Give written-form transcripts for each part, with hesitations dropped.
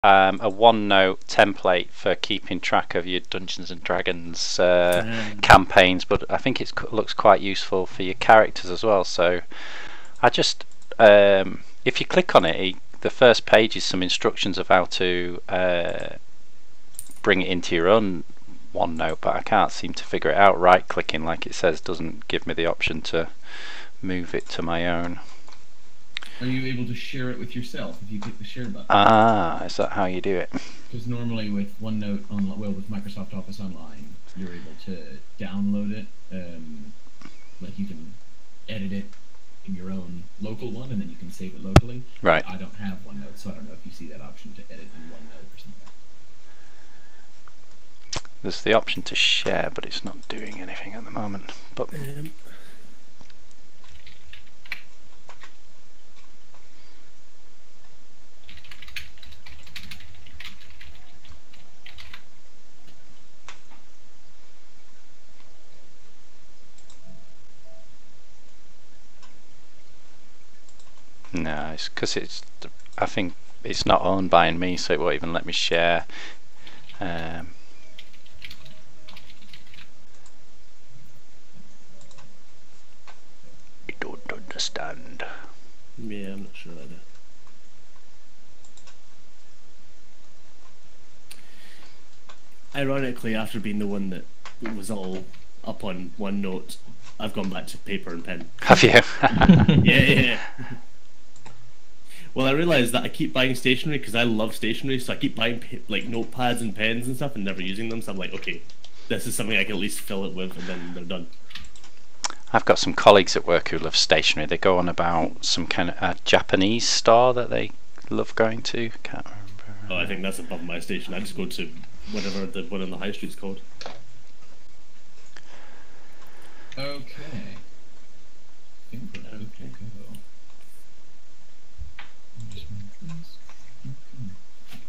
a OneNote template for keeping track of your Dungeons and Dragons campaigns, but I think it looks quite useful for your characters as well. So I just, if you click on it, the first page is some instructions of how to bring it into your own OneNote, but I can't seem to figure it out. Right clicking, like it says, doesn't give me the option to move it to my own. Are you able to share it with yourself if you click the share button? Ah, is that how you do it? Because normally with OneNote, with Microsoft Office Online, you're able to download it. Like you can edit it in your own local one, and then you can save it locally. Right. I don't have OneNote, so I don't know if you see that option to edit in OneNote or something. There's the option to share, but it's not doing anything at the moment. But no, it's because I think it's not owned by me, so it won't even let me share. I don't understand. Yeah, I'm not sure either. Ironically, after being the one that was all up on OneNote, I've gone back to paper and pen. Have you? Yeah. Well, I realised that I keep buying stationery because I love stationery, so I keep buying like notepads and pens and stuff and never using them. So I'm like, okay, this is something I can at least fill it with, and then they're done. I've got some colleagues at work who love stationery. They go on about some kind of Japanese store that they love going to. Can't remember. Oh, I think that's above my station. I just go to whatever the one on the high street's called. Okay. I think we're good to go.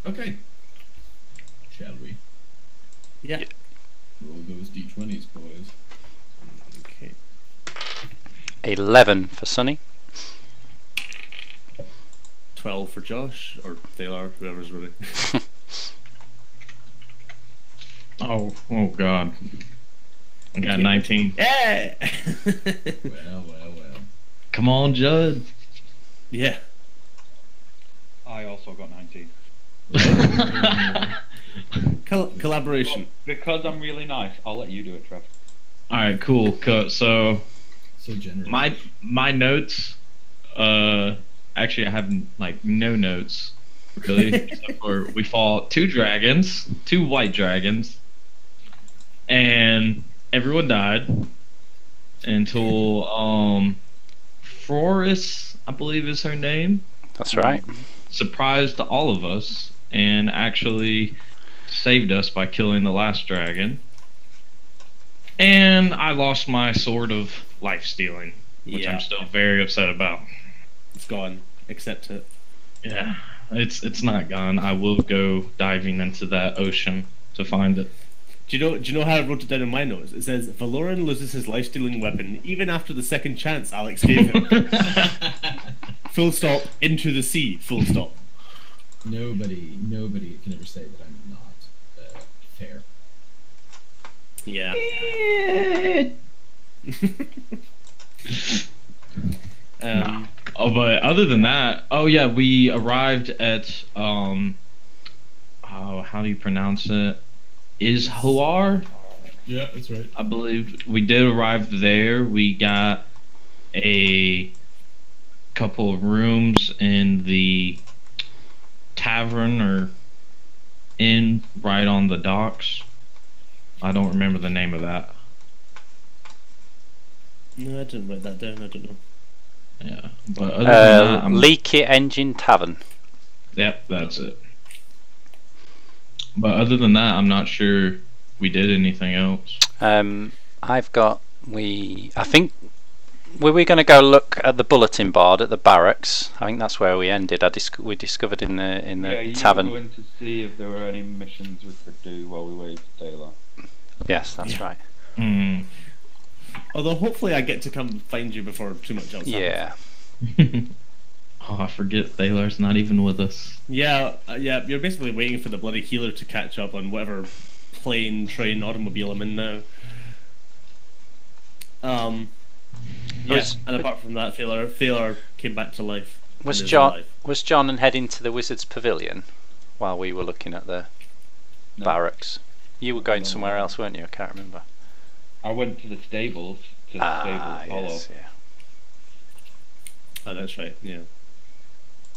Okay. Shall we? Yeah. Roll those d20s, boys. Okay. 11 for Sunny. 12 for Josh, or Taylor, whoever's ready. Oh God. I got 19. Yeah! Well. Come on, Judd. Yeah. I also got 19. Collaboration. Because I'm really nice, I'll let you do it, Trev. Alright, cool. So generous. my notes, actually I have like no notes really, except for we fought two white dragons, and everyone died until Floris, I believe is her name. That's right. Surprised all of us and actually saved us by killing the last dragon. And I lost my sword of life stealing, which I'm still very upset about. It's gone. Accept it. Yeah, it's not gone. I will go diving into that ocean to find it. Do you know how I wrote it down in my notes? It says, Valoran loses his life-stealing weapon even after the second chance Alex gave him. Full stop, into the sea, full stop. Nobody can ever say that I'm not fair. Yeah. But other than that, we arrived at how do you pronounce it? Ishuar? Yeah, that's right. I believe we did arrive there. We got a couple of rooms in the tavern or inn right on the docks. I don't remember the name of that. No, I didn't write that down. I don't know. Yeah, but other than that, Leaky Engine Tavern. Yep, that's it. But other than that, I'm not sure we did anything else. I think were we going to go look at the bulletin board at the barracks? I think that's where we ended. We discovered in the tavern. You were going to see if there were any missions we could do while we waited for daylight. Yes, that's right. Mm. Although hopefully I get to come find you before too much else happens. Yeah. Oh, I forget Thalar's not even with us. Yeah, yeah. You're basically waiting for the bloody healer to catch up on whatever plane, train, automobile I'm in now. Um, yeah. Was And apart from that, Thaler came back to life and is John alive. was John and heading to the Wizard's Pavilion while we were looking at the No. barracks? You were going No. somewhere else, weren't you? I can't remember. I went to the stables to stable Apollo. Yes, yeah. Oh, that's right. Yeah.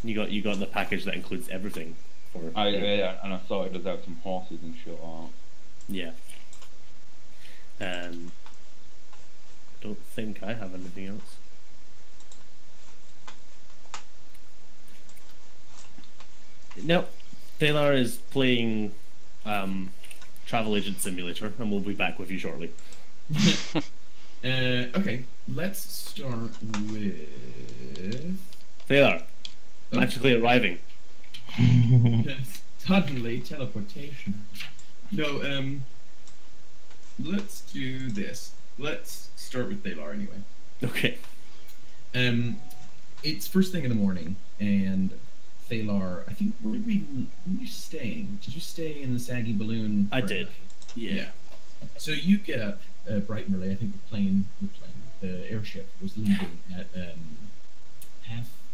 You got the package that includes everything. For And I sorted us out some horses and shit. Yeah. Don't think I have anything else. No, Taylor is playing Travel Agent Simulator, and we'll be back with you shortly. Okay, let's start with Taylor, magically arriving. suddenly teleportation. No, let's do this. Let's start with Thalar anyway. Okay. It's first thing in the morning, and Thalar, I think, where were you staying? Did you stay in the Saggy Balloon? I did. Yeah. So you get up bright and early. I think the airship was leaving at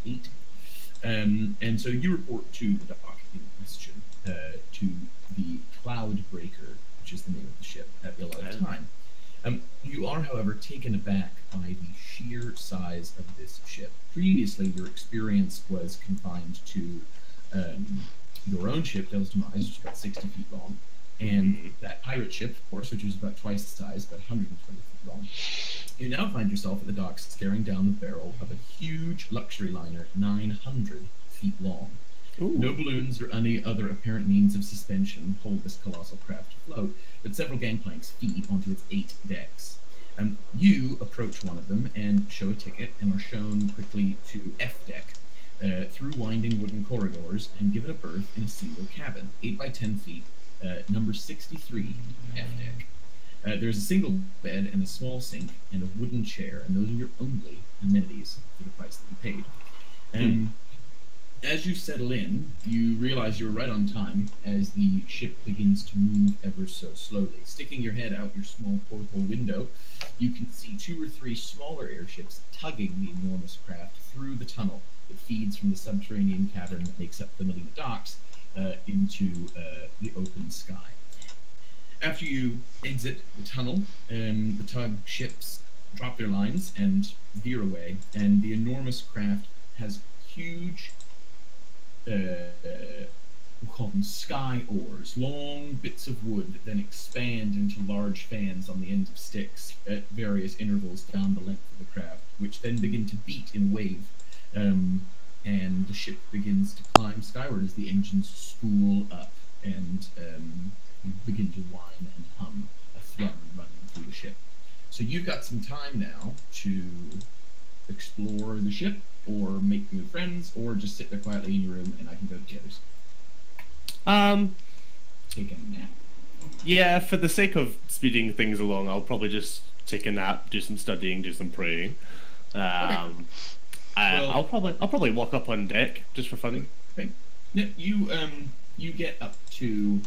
8:30. And so you report to the dock in question, to the Cloudbreaker, which is the name of the ship, at the allotted time. You are, however, taken aback by the sheer size of this ship. Previously, your experience was confined to your own ship, Devil's Demise, which is about 60 feet long, and that pirate ship, of course, which is about twice the size, about 120 feet long. You now find yourself at the docks staring down the barrel of a huge luxury liner 900 feet long. Ooh. No balloons or any other apparent means of suspension hold this colossal craft afloat, but several gangplanks feed onto its 8 decks. You approach one of them and show a ticket and are shown quickly to F deck through winding wooden corridors and given a berth in a single cabin, 8 by 10 feet, number 63 F deck. There's a single bed and a small sink and a wooden chair, and those are your only amenities for the price that you paid. As you settle in, you realize you're right on time as the ship begins to move ever so slowly. Sticking your head out your small porthole window, you can see 2 or 3 smaller airships tugging the enormous craft through the tunnel that feeds from the subterranean cavern that makes up the Melina docks into the open sky. After you exit the tunnel, the tug ships drop their lines and veer away, and the enormous craft has huge we'll call them sky oars, long bits of wood that then expand into large fans on the ends of sticks at various intervals down the length of the craft, which then begin to beat in a wave, and the ship begins to climb skyward as the engines spool up and begin to whine and hum, a thrum running through the ship. So you've got some time now to explore the ship, or make new friends, or just sit there quietly in your room and I can go to the others. Take a nap. Yeah, for the sake of speeding things along, I'll probably just take a nap, do some studying, do some praying. I'll probably walk up on deck just for fun. Okay. Yeah, you get up to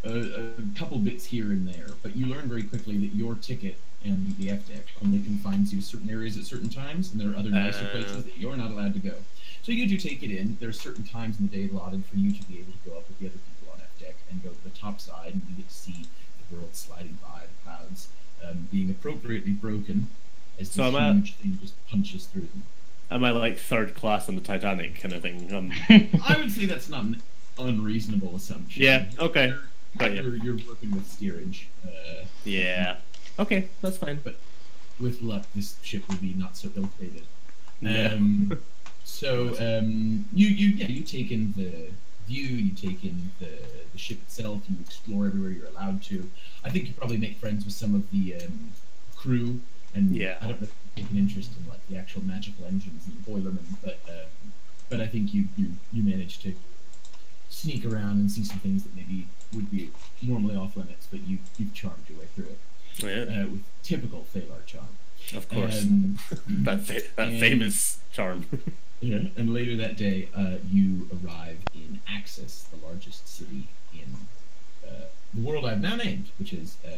a couple bits here and there, but you learn very quickly that your ticket and the F deck only confines you to certain areas at certain times, and there are other nicer places that you're not allowed to go. So you do take it in. There are certain times in the day allotted for you to be able to go up with the other people on F deck and go to the top side, and you get to see the world sliding by, the clouds being appropriately broken as this huge thing just punches through them. Am I like third class on the Titanic kind of thing? I would say that's not an unreasonable assumption. Yeah, okay. You're working with steerage. Yeah. Okay, that's fine. But with luck, this ship will be not so ill-fated. Yeah. You take in the view, you take in the ship itself, you explore everywhere you're allowed to. I think you probably make friends with some of the crew, and I don't know if you take an interest in like the actual magical engines and the boilermen, but I think you manage to sneak around and see some things that maybe would be normally off limits, but you've charmed your way through it. Yeah. With typical Thalar charm. Of course. That and- famous charm. Yeah, and later that day, you arrive in Axis, the largest city in the world I've now named, which is how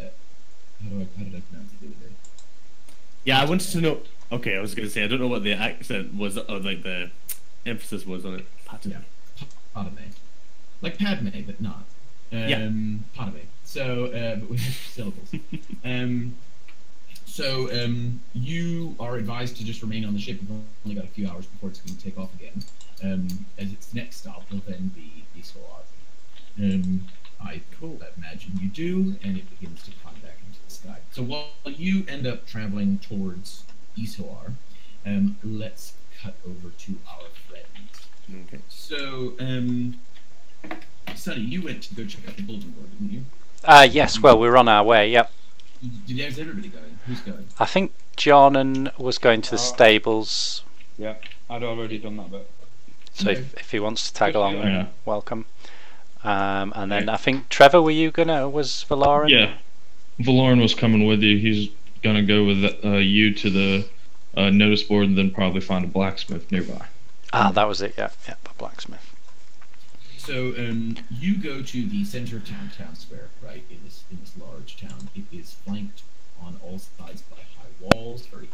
did I pronounce it the other day? Yeah, I wanted to know. Okay, I was going to say I don't know what the accent was, or like the emphasis was on it. Yeah, Padme, like Padme, but not. Yeah. Padme. So, but with extra syllables. You are advised to just remain on the ship. You've only got a few hours before it's going to take off again. As its next stop will then be Solar. I imagine you do, and it begins to climb back into the sky. So while you end up traveling towards Isoar, let's cut over to our friends. Okay. So, Sonny, you went to go check out the bulletin board, didn't you? Yes, well, we're on our way, yep. Is everybody going? Who's going? I think John was going to the stables, Yeah, I'd already done that bit. so if he wants to tag along, Yeah. welcome. And then I think Trevor, was Valoran? Yeah. Valoran was coming with you. He's gonna go with you to the notice board and then probably find a blacksmith nearby. That was it, yeah, the blacksmith. So you go to the center of town square, right? In this large town, it is flanked on all sides by high walls, very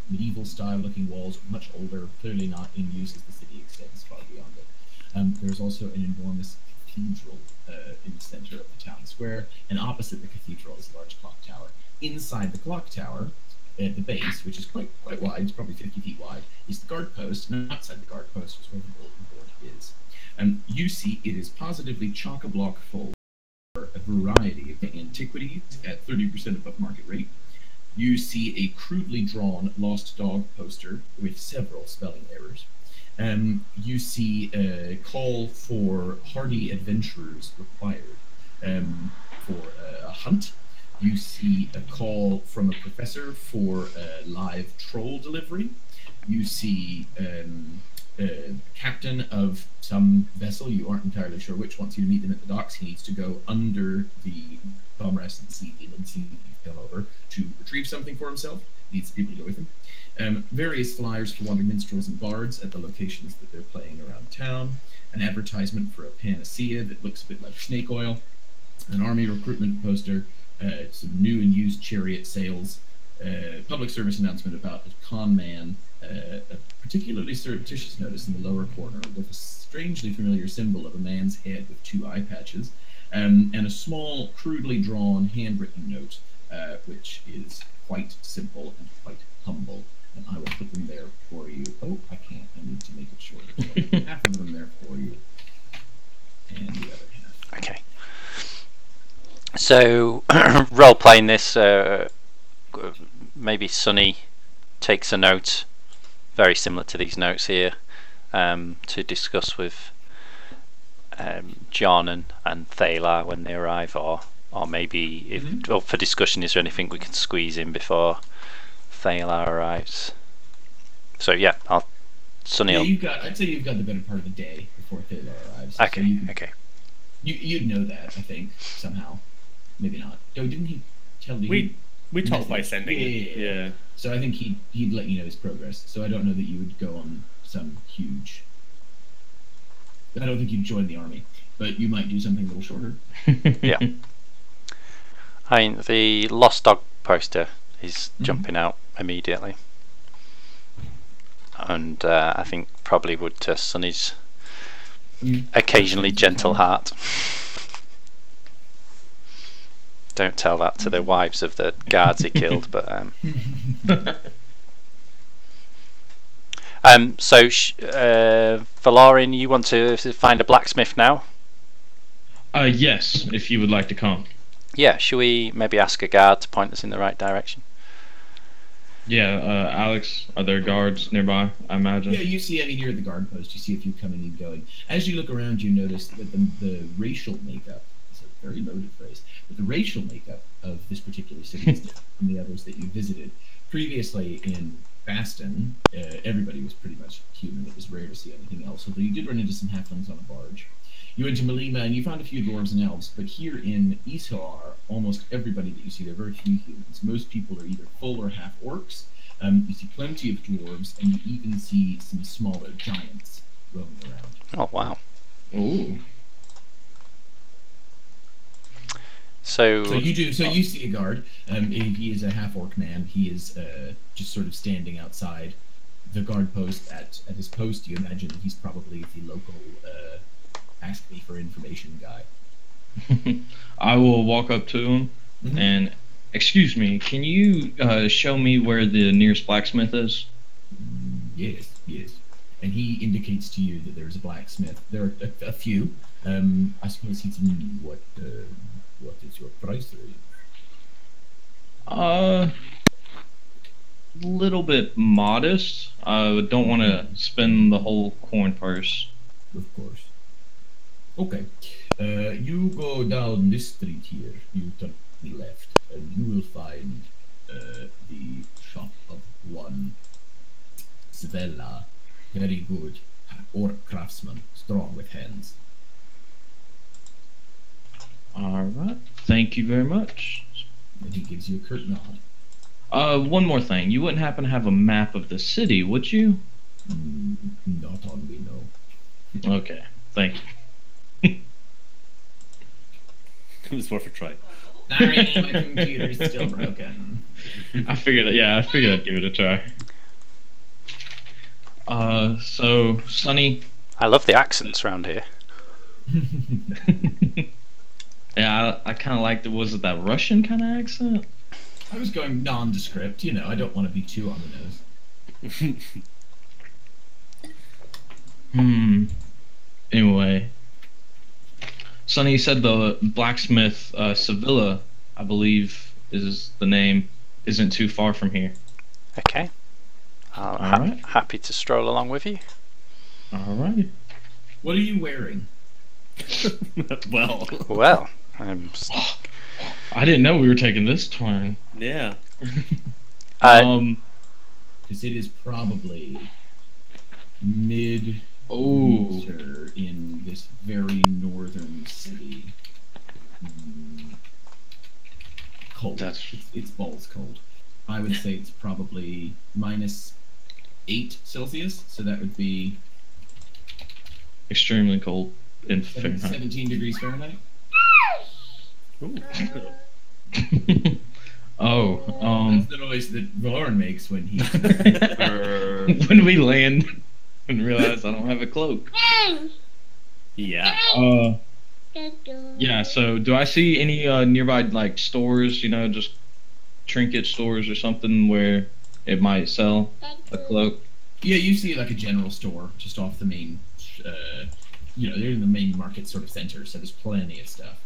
medieval style looking walls, much older, clearly not in use as the city extends far beyond it. There's also an enormous cathedral in the center of the town square, and opposite the cathedral is a large clock tower. Inside the clock tower, at the base, which is quite wide, it's probably 50 feet wide, is the guard post, and outside the guard post is where the bulletin board is. You see it is positively chock-a-block full of a variety of antiquities at 30% above market rate. You see a crudely drawn lost dog poster with several spelling errors. You see a call for hardy adventurers required for a hunt. You see a call from a professor for a live troll delivery. You see captain of some vessel, you aren't entirely sure which, wants you to meet them at the docks. He needs to go under the bomb rest and see come over to retrieve something for himself. He needs people to go with him. Various flyers for wandering minstrels and bards at the locations that they're playing around town. An advertisement for a panacea that looks a bit like snake oil. An army recruitment poster. Some new and used chariot sales. Public service announcement about a con man. A particularly surreptitious notice in the lower corner with a strangely familiar symbol of a man's head with two eye patches, and a small, crudely drawn, handwritten note, which is quite simple and quite humble. And I will put them there for you. Oh, I can't. I need to make it shorter. So half of them there for you, and the other half. Okay. So, role playing this, maybe Sonny takes a note, very similar to these notes here, to discuss with John and Thalar when they arrive, or maybe if or for discussion, is there anything we can squeeze in before Thalar arrives? So yeah, Sonny. Yeah, I'd say you've got the better part of the day before Thalar arrives. Okay, So okay. You'd know that, I think, somehow. Maybe not. Oh, didn't he tell you? We talked by sending it. Yeah. So I think he'd let you know his progress. So I don't know that you would go on some huge. I don't think you'd join the army, but you might do something a little shorter. Yeah. I mean, the lost dog poster is jumping out immediately, and I think probably would to Sonny's occasionally gentle heart. Don't tell that to the wives of the guards he killed, but so Valorin, you want to find a blacksmith now? Yes, if you would like to come. Yeah, should we maybe ask a guard to point us in the right direction? Yeah, Alex, are there guards nearby, I imagine? Yeah, you see, I mean, you're at the guard post. You see a few coming and going. As you look around, you notice that the racial makeup, it's a very loaded phrase, but the racial makeup of this particular city is different from the others that you visited. Previously in Baston, everybody was pretty much human. It was rare to see anything else, although you did run into some halflings on a barge. You went to Malima and you found a few dwarves and elves, but here in Isar, almost everybody that you see, there are very few humans. Most people are either full or half orcs. You see plenty of dwarves, and you even see some smaller giants roaming around. Oh wow. Ooh. So So you do. So you see a guard. He is a half orc man. He is just sort of standing outside the guard post at his post. You imagine that he's probably the local ask me for information guy. I will walk up to him and, excuse me, can you show me where the nearest blacksmith is? Yes, yes. And he indicates to you that there's a blacksmith. There are a few. I suppose he's what is your price range? Little bit modest. I don't want to spend the whole coin purse. Of course. Okay. You go down this street here. You turn left, and you will find the shop of one Svella. Very good. Orc craftsman, strong with hands. Alright. Thank you very much. And he gives you a curt nod. One more thing. You wouldn't happen to have a map of the city, would you? Not on we know. Okay. Thank you. It was worth a try. Sorry, my computer's still broken. I figured I'd give it a try. So, Sonny. I love the accents around here. Yeah, I kind of liked it. Was it that Russian kind of accent? I was going nondescript, you know, I don't want to be too on the nose. Anyway. Sonny said the blacksmith, Sevilla, I believe is the name, isn't too far from here. Okay. Alright. Happy to stroll along with you. Alright. What are you wearing? Well, Well, I didn't know we were taking this turn. yeah. Because it is probably mid winter in this very northern city. Cold. It's balls cold. I would say it's probably -8 Celsius, so that would be Extremely cold in Fahrenheit. 17 degrees Fahrenheit. Oh, That's the noise that Lauren makes when he. when we land and realize I don't have a cloak. Yeah. Yeah, so do I see any nearby like stores, you know, just trinket stores or something where it might sell a cloak? Yeah, you see like a general store just off the main, they're in the main market sort of center, so there's plenty of stuff.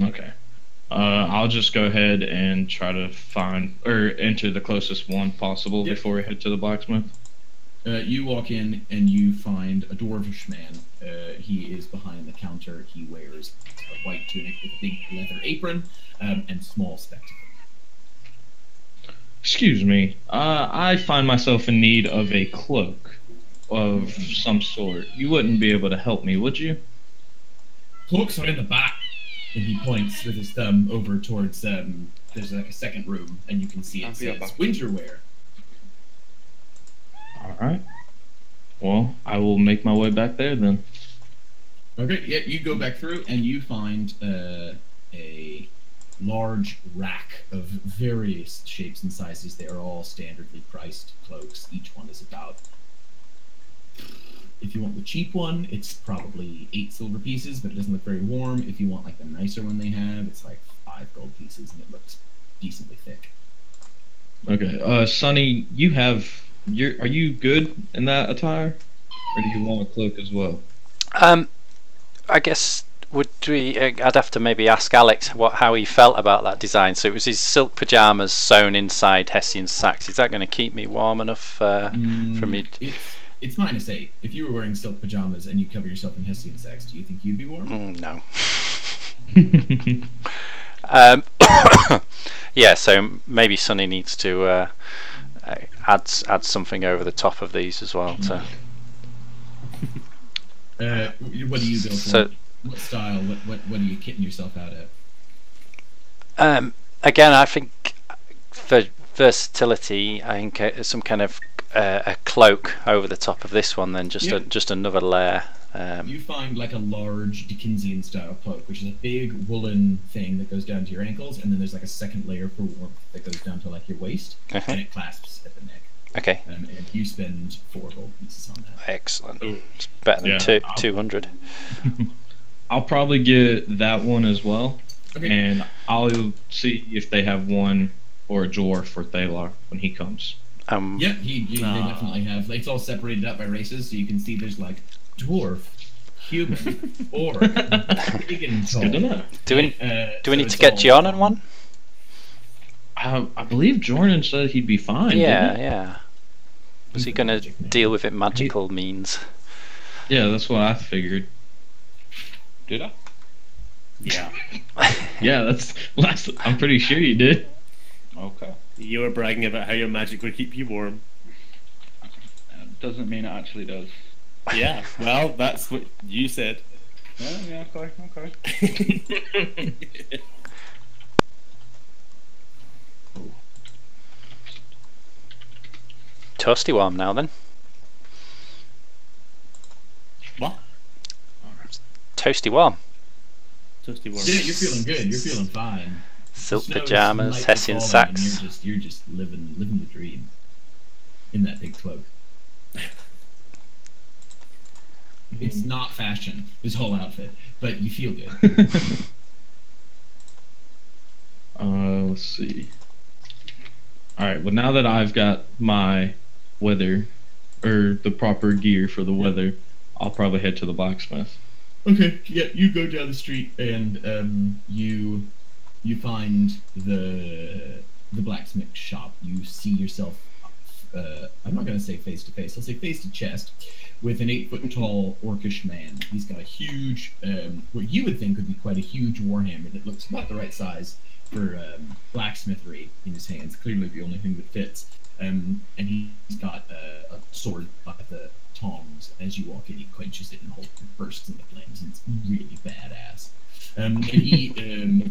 Okay. I'll just go ahead and try to find or enter the closest one possible before we head to the blacksmith. You walk in and you find a dwarvish man. He is behind the counter. He wears a white tunic with a big leather apron and small spectacles. Excuse me. I find myself in need of a cloak of some sort. You wouldn't be able to help me, would you? Cloaks are in the back. And he points with his thumb over towards, there's like a second room, and you can see it says winter wear. Alright. Well, I will make my way back there then. Okay, yeah, you go back through, and you find a large rack of various shapes and sizes. They are all standardly priced cloaks. Each one is about... If you want the cheap one, it's probably 8 silver pieces, but it doesn't look very warm. If you want like the nicer one they have, it's like 5 gold pieces, and it looks decently thick. Okay, Sonny, are you good in that attire? Or do you want a cloak as well? I guess I'd have to maybe ask Alex how he felt about that design. So it was his silk pajamas sewn inside Hessian sacks. Is that going to keep me warm enough for me? It's -8. If you were wearing silk pajamas and you cover yourself in Hessian sacks, do you think you'd be warm? No. Yeah, so maybe Sonny needs to add something over the top of these as well. What do you go for? So- What style? What are you kitting yourself out at? Again, I think for versatility, I think some kind of a cloak over the top of this one, then just another layer. You find like a large Dickensian style cloak, which is a big woolen thing that goes down to your ankles, and then there's like a second layer for warmth that goes down to like your waist, and it clasps at the neck. Okay. And you spend 4 gold pieces on that. Excellent. It's better than 200. I'll probably get that one as well, Okay. and I'll see if they have one or a dwarf for Thalar when he comes. Yeah, they definitely have. Like, it's all separated up by races, so you can see there's like dwarf, human, orc, big and tall. Good enough. Do we So need it's to get all- Gian on one? I believe Jordan said he'd be fine. Yeah, didn't he? yeah. Was he He's a going to magic man. deal with it magical means? Yeah, that's what I figured. Did I? Yeah. Yeah, that's last. I'm pretty sure you did. Okay. You were bragging about how your magic would keep you warm. Doesn't mean it actually does. Yeah, well, that's what you said. Yeah, okay. Toasty warm now then. What? Toasty warm. Toasty warm. Yeah, you're feeling good. You're feeling fine. Silk The snow is pajamas, lightly Hessian falling, sacks. and you're just living the dream in that big cloak. It's not fashion, this whole outfit, but you feel good. Let's see. All right. Well, now that I've got my weather or the proper gear for the weather, I'll probably head to the blacksmith. Okay, yeah, you go down the street and you find the blacksmith shop. You see yourself. I'm not going to say face to face. I'll say face to chest, with an 8-foot tall orcish man. He's got a huge, what you would think would be quite a huge warhammer that looks about the right size for blacksmithery in his hands. Clearly, the only thing that fits. And he's got a sword by the tongs. As you walk in, he quenches it and bursts into flames. And it's really badass. And he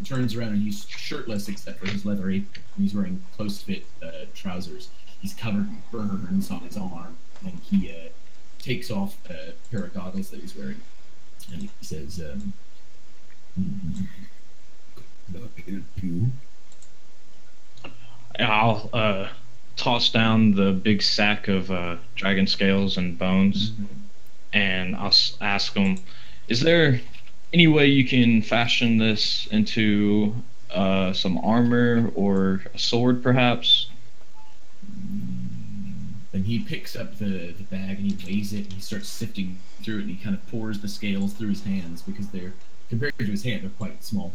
turns around and he's shirtless except for his leather apron. He's wearing close-fit trousers. He's covered in burns on his arm, and he takes off a pair of goggles that he's wearing, and he says, "Can I help you?" I'll toss down the big sack of dragon scales and bones, and I'll ask him, "Is there any way you can fashion this into some armor or a sword, perhaps?" And he picks up the bag and he weighs it and he starts sifting through it and he kind of pours the scales through his hands because they're, compared to his hand, they're quite small.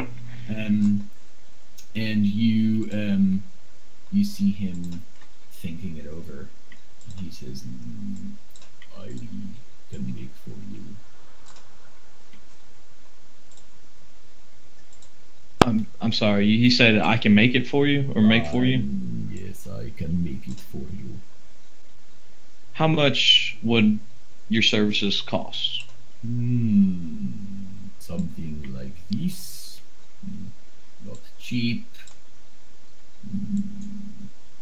And you see him thinking it over. And he says, "I can make for you." I'm sorry. He said I can make it for you or make for you. Yes, I can make it for you. How much would your services cost? Something like this. Not cheap.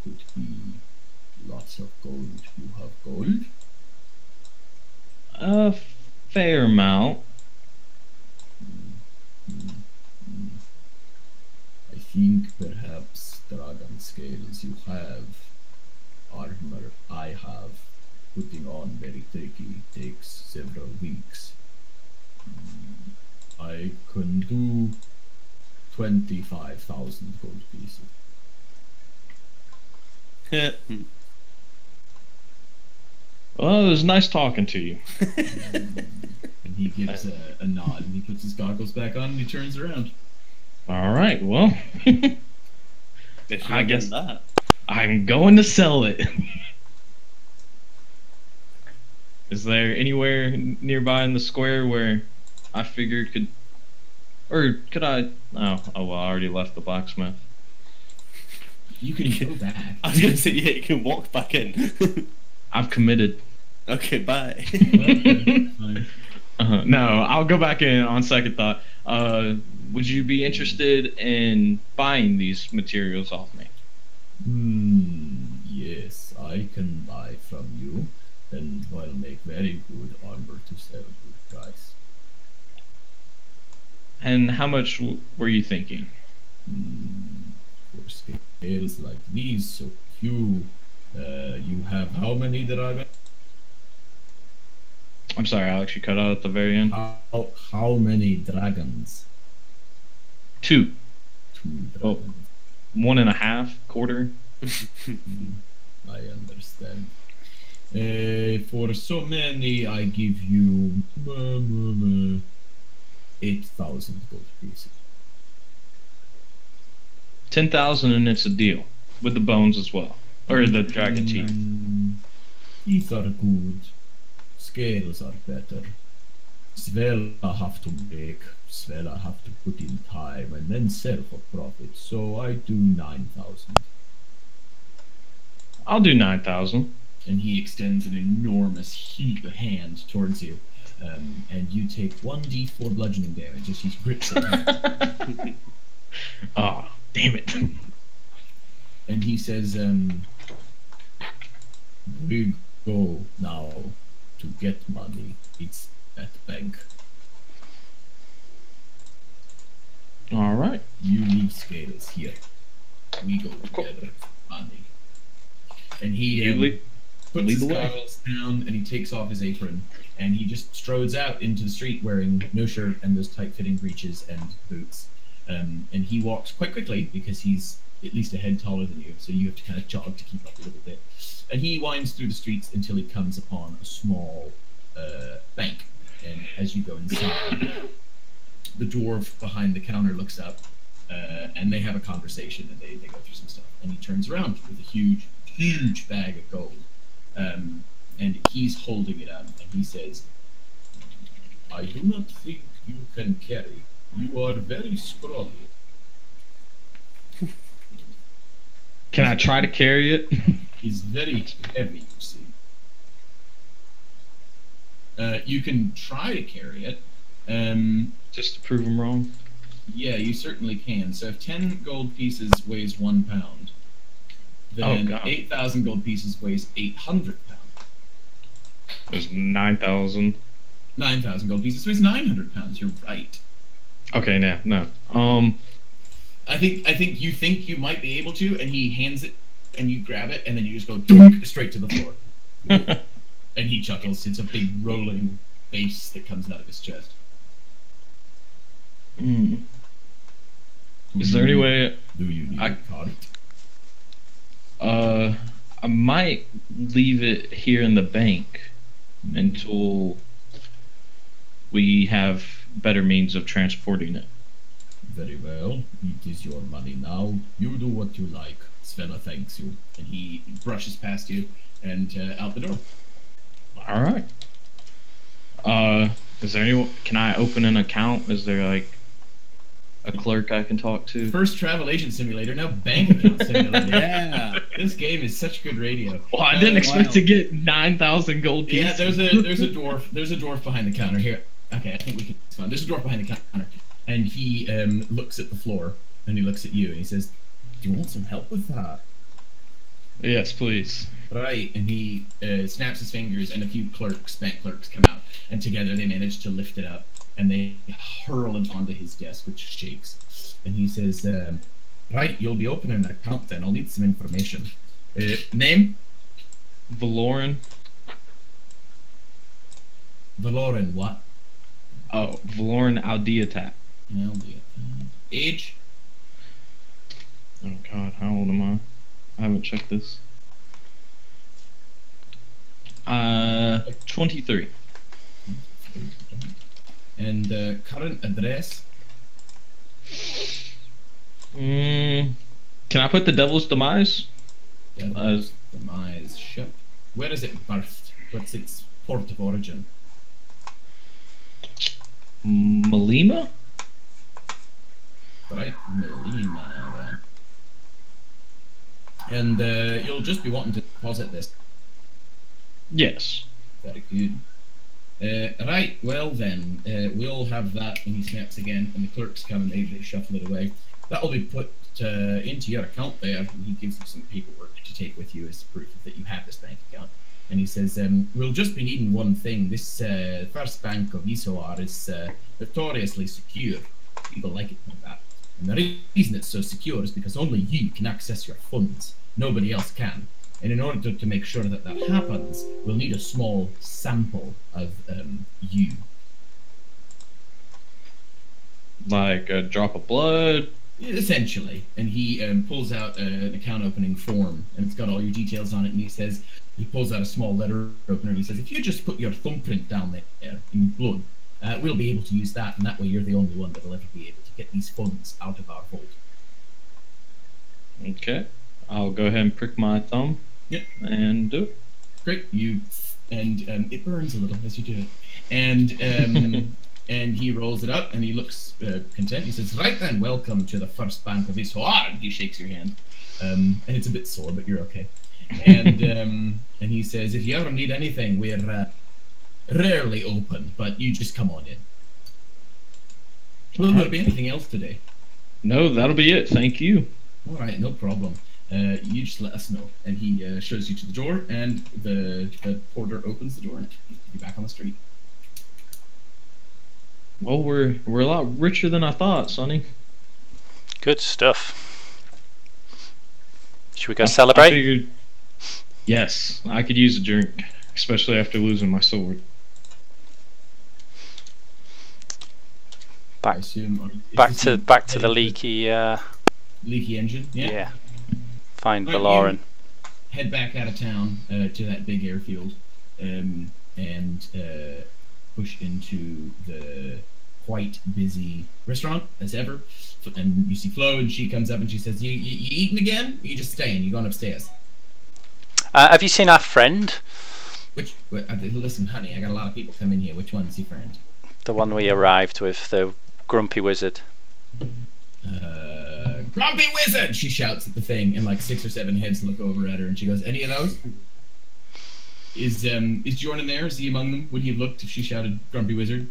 Could be lots of gold. You have gold? A fair amount. I think perhaps dragon scales you have. Armor I have. Putting on very tricky. Takes several weeks. I can do 25,000 gold pieces. Well, it was nice talking to you. And he gives a nod and he puts his goggles back on and he turns around. All right. Well, I guess that. I'm going to sell it. Is there anywhere nearby in the square where I figured could, or could I? Oh, well, I already left the blacksmith. You can go back. I was gonna say, yeah, you can walk back in. I've committed. Okay, bye. Okay, fine. No, I'll go back in on second thought. Would you be interested in buying these materials off me? Yes, I can buy from you, and I'll make very good armor to sell a good price. And how much were you thinking? For scales like these, so few, you have how many dragons? I'm sorry, Alex, you cut out at the very end. How many dragons? Two. Two Oh, dragons. 1.5 quarter. I understand. For so many, I give you 8,000 gold pieces. 10,000 and it's a deal with the bones as well, or the dragon teeth. Teeth are good. Scales are better. Svela have to make. Svela have to put in time and then sell for profit. So I do 9,000. I'll do 9,000. And he extends an enormous hand towards you. And you take 1d4 bludgeoning damage as he grips it. Oh, damn it. And he says, we go now to get money. It's at bank. All right. You leave scales here. We go together for money. And he puts lead his the way. goggles down and he takes off his apron and he just strodes out into the street wearing no shirt and those tight-fitting breeches and boots. And he walks quite quickly because he's at least a head taller than you, so you have to kind of jog to keep up a little bit. And he winds through the streets until he comes upon a small bank. And as you go inside, the dwarf behind the counter looks up, and they have a conversation, and they go through some stuff. And he turns around with a huge bag of gold, and he's holding it up, and he says, I do not think you can carry. You are very scrawny. Can I try to carry it? It's very heavy, you see. You can try to carry it. Just to prove him wrong. Yeah, you certainly can. So if 10 gold pieces weighs 1 pound, then 8,000 gold pieces weighs 800 pounds. There's 9,000. 9,000 gold pieces weighs 900 pounds. You're right. Okay, no. I think you might be able to, and he hands it, and you grab it, and then you just go dunk straight to the floor. And he chuckles. It's a big rolling bass that comes out of his chest. Is there any way Do you need a cart? I might leave it here in the bank until we have better means of transporting it. Very well. It is your money now. You do what you like. Svena thanks you. And he brushes past you and out the door. All right. Is there any? Can I open an account? Is there like a clerk I can talk to? First travel agent simulator, now bank account simulator. Yeah. This game is such good radio. Well, I didn't expect to get 9,000 gold pieces. Yeah, there's a dwarf behind the counter here. Okay, I think we can. It's fine. There's a dwarf behind the counter, and he looks at the floor and he looks at you and he says, "Do you want some help with that?" Yes, please. Right, and he snaps his fingers, and a few bank clerks come out, and together they manage to lift it up, and they hurl it onto his desk, which shakes. And he says, "Right, you'll be opening an account then. I'll need some information. Name? Valoran. Valoran, what? Oh, Valoran Aldiatat. Age? Oh God, how old am I? I haven't checked this. 23. And current address? Can I put the Devil's Demise? Demise ship. Where is it birthed? What's its port of origin? Malima? Right, Melina. And you'll just be wanting to deposit this. Yes. Very good. Right, well then, we'll have that, and he snaps again, and the clerks come and they shuffle it away. That'll be put into your account there. He gives you some paperwork to take with you as proof that you have this bank account. And he says, we'll just be needing one thing. This first bank of Isoar is notoriously secure. People like it like that. And the reason it's so secure is because only you can access your funds. Nobody else can. And in order to make sure that that happens, we'll need a small sample of you. Like a drop of blood. Essentially. And he pulls out an account opening form, and it's got all your details on it, and he pulls out a small letter opener, and he says, if you just put your thumbprint down there in blood, we'll be able to use that, and that way you're the only one that'll ever be able to get these funds out of our vault. Okay. I'll go ahead and prick my thumb. Yep. And do it. Great. It burns a little as you do it. And and he rolls it up, and he looks content. He says, right then, welcome to the first bank of Isoar. And he shakes your hand. And it's a bit sore, but you're okay. And he says, if you ever need anything, we're rarely open, but you just come on in. Will there be anything else today? No, that'll be it. Thank you. All right, no problem. You just let us know. And he shows you to the door, and the porter opens the door, and you're back on the street. Well, we're a lot richer than I thought, Sonny. Good stuff. Should we go celebrate? I figured, yes, I could use a drink, especially after losing my sword. I assume, Back to the leaky. leaky engine. Yeah. Find Right, Valoran. Head back out of town to that big airfield, and push into the quite busy restaurant as ever. And you see Flo, and she comes up and she says, "You eating again? Or you just staying? You going upstairs?" Have you seen our friend? Listen, honey, I got a lot of people come in here. Which one's your friend? The one we arrived with, the grumpy wizard. Grumpy wizard! She shouts at the thing, and like 6 or 7 heads look over at her, and she goes, "Any of those?" Is Jordan there? Is he among them? Would he have looked if she shouted "Grumpy wizard"?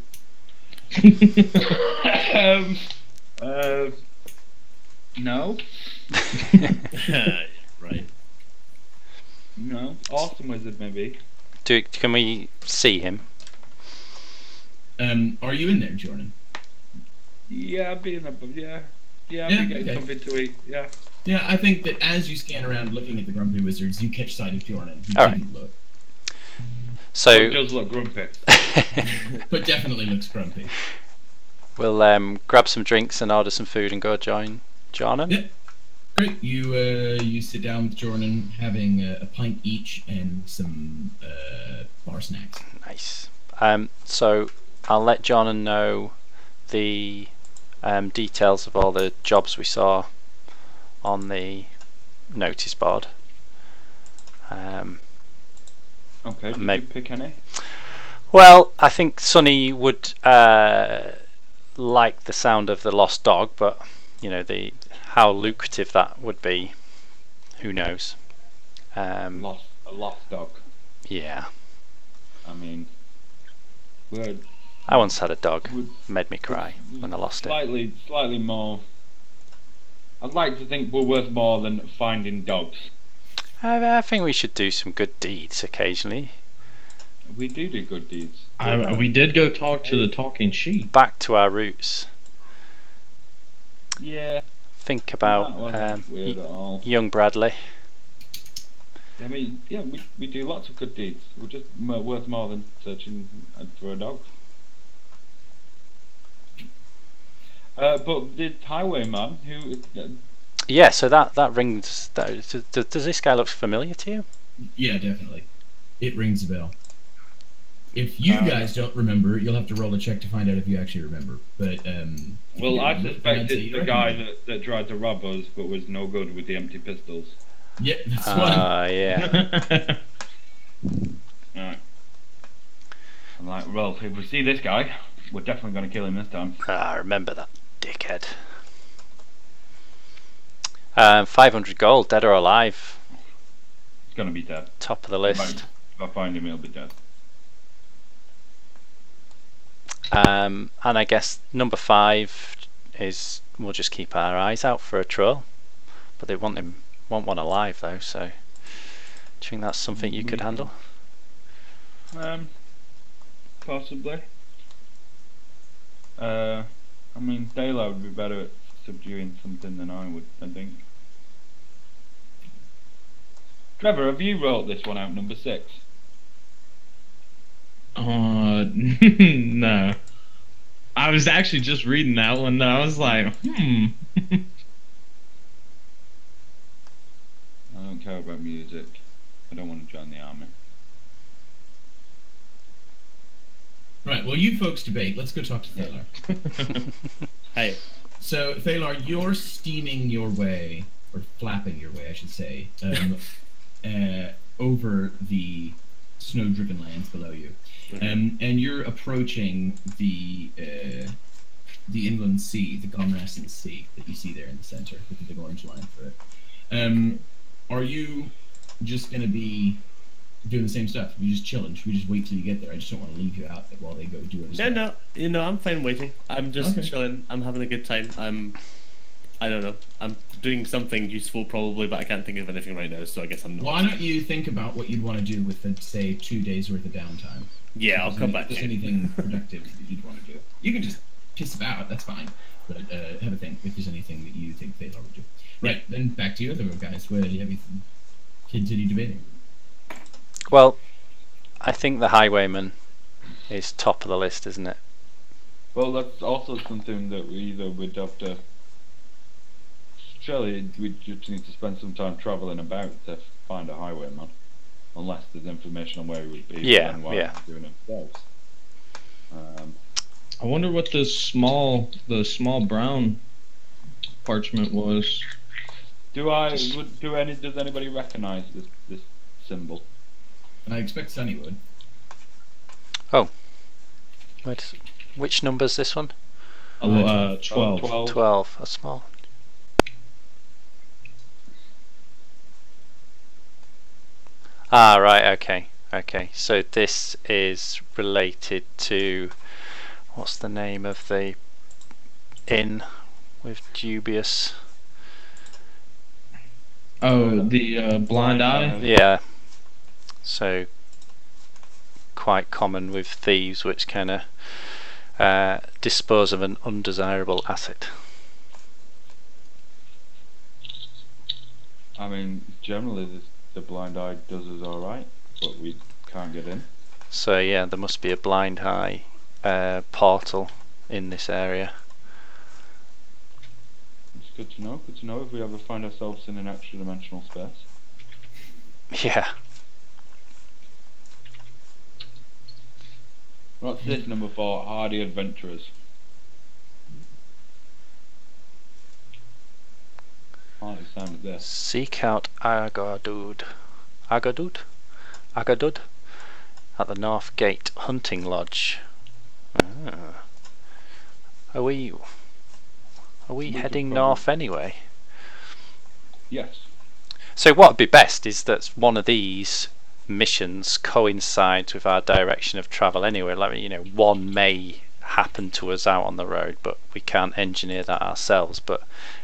No. Right. No. Awesome wizard, maybe. Can we see him? Are you in there, Jordan? Yeah, being above. Yeah, Yeah, I'll be getting okay. something to eat. Yeah. Yeah, I think that as you scan around looking at the Grumpy Wizards, you catch sight of Jordan. He All right. didn't look, It So does look grumpy. but definitely looks grumpy. we'll grab some drinks and order some food and go join Jordan. Yeah. Great. You sit down with Jordan, having a pint each and some bar snacks. Nice. So I'll let Jordan know the details of all the jobs we saw on the notice board. Okay. Did Maybe- you pick any? Well, I think Sonny would like the sound of the lost dog, but you know how lucrative that would be. Who knows? A lost dog. Yeah, I mean, we're I once had a dog. Would- Made me cry when I lost it. slightly more. I'd like to think we're worth more than finding dogs. I think we should do some good deeds occasionally. We do good deeds. We did go talk to the talking sheep. Back to our roots. Yeah. Think That about wasn't weird at all. young Bradley. I mean, yeah, we do lots of good deeds. We're just worth more than searching for a dog. But the highwayman who Yeah, so that rings. Does this guy look familiar to you? Yeah, definitely. It rings a bell. If you guys don't remember, you'll have to roll a check to find out if you actually remember. But well, I I'd suspect say it's you the guy recognize that tried to rob us but was no good with the empty pistols. Yeah, that's one. Yeah. Right. I'm like, well, if we see this guy, we're definitely going to kill him this time. I remember that dickhead. 500 gold, dead or alive. He's going to be dead. Top of the If list. I find him, he'll be dead. And I guess number 5 is we'll just keep our eyes out for a troll, but they want one alive though. So, do you think that's something you could handle? Possibly. I mean, Daylight would be better at subduing something than I would, I think. Trevor, have you wrote this one out, number 6? No. I was actually just reading that one, and I was like, I don't care about music. I don't want to join the army. Right, well, you folks debate. Let's go talk to Thalar. Hey, So, Thalar, you're steaming your way, or flapping your way, I should say, over the snow-driven lands below you. And you're approaching the inland sea, the Gomrassan Sea that you see there in the center with the big orange line for it. Are you just going to be doing the same stuff? You just chilling? Should we just wait till you get there? I just don't want to leave you out while they go do it. No, I'm fine waiting. I'm just Okay. chilling. I'm having a good time. I don't know. I'm doing something useful probably, but I can't think of anything right now, so I guess I'm not. Why don't you think about what you'd want to do with the, say, 2 days worth of downtime? Yeah, I'll come back If to there's you. anything productive that you'd want to do. You can just piss about, that's fine. But have a think if there's anything that you think Thalar would do. Right, then back to you other guys. Where have you continue debating? Well, I think the highwayman is top of the list, isn't it? Well, that's also something that we'd have to. Surely we just need to spend some time travelling about to find a highwayman, unless there's information on where he would be. Yeah, and why yeah. he's doing it themselves. I wonder what the small brown parchment was. Does anybody recognise this symbol? I expect Sunny would. Which number's this one? 12. 12. A small. Ah, right. Okay. So this is related to what's the name of the inn with dubious? Oh, the blind eye? Yeah. So quite common with thieves, which kind of dispose of an undesirable asset. I mean, generally the blind eye does us alright, but we can't get in. So yeah, there must be a blind eye portal in this area. It's good to know. Good to know if we ever find ourselves in an extra dimensional space. Yeah. What's this number 4? Hardy Adventurers. I like the sound of this. Seek out Agadud at the North Gate Hunting Lodge. Ah. Are we heading north anyway? Yes. So what would be best is that one of these missions coincides with our direction of travel anyway. Like, you know, one may happen to us out on the road, but we can't engineer that ourselves. But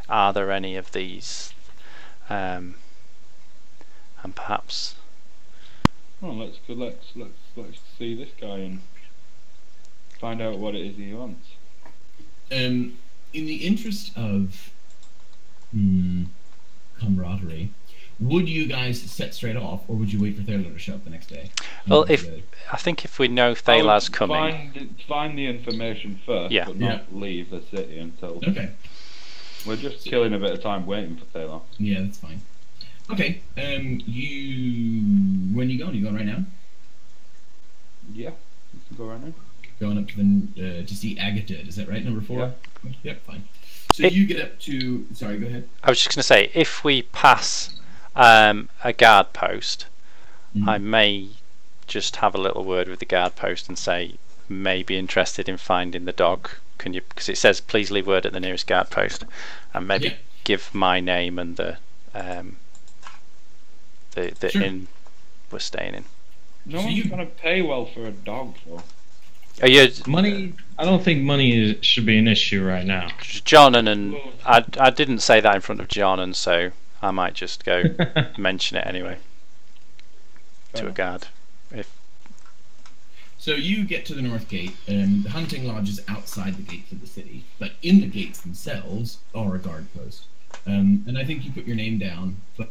are there any of these? And perhaps. Well, let's see this guy and find out what it is he wants. In the interest of camaraderie, would you guys set straight off, or would you wait for Thalar to show up the next day? Well, I think if we know Thalar's coming, find the information first, Yeah. but not leave the city until. Okay. We're just killing a bit of time waiting for Thalar. Yeah, that's fine. Okay. When you going? You going right now? Yeah, we can go right now. Going up to see Agatha, is that right? Number 4? Yeah. Yep, fine. So you get up to. Sorry, go ahead. I was just going to say, if we pass a guard post, I may just have a little word with the guard post and say, may be interested in finding the dog. Can you? Because it says, please leave word at the nearest guard post, and maybe give my name and the Sure. inn we're staying in. No So one's you- gonna pay well for a dog, though. Are you, Money. I don't think money should be an issue right now. John and I didn't say that in front of John, and so I might just go mention it anyway to a guard. If So you get to the north gate, and the hunting lodge is outside the gates of the city, but in the gates themselves are a guard post. And I think you put your name down, but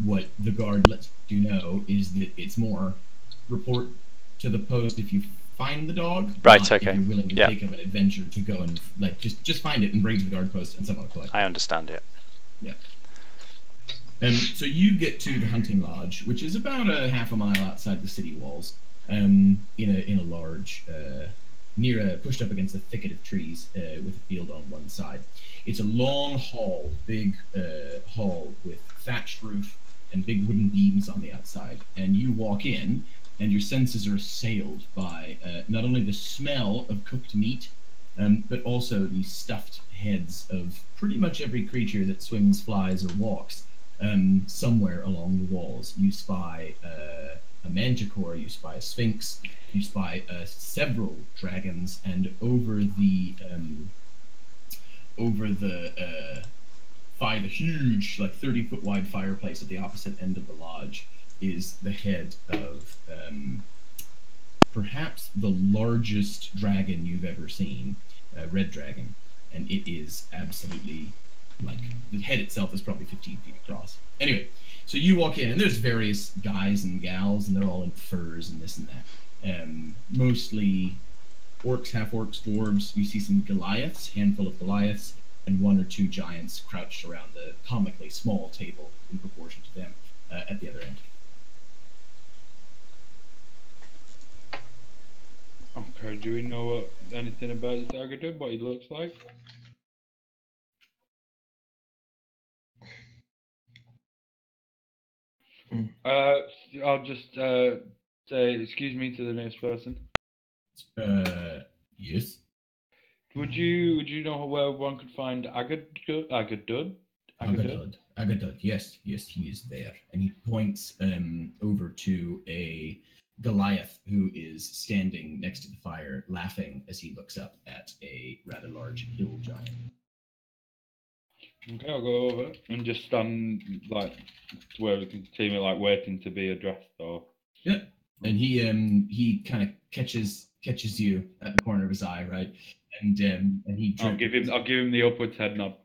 what the guard lets you know is that it's more report to the post if you find the dog. Right, not okay. If you're willing to Yeah. take up an adventure to go and just find it and bring it to the guard post and someone will collect it. I understand it. Yeah. So you get to the hunting lodge, which is about a half a mile outside the city walls, in a large, pushed up against a thicket of trees with a field on one side. It's a long hall, big hall with thatched roof and big wooden beams on the outside. And you walk in, and your senses are assailed by not only the smell of cooked meat, but also the stuffed heads of pretty much every creature that swims, flies, or walks. Somewhere along the walls, you spy a manticore, you spy a sphinx, you spy several dragons, and over the huge, like 30-foot wide fireplace at the opposite end of the lodge is the head of perhaps the largest dragon you've ever seen, a red dragon, and it is absolutely, like, the head itself is probably 15 feet across. Anyway, so you walk in, and there's various guys and gals, and they're all in furs and this and that. Mostly orcs, half-orcs, dwarves. You see some Goliaths, handful of Goliaths, and one or two giants crouched around the comically small table in proportion to them at the other end. Okay, do we know anything about this Agadir, what he looks like? I'll just say excuse me to the next person. Yes? Would you know where one could find Agadir? Agadud, yes, he is there. And he points over to a Goliath who is standing next to the fire, laughing as he looks up at a rather large hill giant. Okay, I'll go over and just stand like where we can see me, like waiting to be addressed. Or yeah, and he kind of catches you at the corner of his eye, right? And he I'll give him the upwards head nod.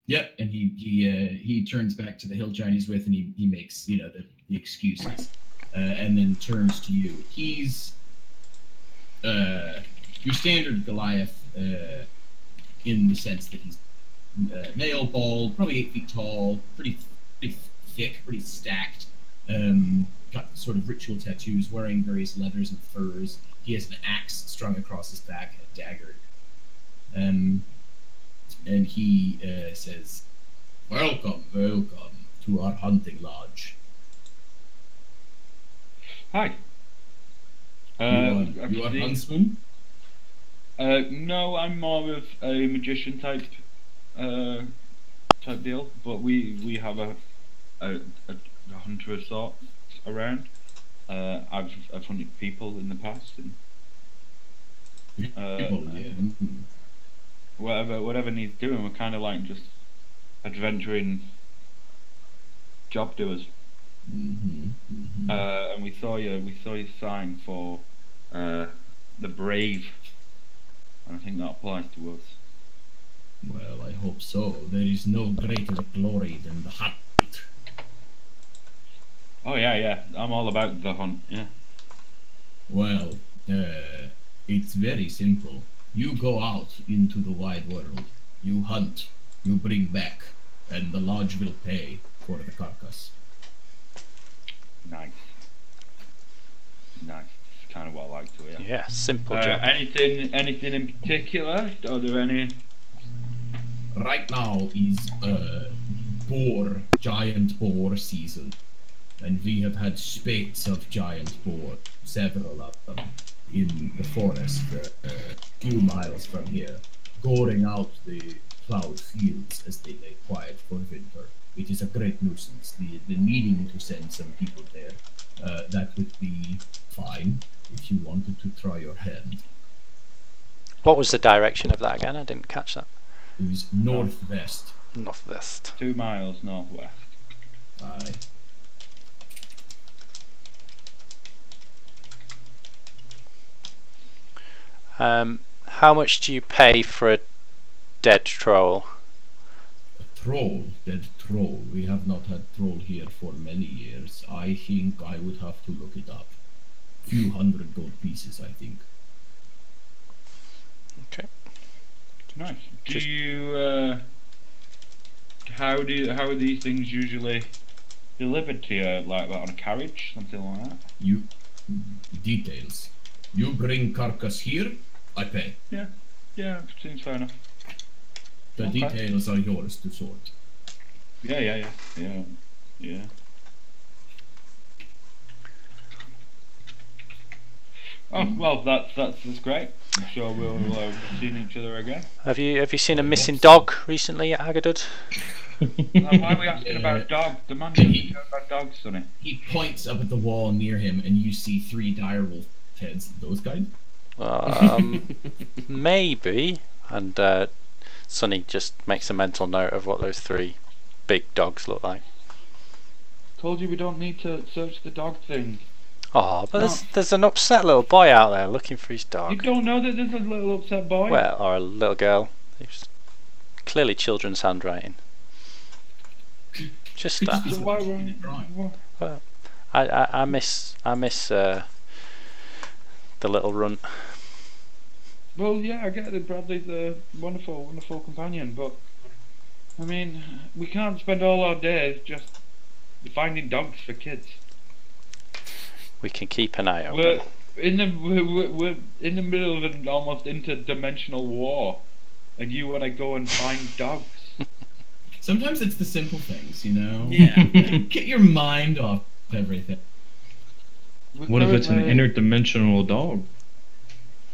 Yep, and he turns back to the hill giant he's with, and he makes the excuses, and then turns to you. He's your standard Goliath in the sense that he's male, bald, probably 8 feet tall, pretty thick, pretty stacked. Got sort of ritual tattoos, wearing various leathers and furs. He has an axe strung across his back, a dagger. And he says, welcome to our hunting lodge. Hi. You are huntsman? No, I'm more of a magician type deal, but we have a hunter of sorts around. I've hunted people in the past, and whatever needs doing. We're kind of like just adventuring job doers. And we saw your sign for the brave, and I think that applies to us. Well, I hope so. There is no greater glory than the hunt. Oh yeah, I'm all about the hunt. Yeah. Well, it's very simple. You go out into the wide world. You hunt. You bring back, and the lodge will pay for the carcass. Nice. It's kind of what I like to hear. Yeah, simple job. Anything in particular? Are there any? Right now is giant boar season, and we have had spates of giant boar, several of them, in the forest 2 miles from here, goring out the plowed fields as they lay quiet for winter. It is a great nuisance. The needing to send some people there, that would be fine if you wanted to try your hand. What was the direction of that again? I didn't catch that. It was northwest. Northwest. 2 miles northwest. Aye. How much do you pay for a dead troll? A troll, dead troll. We have not had troll here for many years. I think I would have to look it up. Few hundred gold pieces, I think. Okay. Nice. Do Just- you how are these things usually delivered to you, like on a carriage, something like that? You details. You bring carcass here, I pay. Yeah, seems fair enough. The Okay. details are yours to sort. Yeah. Oh well, that's great. I'm sure we'll see each other again. Have you seen a missing dog recently at Agadud? Why are we asking about dogs? The man doesn't care about dogs, Sonny. He points up at the wall near him, and you see 3 direwolf heads. Those guys? Maybe. And Sonny just makes a mental note of what those 3 big dogs look like. Told you we don't need to search the dog thing. Oh, but there's an upset little boy out there looking for his You dog. don't know that there's a little upset boy? Well, or a little girl. It's clearly children's handwriting. Just that. So why I miss the little runt. Well, yeah, I get that Bradley's a wonderful companion, but I mean, we can't spend all our days just finding dogs for kids. We can keep an eye We're open. in the middle of an almost interdimensional war, and you want to go and find dogs. Sometimes it's the simple things, you know? Yeah. Get your mind off everything. What if it's an interdimensional dog?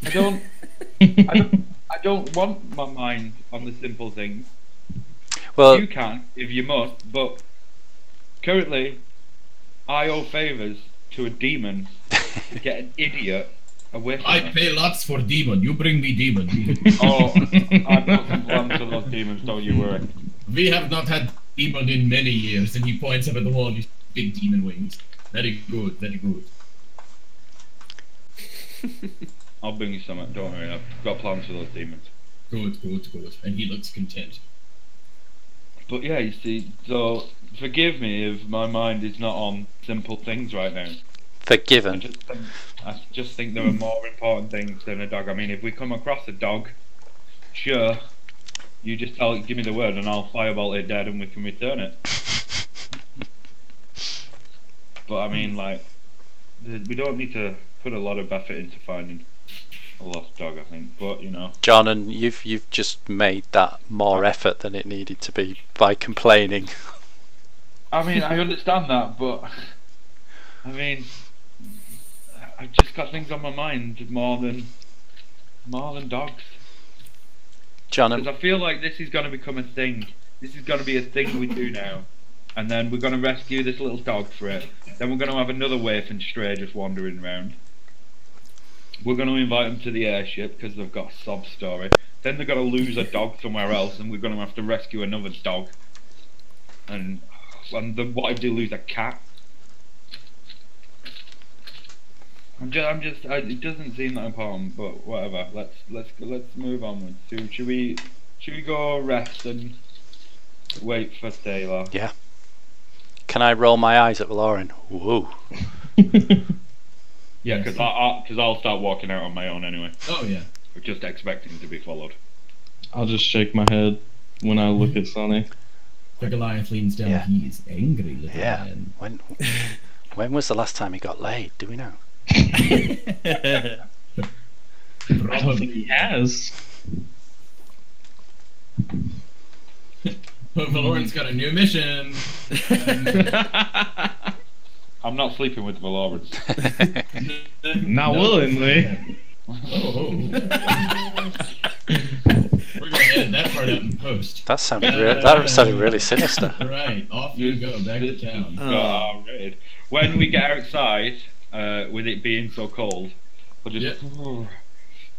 I don't want my mind on the simple things. Well, You can, if you must, but currently, I owe favours to a demon to get an idiot away from I us. pay lots for demon. You bring me demon. Oh, I've got some plans for those demons, don't you worry. We have not had demon in many years, and he points up at the wall. You big demon wings. Very good, very good. I'll bring you some, don't worry, I've got plans for those demons. Good, good, good. And he looks content. But yeah, you see, so forgive me if my mind is not on simple things right now. forgiven. I just think there are more important things than a dog. I mean, if we come across a dog, sure, you just give me the word and I'll firebolt it dead and we can return it. But I mean, like, we don't need to put a lot of effort into finding a lost dog, I think. But you know, John, and you've just made that more effort than it needed to be by complaining. I mean, I understand that, but I mean, I've just got things on my mind more than dogs. John, Because I feel like this is going to become a thing. This is going to be a thing we do now. And then we're going to rescue this little dog for it. Then we're going to have another waif and stray just wandering around. We're going to invite them to the airship because they've got a sob story. Then they're going to lose a dog somewhere else and we're going to have to rescue another dog. And what if they lose a cat? It doesn't seem that important, but whatever. Let's move onwards. So should we go rest and wait for Taylor? yeah. Can I roll my eyes at Lauren? Whoa. Yeah, Because I'll start walking out on my own anyway. Oh yeah. Just expecting to be followed. I'll just shake my head when I look at Sonny. The Goliath leans down. Yeah. He is angry, little Yeah. man. When was the last time he got laid? Do we know? I don't think he has. But Valoran's got a new mission. I'm not sleeping with the Valorans. Not willingly. Oh. We're gonna edit that part out in post. That sounded really sinister. Right, off you go, back to town. Right. When we get outside, with it being so cold, I'll just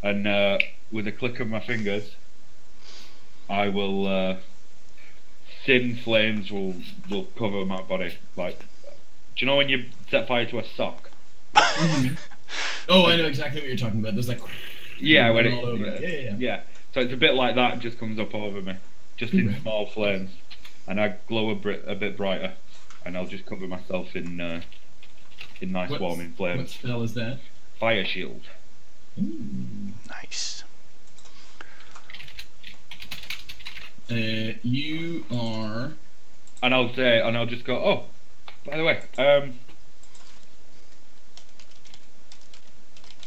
and with a click of my fingers, I will thin flames will cover my body. Like, do you know when you set fire to a sock? Oh, I know exactly what you're talking about. There's like when all over. Yeah. So it's a bit like that. Just comes up over me, just in small flames, and I glow a bit brighter, and I'll just cover myself in nice warming flames. What spell is that? Fire shield. Nice. You are. And I'll just go. Oh, by the way,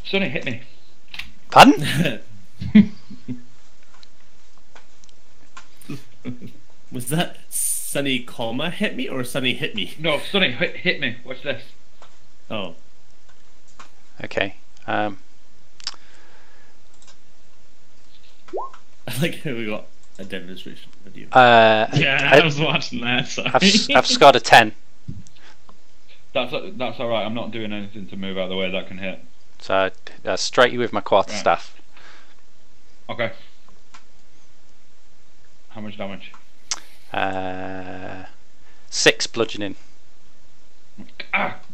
Sonny hit me. Pardon? Was that Sunny comma hit me or Sunny hit me? No, Sonny hit me. Watch this. Oh. Okay. I like how we got a demonstration video. I was watching that. Sorry. I've scored a 10. That's all right. I'm not doing anything to move out of the way that can hit. So I straight you with my quarterstaff. Okay. How much damage? 6 bludgeoning.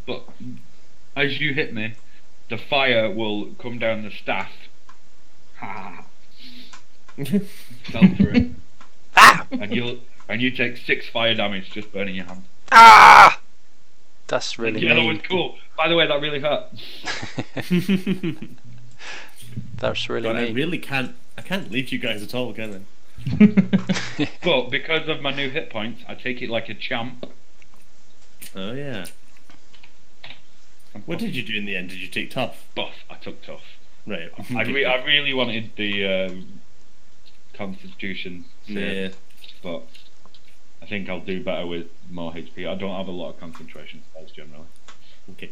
But as you hit me, the fire will come down the staff. Ha! Fell through. And you take 6 fire damage just burning your hand. Ah! That's really Yeah, that mean. was cool. By the way, that really hurt. That's really God, I mean. really can't. I can't leave you guys at all, can I? But because of my new hit points, I take it like a champ. Oh yeah. What did you do in the end? Did you take tough? Buff. I took tough. Right. I really wanted the Constitution save, but I think I'll do better with more HP. I don't have a lot of concentration spells generally. Okay.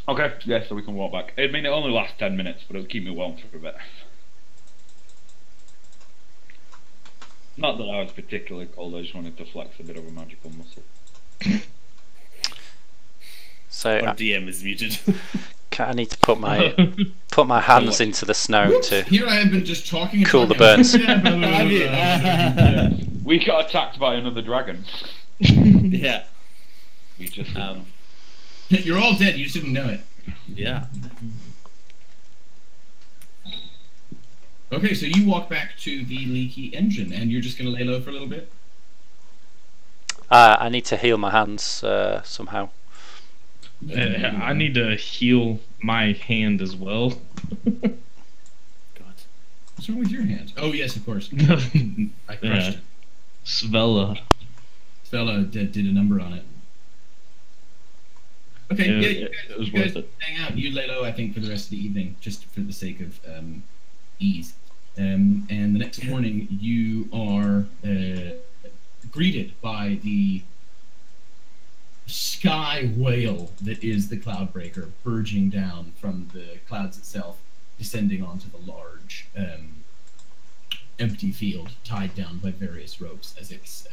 Okay, yeah, so we can walk back. I mean, it only lasts 10 minutes, but it'll keep me warm for a bit. Not that I was particularly cold, I just wanted to flex a bit of a magical muscle. So Our DM is muted. I need to put my hands into the snow to Here I have been just talking. And cool the talking. burns. We got attacked by another dragon. Yeah. We just You're all dead. You just didn't know it. Yeah. Okay, so you walk back to the leaky engine, and you're just going to lay low for a little bit. I need to heal my hands somehow. I need to heal my hand as well. God. What's wrong with your hand? Oh, yes, of course. I crushed it. Svella. Stella did a number on it. Okay, It was you guys worth it. hang out. You lay low, I think, for the rest of the evening, just for the sake of ease. And the next morning, you are greeted by the sky whale that is the Cloudbreaker, burgeoning down from the clouds itself, descending onto the large empty field, tied down by various ropes as its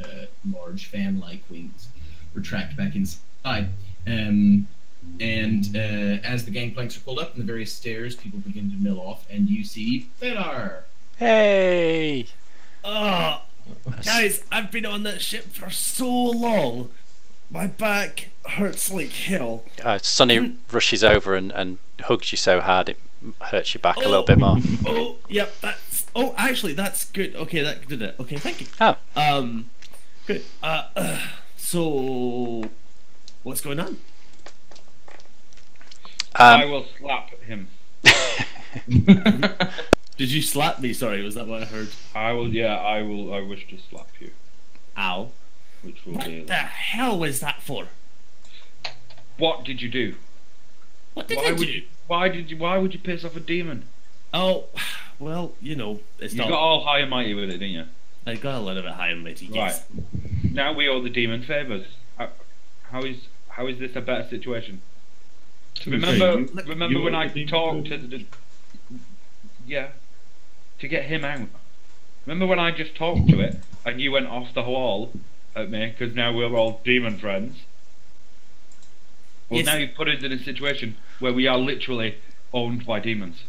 large fan-like wings retract back inside. As the gangplanks are pulled up and the various stairs, people begin to mill off, and you see Thedar. Hey! Oh, guys, I've been on that ship for so long. My back hurts like hell. Sonny rushes over and hugs you so hard it hurts your back a little bit more. Oh, yep, that's... Oh, actually, that's good. Okay, that did it. Okay, thank you. Oh. Good. So... What's going on? I will slap him. Did you slap me? Sorry, was that what I heard? I will I wish to slap you. Ow. Which will What be the hell was that for? What did you do? What did I do? Why would you piss off a demon? Oh, well, you know, it's You not... got all high and mighty with it, didn't you? I got a little bit high and mighty, yes. Right. Now we owe the demon favours. How is this a better situation? Remember when I talked to the... Yeah. To get him out. Remember when I just talked to it and you went off the wall at me because now we're all demon friends? Well, Yes. now you've put us in a situation where we are literally owned by demons.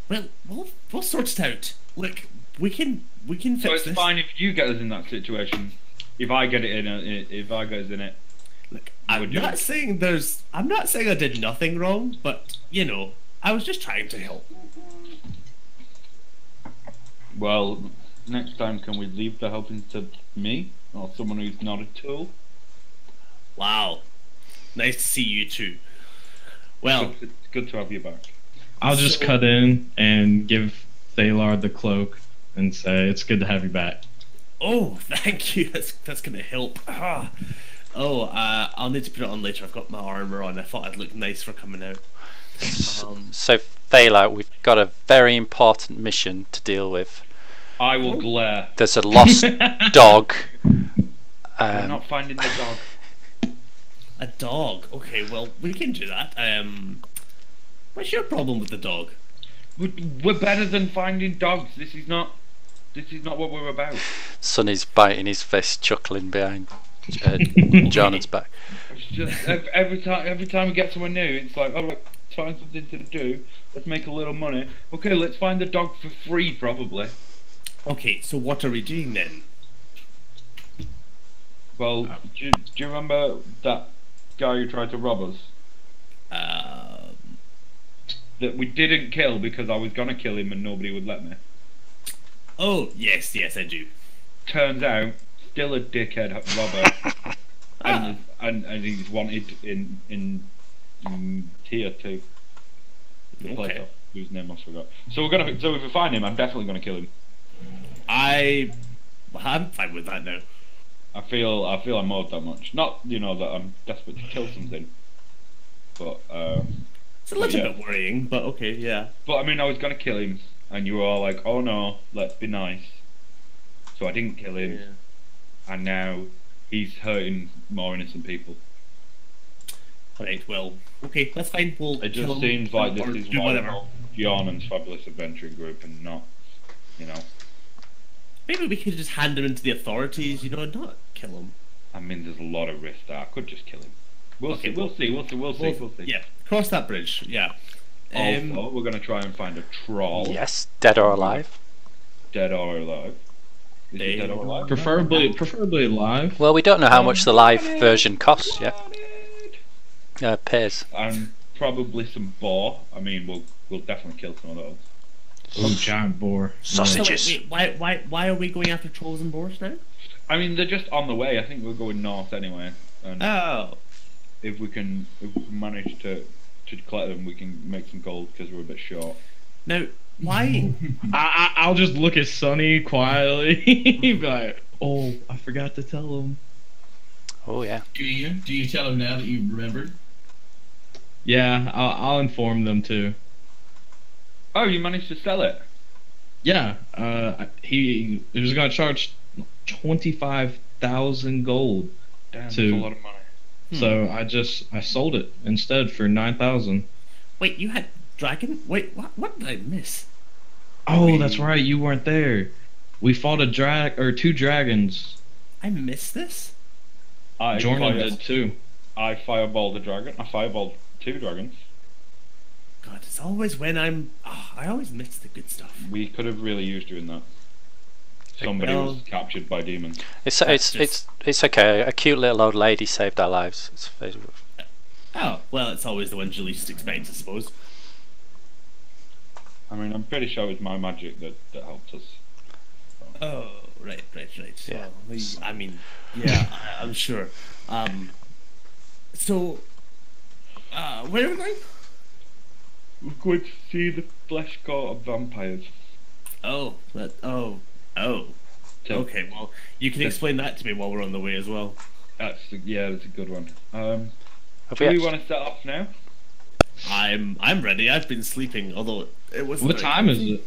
Well, we'll sort it out. Look, we can fix So it's this. fine if you get us in that situation. If I get us in it. Look, Would I'm you? not saying I did nothing wrong, but I was just trying to help. Well, next time can we leave the helping to me or someone who's not a tool? Wow, nice to see you too. Well, It's good to have you back. I'll just cut in and give Thalar the cloak and say it's good to have you back. oh, thank you. That's gonna help. I'll need to put it on later. I've got my armor on. I thought I'd look nice for coming out. So, Thaler, we've got a very important mission to deal with. I will glare. There's a lost dog. I'm not finding the dog. A dog. Okay, well we can do that. What's your problem with the dog? We're better than finding dogs. This is not what we're about. Sonny's biting his fist, chuckling behind Jonathan's back. It's just every time we get somewhere new, it's like, oh, let's find something to do. Let's make a little money. Okay, let's find the dog for free, probably. Okay, so what are we doing then? Well, do you remember that guy who tried to rob us? That we didn't kill because I was gonna kill him and nobody would let me. Oh yes, I do. Turns out, still a dickhead robber, and he's wanted in tier 2. The place Okay. whose name I forgot. So if we find him, I'm definitely gonna kill him. I'm fine with that now. I feel I'm owed that much. Not that I'm desperate to kill something, but It's a little yeah. bit worrying, but okay, yeah. But I mean, I was gonna kill him, and you were all like, "Oh no, let's be nice." So I didn't kill him, and now he's hurting more innocent people. Right, well, okay, that's fine. We'll It kill just him seems like this or is do why whatever. Bjorn's Fabulous Adventuring Group, and not, Maybe we could just hand him into the authorities, and not kill him. I mean, there's a lot of risk there. I could just kill him. We'll Okay, see. We'll see. Yeah, cross that bridge. Yeah. Also, we're gonna try and find a troll, Yes, dead or alive. dead or alive. Is he dead or alive? Preferably alive. Well, we don't know how much the live version costs yet. Pays. And probably some boar. I mean, we'll definitely kill some of those. Oh, giant boar. So Sausages. wait, why are we going after trolls and boars now? I mean, they're just on the way. I think we're going north anyway. And Oh. if we can manage to collect them, we can make some gold because we're a bit short. Now, why? I'll just look at Sonny quietly. Be like, oh, I forgot to tell him. Oh yeah. Do you tell him now that you remembered? Yeah, I'll inform them too. Oh, you managed to sell it? Yeah, he was gonna charge 25,000 gold. Damn, that's To- a lot of money. So I sold it instead for 9,000. Wait, you had dragon? Wait, what did I miss? Oh, that's right, you weren't there. We fought two dragons. I missed this? Jordan did too. I fireballed a dragon. I fireballed 2 dragons. God, it's always when I always miss the good stuff. We could have really used you in that. Somebody Well- was captured by demons. It's That's it's okay. A cute little old lady saved our lives. Oh, well, it's always the ones you least expect, I suppose. I mean, I'm pretty sure it was my magic that helped us. Oh, right. Yeah. Well, I mean, yeah, I'm sure. So, where are we going? We're going to see the flesh coat of vampires. Oh. So Okay, well, you can explain that to me while we're on the way as well. that's a good one. Have Do we we want to set off now? I'm ready. I've been sleeping, although it was. What time is it?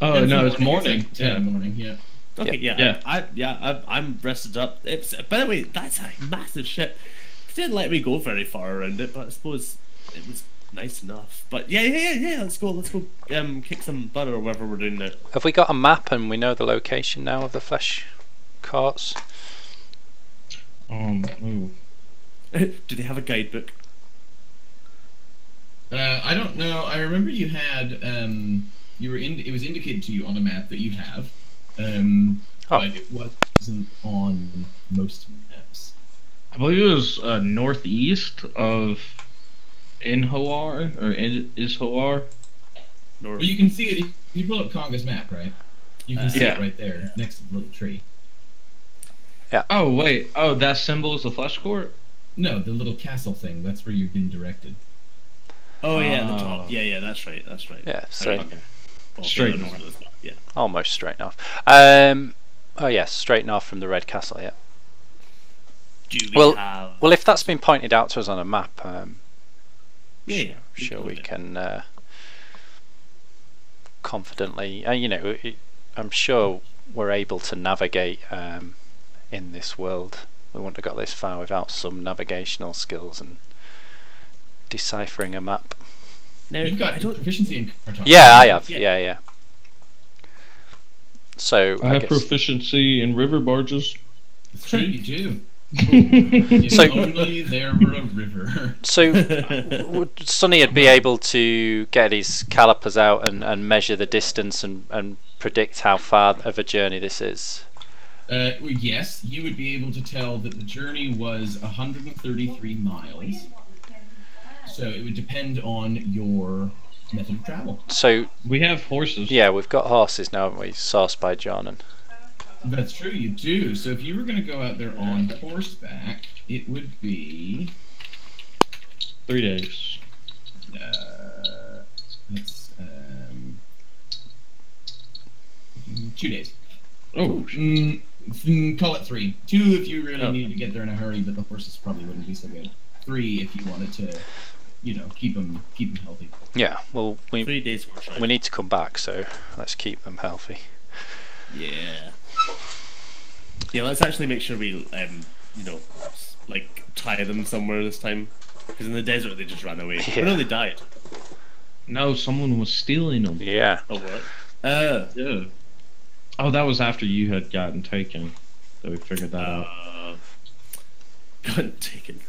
Oh no, it's morning. Yeah, morning. Yeah. Okay, Yeah. I'm rested up. It's by the way, that's a massive ship. It didn't let me go very far around it, but I suppose it was Nice enough. But yeah. Let's go. Kick some butt or whatever we're doing there. Have we got a map and we know the location now of the flesh carts? Ooh. Do they have a guidebook? I don't know. I remember you had it was indicated to you on a map that you have, but it wasn't on most maps. I believe it was northeast of Inhoar or Ishoar. Well, you can see it. If you pull up Conga's map, right? You can see Yeah. it right there next to the little tree. Oh wait. Oh, that symbol is the flesh court. No, the little castle thing. That's where you've been directed. Oh yeah, the top. Yeah, that's right. Yeah, so Okay. Well, Straight further north. north as well, yeah. almost straight north. Oh yes, straight north from the Red Castle. Yeah. Do we Well- have? Well, if that's been pointed out to us on a map, Yeah. sure we do it. can confidently. I'm sure we're able to navigate in this world. We wouldn't have got this far without some navigational skills and deciphering a map. Now, You've got I don't. proficiency in cartography. Yeah, I have. Yeah. Yeah. So I have guess- proficiency in river barges. It's true, you do. If So- only there were a river. So would Sonny would be able to get his calipers out and measure the distance and predict how far of a journey this is. Well, yes, you would be able to tell that the journey was 133 miles. So it would depend on your method of travel. So We have horses. yeah, we've got horses now, haven't we? Sourced by John and That's true, you do. So if you were going to go out there on horseback, it would be 3 days. that's 2 days. Oh, Call it 3. 2 if you really needed to get there in a hurry, but the horses probably wouldn't be so good. 3 if you wanted to, keep them healthy. yeah. Well, 3 days horse ride. we need to come back, so let's keep them healthy. Yeah. Yeah, let's actually make sure we, tie them somewhere this time. Because in the desert they just ran away. Yeah. Oh, no, they died. no, someone was stealing them. Yeah. Oh, what? Yeah. Oh, that was after you had gotten taken. So we figured that out. Got taken.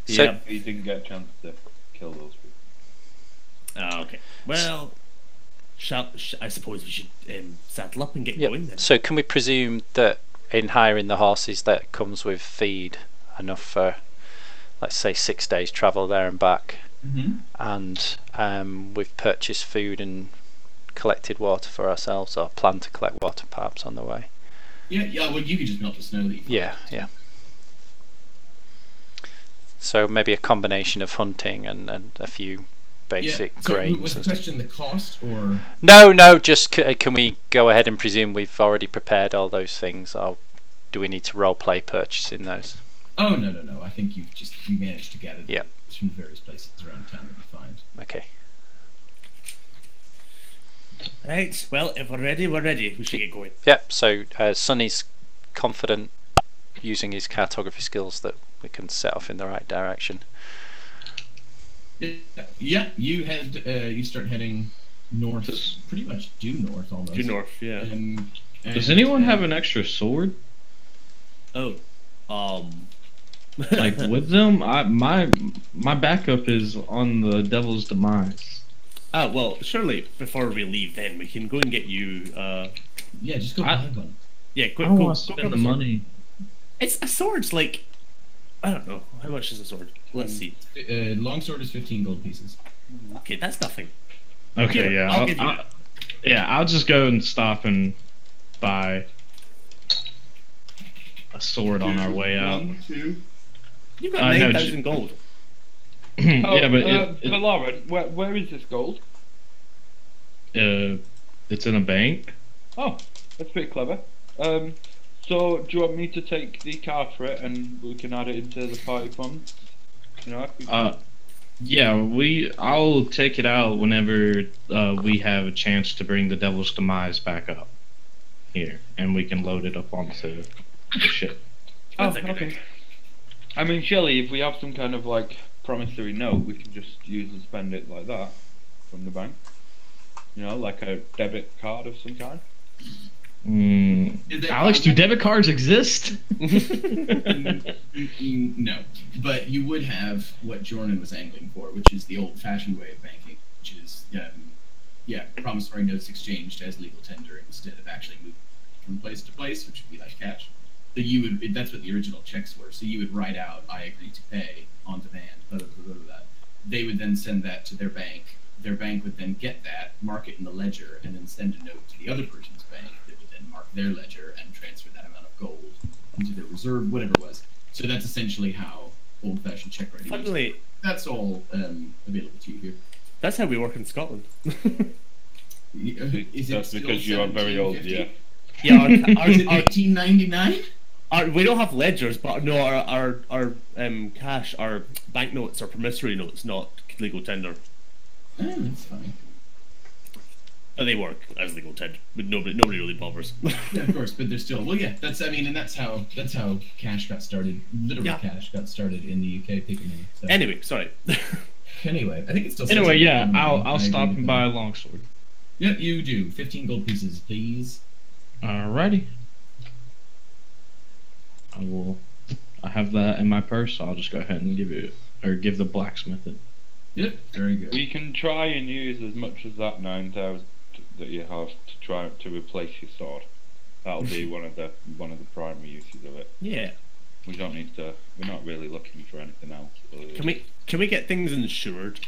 So- Yeah. You didn't get a chance to kill those people. Oh, okay. Well, I suppose we should saddle up and get Yep. going then. So can we presume that in hiring the horses that comes with feed enough for, let's say, 6 days travel there and back, Mm-hmm. and we've purchased food and collected water for ourselves, or plan to collect water perhaps on the way? Yeah, well, you could just melt the snow that you Yeah. So maybe a combination of hunting and a few basic So grains. was the and stuff. question the cost, or No, just can we go ahead and presume we've already prepared all those things, or do we need to role play purchasing those? oh no, I think you managed to gather Yeah. those from various places around town that you find. Okay. Right, well, if we're ready, we're ready. We should get going. Yep. So Sonny's confident using his cartography skills that we can set off in the right direction. Yeah, you start heading north, pretty much due north almost. Due north, yeah. Does anyone have an extra sword? Oh. Like with them? My backup is on the Devil's Demise. Well, surely before we leave then, we can go and get you, Yeah, just go I- buy one. yeah, I quick, don't go want to grab spend a the sword. money. It's a sword's like, I don't know, how much is a sword? Let's see. Longsword is 15 gold pieces. Okay, that's nothing. Okay, Here, yeah. I'll give you that. I'll just go and stop and buy a sword on our way out. 1, 2. You've got No, 9,000 gold. Yeah, but Lauren, where is this gold? it's in a bank. Oh, that's pretty clever. So do you want me to take the card for it and we can add it into the party funds? Yeah, I'll take it out whenever we have a chance to bring the Devil's Demise back up here, and we can load it up onto the ship. Oh, That's a good okay. idea. I mean, Shelley, if we have some kind of like promissory note, we can just use and spend it like that from the bank. You know, like a debit card of some kind. Alex, do debit cards exist? No, but you would have what Jordan was angling for, which is the old-fashioned way of banking, which is, promissory notes exchanged as legal tender instead of actually moving from place to place, which would be like cash. So that's what the original checks were. So you would write out, I agree to pay on demand, blah, blah, blah, blah, blah. They would then send that to their bank. Their bank would then get that, mark it in the ledger, and then send a note to the other person's bank that would then mark their ledger and transfer that amount of gold into their reserve, whatever it was. So that's essentially how old-fashioned check writing works. Finally, That's all available to you here. that's how we work in Scotland. Is it That's still because you are very old, 1750? yeah. Yeah, Is it 1899? we don't have ledgers, but no, our cash, our banknotes are promissory notes, not legal tender. That's fine. But they work as legal tender, but nobody really bothers. Yeah, of course, but they're still and that's how cash got started. Literal Yeah. cash got started in the UK, paper money. So. Anyway, sorry. Anyway, I think it's still. Anyway, yeah, 1799. I'll I stop agree and with buy a that. longsword. Yep, you do. 15 gold pieces, please. Alrighty. I have that in my purse, so I'll just go ahead and give the blacksmith it. Yep, very good. We can try and use as much as that 9,000 that you have to try to replace your sword. That'll be one of the primary uses of it. Yeah. We don't need to. We're not really looking for anything else. Can we get things insured?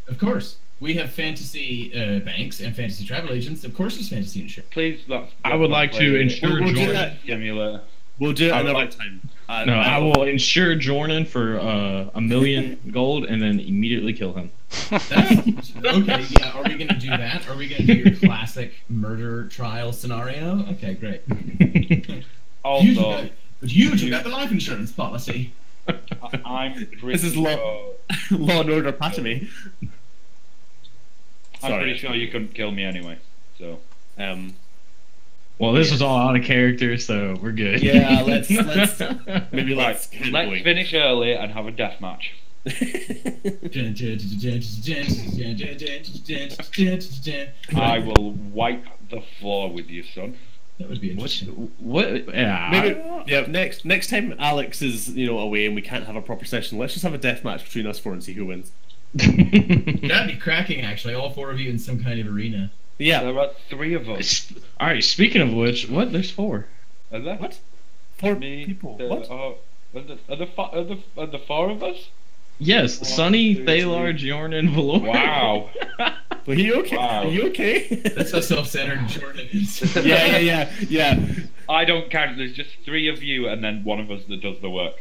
Of course. We have fantasy banks and fantasy travel agents. Of course, there's fantasy insurance. Please, I would like to insure We'll do Jordan. that. Simulator. We'll do it I would another like- time. No, I will insure Jordan for 1 million gold and then immediately kill him. Okay, yeah. Are we going to do that? Are we going to do your classic murder trial scenario? Okay, great. Also, you took out the life insurance policy. I'm pretty This is sure, Law and Order Patamy. I'm pretty sure you couldn't kill me anyway. So Well, this was all out of character, so we're good. Yeah, let's maybe right, let's get let's going. finish early and have a death match. I will wipe the floor with you, son. That would be What's, interesting. what? Yeah. Maybe next time Alex is away and we can't have a proper session, let's just have a death match between us four and see who wins. That'd be cracking, actually. All four of you in some kind of arena. Yeah. There are 3 of us. All right. Speaking of which, what? There's 4. Are there? What? 4 Me, people. the- What? Are the 4 of us? Yes, 1, Sunny, 2, Thalar, 3. Jorn, and Valor. Wow. Are you okay? Wow. Are you okay? That's how self-centered Jordan is. yeah. I don't count. There's just 3 of you and then one of us that does the work.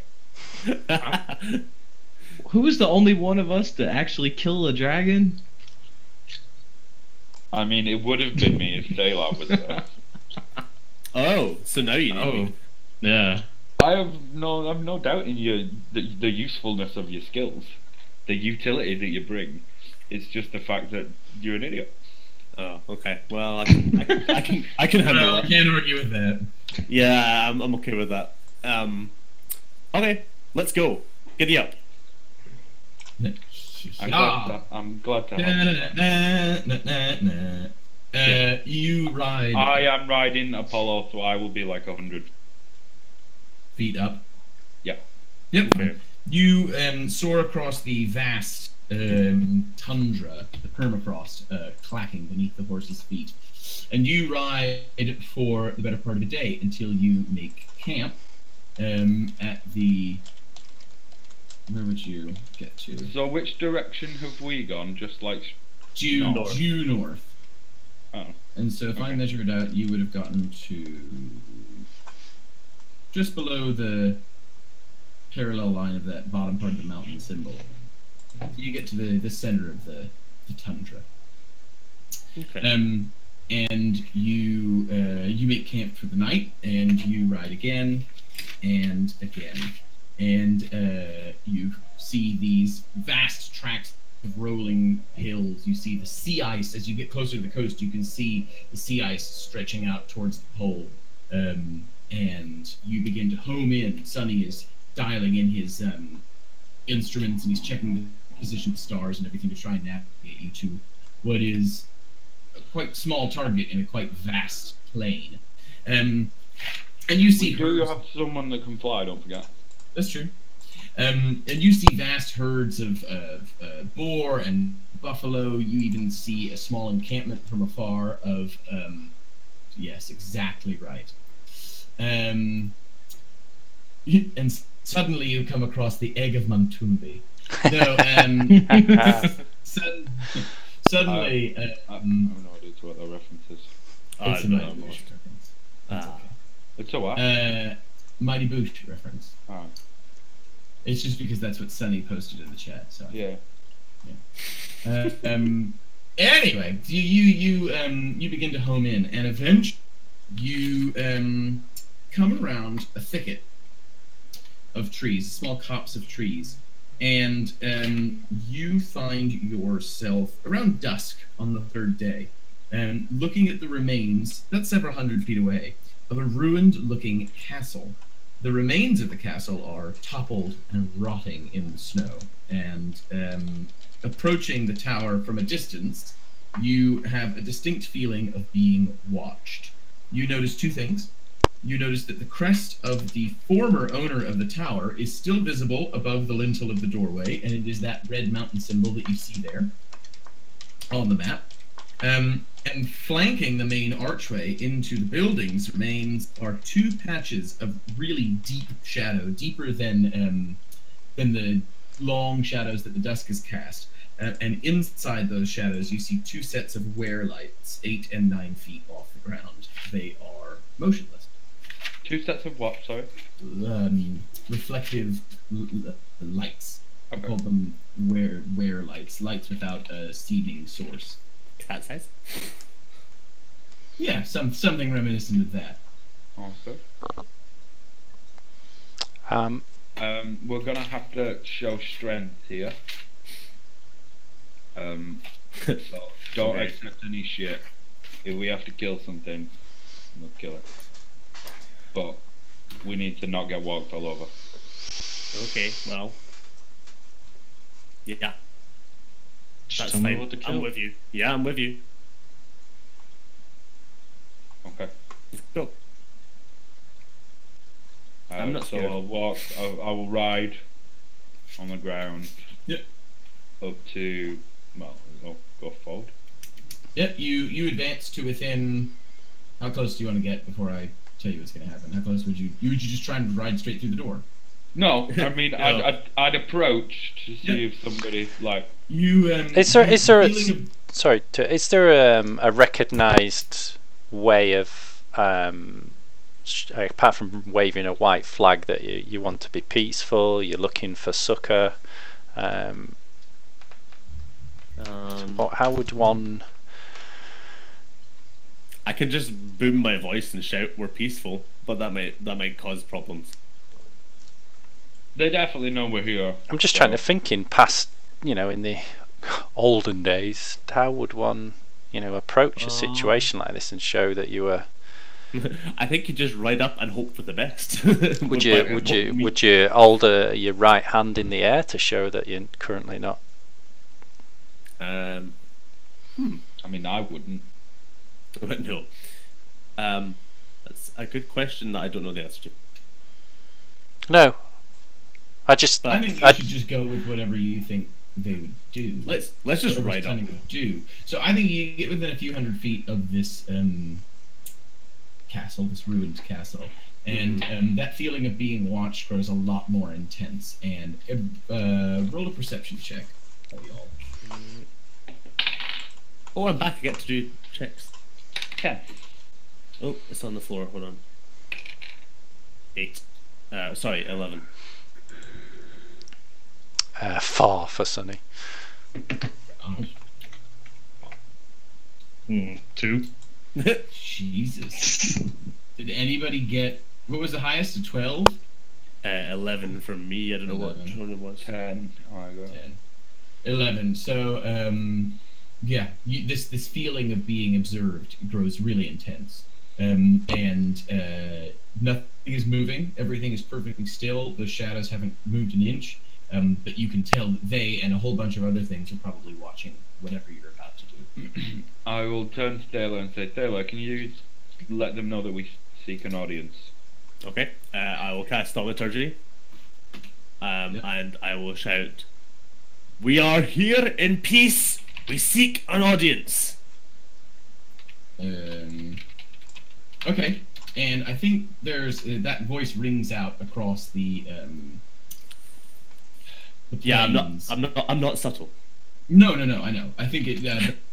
Who is the only one of us to actually kill a dragon? I mean, it would have been me if Daylar was there. Oh, so now you know. Oh, yeah. I have no doubt in the usefulness of your skills, the utility that you bring. It's just the fact that you're an idiot. Oh, okay. Well, I can handle Well, I that. can't argue with that. Yeah, I'm okay with that. Okay, let's go. Giddy up. I'm glad to have you. You ride I am riding Apollo, so I will be like 100. feet up. Yeah. Yep. Okay. You soar across the vast tundra, the permafrost clacking beneath the horse's feet. And you ride for the better part of the day until you make camp at the... Where would you get to? So which direction have we gone? Just like Due North. due north. oh, And so if I Okay. measure it out, you would have gotten to just below the parallel line of that bottom part of the mountain symbol. You get to the center of the tundra. Okay. And you make camp for the night, and you ride again and again, and you see these vast tracts of rolling hills. You see the sea ice as you get closer to the coast. You can see the sea ice stretching out towards the pole, and you begin to home in. Sonny is dialing in his instruments, and he's checking the position of the stars and everything to try and navigate you to what is a quite small target in a quite vast plain. And you see Do herds. have someone that can fly? Don't forget. That's true. And you see vast herds of boar and buffalo. You even see a small encampment from afar of, yes, exactly right. And suddenly you come across the egg of Mantumbi. No, suddenly. I have no idea to what that reference is. It's a don't Mighty know. Boosh reference. That's Ah. okay. It's a what? Mighty Boosh reference. Oh, It's just because that's what Sunny posted in the chat. So. yeah. Anyway, you begin to home in, and eventually you come around a thicket of trees, small copse of trees, and you find yourself around dusk on the third day, looking at the remains, not several hundred feet away, of a ruined-looking castle. The remains of the castle are toppled and rotting in the snow, and approaching the tower from a distance, you have a distinct feeling of being watched. You notice two things. You notice that the crest of the former owner of the tower is still visible above the lintel of the doorway, and it is that red mountain symbol that you see there on the map. And flanking the main archway into the building's remains are two patches of really deep shadow, deeper than the long shadows that the dusk has cast. And inside those shadows, you see two sets of wear lights, 8 and 9 feet off the ground. They are motionless. Two sets of what? Sorry. Reflective lights. I Okay. call them wear lights. Lights without a seeding source. Cat size. Yeah, something reminiscent of that. Okay. Um, We're gonna have to show strength here. So don't Okay. accept any shit. If we have to kill something, we'll kill it. But we need to not get walked all over. Okay, well. Yeah, Just that's tell me fine. what to I'm kill. with you. Yeah, I'm with you. Okay. Go. I'm not so scared. I'll walk. I will ride on the ground. Yep. Up to I'll go forward. Yep, you advance to within. How close do you want to get before I tell you what's going to happen? How close would you just try and ride straight through the door? No, I mean No. I'd approach to see Yep. if somebody like. You is there is is there a recognised way of apart from waving a white flag that you want to be peaceful, you're looking for succor, how would one? I could just boom my voice and shout, "We're peaceful," but that might cause problems. They definitely know we're here. I'm just trying to think in past, in the olden days, how would one, approach a situation like this and show that you were? I think you just ride up and hope for the best. Would you hold your right hand in the air to show that you're currently not? I mean, I wouldn't. No. That's a good question that I don't know the answer to. No. I just. I think you should just go with whatever you think they would do. Let's just Whatever's ride up. telling you to do. So I think you get within a few hundred feet of this castle, this ruined castle, and that feeling of being watched grows a lot more intense. And roll a perception check, all y'all. Oh, I'm back. I get to do checks. 10. Oh, it's on the floor. Hold on. 8. Sorry, 11. 4 for Sunny. Gosh. 2. Jesus. Did anybody get, what was the highest? A 12? 11 from me. I don't know what 11. one it was. 10. Oh, I got 10. 11. So, yeah, this feeling of being observed grows really intense. And nothing is moving. Everything is perfectly still. The shadows haven't moved an inch. but you can tell that they and a whole bunch of other things are probably watching whatever you're about to do. I will turn to Taylor and say, Taylor, can you let them know that we seek an audience? Okay. I will cast Thaumaturgy. And I will shout, "We are here in peace. We seek an audience." Okay, and I think there's that voice rings out across the Yeah, plains. I'm not subtle. No, I know. I think it.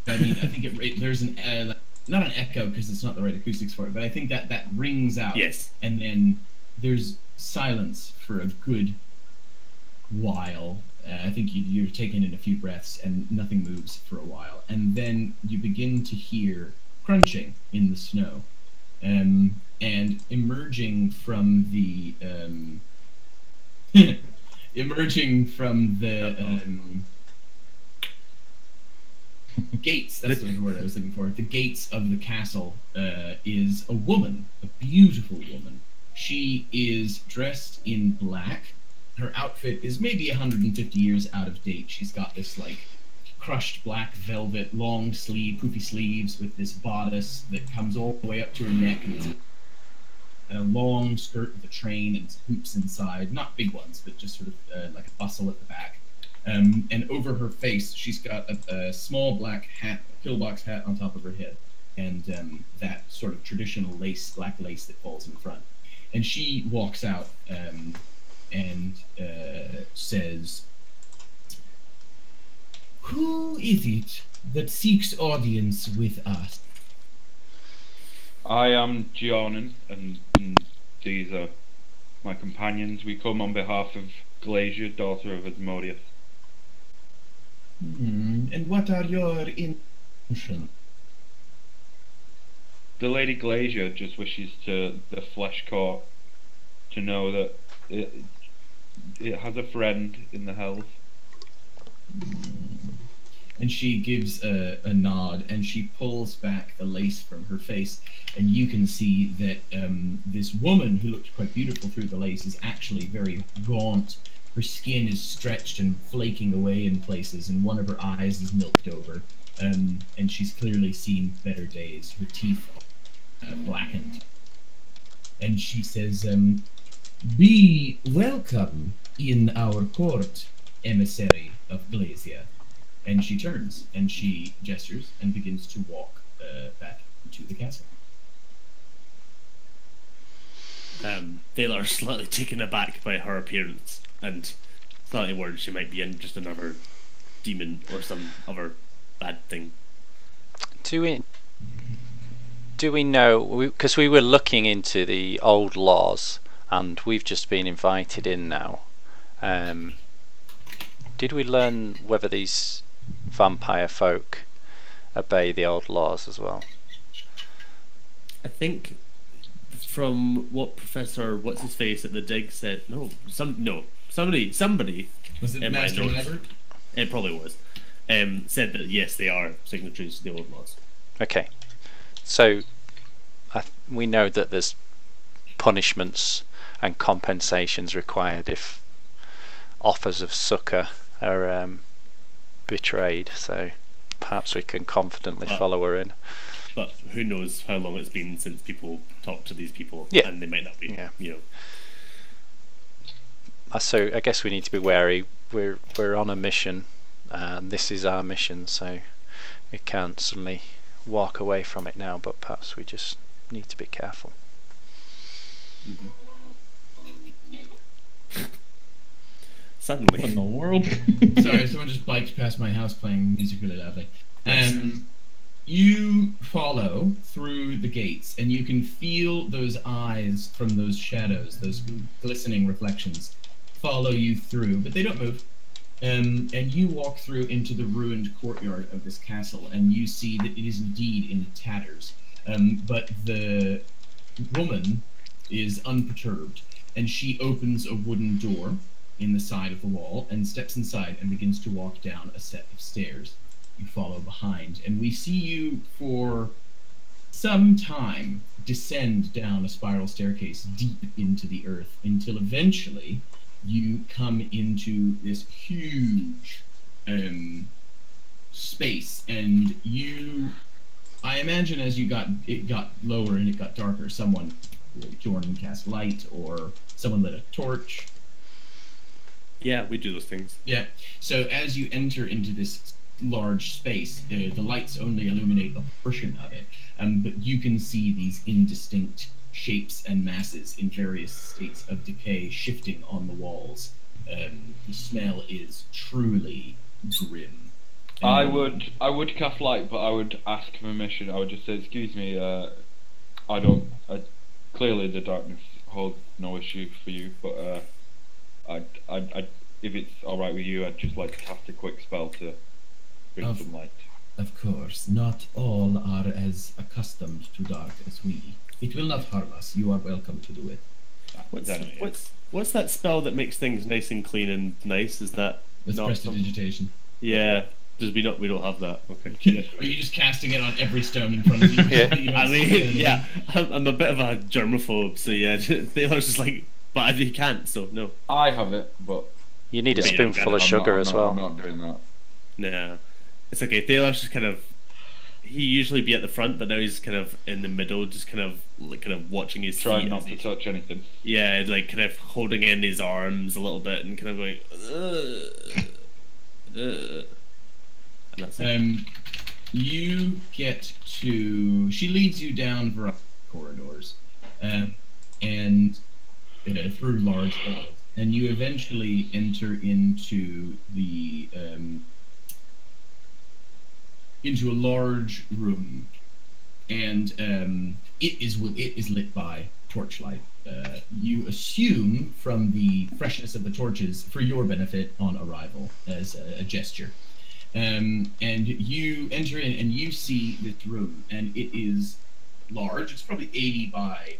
I mean, I think there's an not an echo because it's not the right acoustics for it, but I think that rings out. Yes. And then there's silence for a good while. I think you're taking in a few breaths and nothing moves for a while, and then you begin to hear crunching in the snow, and emerging from the gates. That's the word I was looking for. The gates of the castle is a woman, a beautiful woman. She is dressed in black. Her outfit is maybe 150 years out of date. She's got this like crushed black velvet, long sleeve, poofy sleeves with this bodice that comes all the way up to her neck, and a long skirt with a train and hoops inside. Not big ones, but just sort of like a bustle at the back. And over her face, she's got a small black hat, a pillbox hat on top of her head, and that sort of traditional black lace that falls in front. And she walks out and says, "Who is it that seeks audience with us?" I am Giannon, and these are my companions. We come on behalf of Glacier, daughter of Asmodeus. And what are your intentions? The Lady Glacier just wishes to the Flesh Court to know that it has a friend in the Hells. And she gives a nod, and she pulls back the lace from her face, and you can see that this woman who looked quite beautiful through the lace is actually very gaunt. Her skin is stretched and flaking away in places, and one of her eyes is milked over, and she's clearly seen better days. Her teeth are blackened. And she says, "Be welcome in our court, emissary of Glacia." And she turns, and she gestures, and begins to walk back to the castle. Taylor is slightly taken aback by her appearance, and slightly worried she might be in just another demon or some other bad thing. Do we know? Because we were looking into the old laws, and we've just been invited in now. Did we learn whether these vampire folk obey the old laws as well? I think from what Professor What's His Face at the dig said, somebody Was it in my Master notes, Lever? it probably was, said that yes, they are signatories to the old laws. Okay, so we know that there's punishments and compensations required if offers of succor are betrayed, so perhaps we can confidently follow her in. But who knows how long it's been since people talked to these people, Yeah. and they might not be, So I guess we need to be wary. We're on a mission, and this is our mission, so we can't suddenly walk away from it now, but perhaps we just need to be careful. Suddenly. What in the world? Sorry, someone just biked past my house playing music really loudly. You follow through the gates, and you can feel those eyes from those shadows, those glistening reflections, follow you through, but they don't move. And you walk through into the ruined courtyard of this castle, and you see that it is indeed in tatters. But the woman is unperturbed, and she opens a wooden door in the side of the wall and steps inside and begins to walk down a set of stairs. You follow behind, and we see you for some time descend down a spiral staircase deep into the earth until eventually you come into this huge space, and I imagine as it got lower and it got darker, someone, like Jordan, cast light, or someone lit a torch. Yeah, we do those things. Yeah. So as you enter into this large space, the lights only illuminate a portion of it, but you can see these indistinct shapes and masses in various states of decay shifting on the walls. The smell is truly grim. I would cast light, but I would ask permission. I would just say, "Excuse me, clearly the darkness holds no issue for you, but if it's all right with you, I'd just like to cast a quick spell to bring some light." Of course, not all are as accustomed to dark as we. It will not harm us. You are welcome to do it. What's that spell that makes things nice and clean and nice? Is that With not prestidigitation. Yeah. Does we don't have that? Okay. Are you just casting it on every stone in front of you? Yeah. I mean, yeah, I'm a bit of a germaphobe, so yeah, Taylor's just like, but he can't, so no. I have it, but You need a Yeah, spoonful of sugar as well. I'm not doing that. Nah, it's okay. Taylor's just kind of. He usually be at the front, but now he's kind of in the middle, just kind of watching his Trying feet not as to he- touch anything. Yeah, like kind of holding in his arms a little bit and kind of going. And that's it. You get to. She leads you down variety of corridors, and through large halls, and you eventually enter into a large room, and it is lit by torchlight. You assume from the freshness of the torches for your benefit on arrival as a gesture. And you enter in and you see this room, and it is large. It's probably 80 by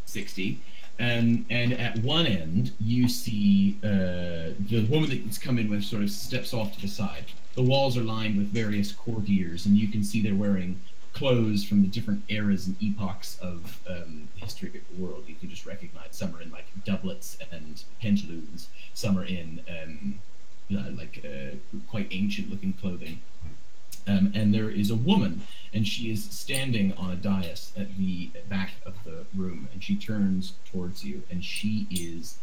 60. And at one end, you see the woman that's come in with sort of steps off to the side. The walls are lined with various courtiers, and you can see they're wearing clothes from the different eras and epochs of the history of the world. You can just recognize some are in like doublets and pantaloons, some are in quite ancient-looking clothing. And there is a woman, and she is standing on a dais at the back of the room, and she turns towards you, and she is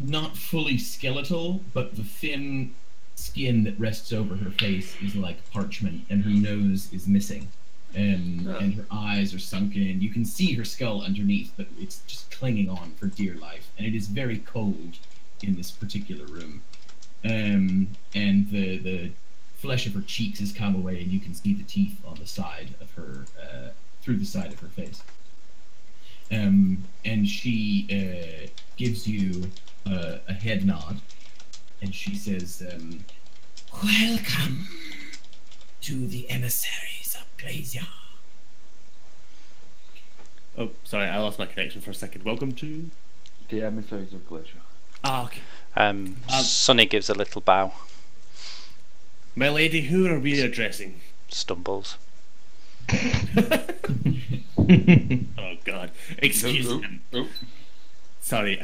not fully skeletal, but the thin skin that rests over her face is like parchment, and her nose is missing, and her eyes are sunken in. You can see her skull underneath, but it's just clinging on for dear life, and it is very cold in this particular room. And the flesh of her cheeks has come away, and you can see the teeth on the side of her, through the side of her face. And she gives you a head nod, and she says, "Welcome to the emissaries of Glacia." Oh, sorry, I lost my connection for a second. Welcome to. The emissaries of Glacier. Ah, okay. Sonny gives a little bow, My lady, who are we addressing? stumbles. Oh God! Excuse him. Sorry.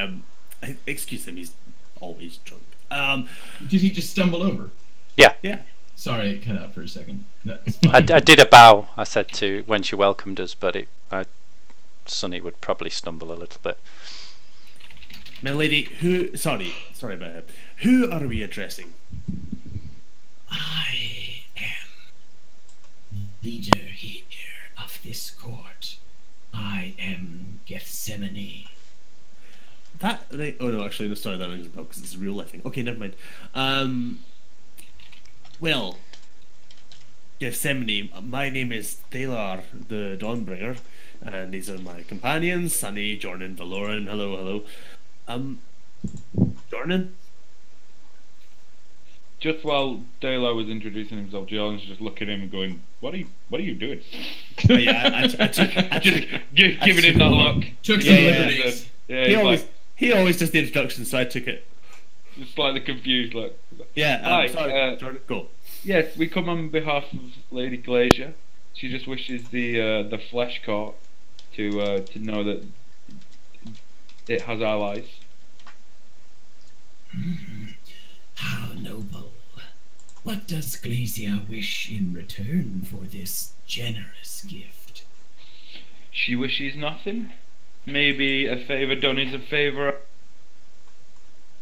Excuse him. He's always drunk. Did he just stumble over? Yeah, Yeah. Sorry, it cut out for a second. That's I fine. did a bow. I said to when she welcomed us, but Sonny would probably stumble a little bit. My lady, who? Sorry about that. Who are we addressing? I am leader here of this court. I am Gethsemane. That right? Oh no, actually, no. Sorry, that rings a bell because it's a real life thing. Okay, never mind. Well, Gethsemane. My name is Taylor the Dawnbringer, and these are my companions: Sunny, Jordan, Valoran. Hello. Jordan. Just while Dalo was introducing himself, Jordan's just looking at him and going, "What are you doing?" Oh, yeah, I took Giving him that look. Took some Yeah, liberties. Yeah, he always does the introduction, so I took it. just like the confused look. Yeah. Hi, Sorry, Jordan. Go. Yes, we come on behalf of Lady Glacier. She just wishes the Flesh Court to know that it has allies. How noble. What does Glacia wish in return for this generous gift? She wishes nothing. Maybe a favor done is a favor.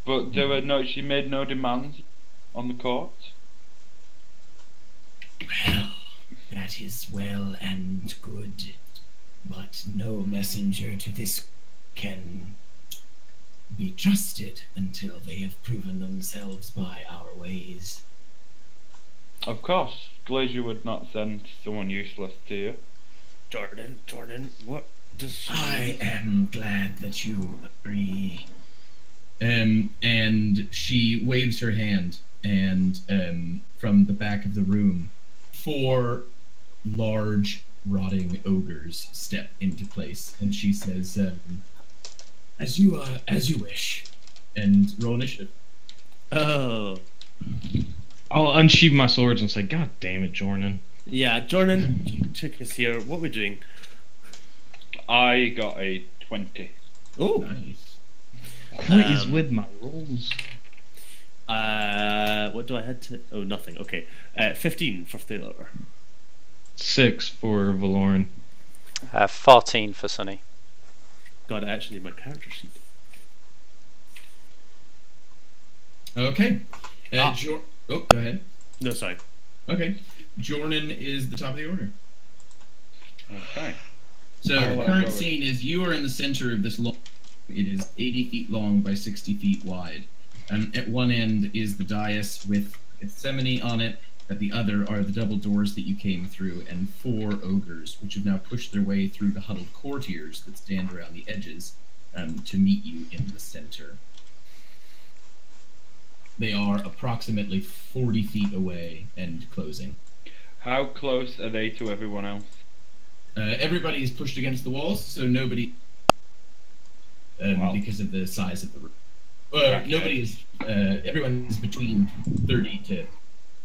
But there were no. She made no demands on the court. Well, that is well and good. But no messenger to this can be trusted until they have proven themselves by our ways. Of course, Glacier would not send someone useless to you. Jordan, what does she... I am glad that you agree. And she waves her hand, and from the back of the room, 4 large, rotting ogres step into place, and she says, as you wish, and roll initiative. Oh. I'll unsheath my swords and say, God damn it, Jordan. Yeah, Jordan, you took us here. What are we doing? I got a 20. Oh. Nice. What is with my rolls? What do I had to... Oh, nothing. Okay. 15 for Thaler. 6 for Valoran. 14 for Sunny. God, I actually need my character sheet. Okay. Oh, go ahead. No, sorry. Okay. Jordan is the top of the order. Okay. So, Oh, current wow. scene is you are in the center of this long... It is 80 feet long by 60 feet wide. At one end is the dais with Gethsemane on it. At the other are the double doors that you came through, and 4 ogres, which have now pushed their way through the huddled courtiers that stand around the edges to meet you in the center. They are approximately 40 feet away and closing. How close are they to everyone else? Everybody is pushed against the walls, so nobody... Wow. Because of the size of the room. Okay. Nobody is... everyone is between 30 to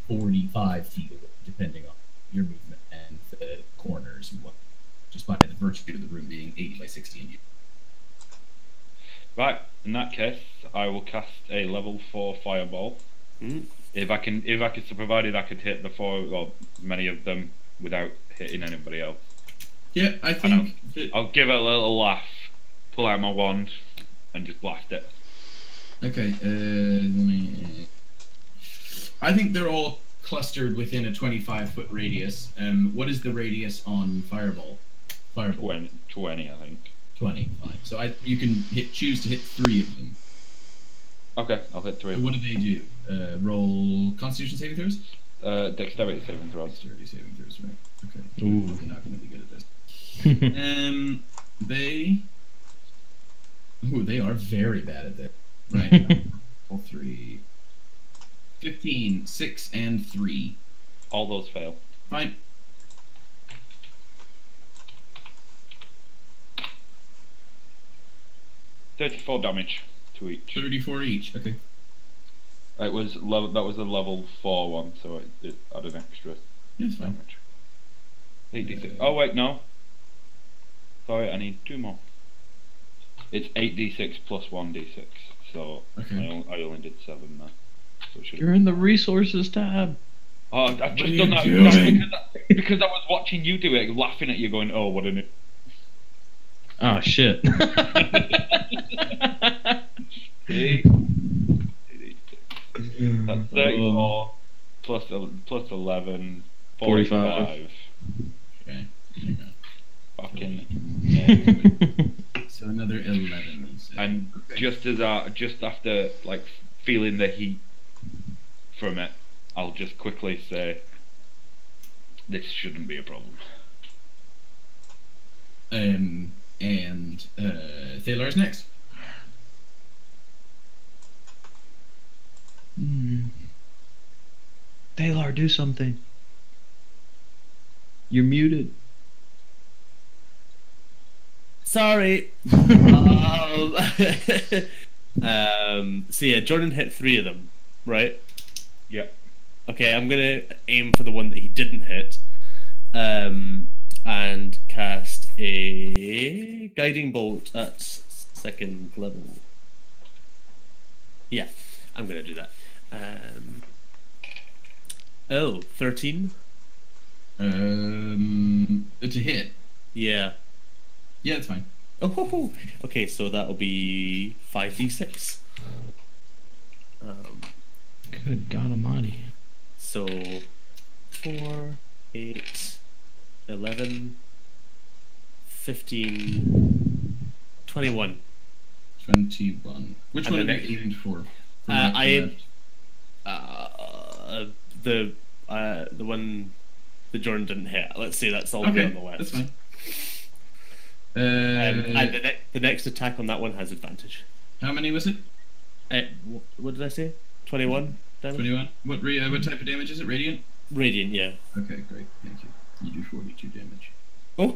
45 feet away, depending on your movement and the corners and what. Just by the virtue of the room being 80 by 60 and you. Right. In that case, I will cast a level 4 fireball. If I can, so provided I could hit the 4 or many of them without hitting anybody else. Yeah, I think... I'll give it a little laugh, pull out my wand, and just blast it. Okay, I think they're all clustered within a 25-foot radius. What is the radius on Fireball? 20, I think. 20, fine. So you can choose to hit 3 of them. Okay, I'll hit 3 So of what them. do they do? Roll Constitution saving throws? Dexterity saving throws. Dexterity saving throws, right. Okay. Ooh. You're not going to be good at this. They are very bad at this. Right. All 3. 15, 6, and 3. All those fail. Fine. $34 damage to each. 34 each. Okay. It was level. That was a level 4 one, so it added extra Yes, fine. damage. 8d6. Oh wait, no. Sorry, I need 2 more. It's 8d6 plus 1d6, so Okay. I only did 7 there. So it should You're in the resources tab. Oh, I've What just are done you that doing? because I was watching you do it, laughing at you, going, "Oh, what an." Oh, shit. See? That's 34 plus 11, 45. Okay. Hang on. Fucking. So another 11. You say. And Okay. just after like feeling the heat from it, I'll just quickly say, this shouldn't be a problem. Thalar's next. Thalar, do something. You're muted. Sorry. So yeah, Jordan hit 3 of them, right? Yeah. Okay, I'm gonna aim for the one that he didn't hit, and cast a guiding bolt at 2nd level. Yeah. I'm gonna do that. 13. To hit. Yeah. Yeah, it's fine. Oh, ho, ho. Okay, so that'll be 5d6. Good God Almighty. So 4, 8, 11, 15, 21. 21. Which And one the are you aimed for? From right to I left? the one that Jordan didn't hit. Let's see, that's all Okay, on the left. that's fine. And the next attack on that one has advantage. How many was it? What did I say? 21 damage? 21. What type of damage is it? Radiant? Radiant, yeah. Okay, great. Thank you. You do 42 damage. Oh,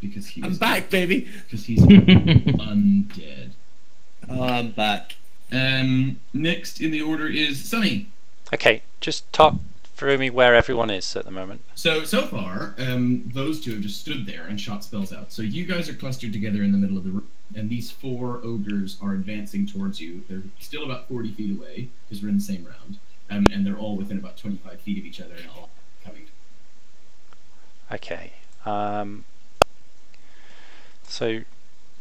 Because he I'm is back, baby. Because he's undead. Oh, I'm back. Next in the order is Sunny. Okay, just talk through me where everyone is at the moment. So far, those two have just stood there and shot spells out. So you guys are clustered together in the middle of the room, and these 4 ogres are advancing towards you. They're still about 40 feet away, because we're in the same round. And they're all within about 25 feet of each other and all coming. Okay. So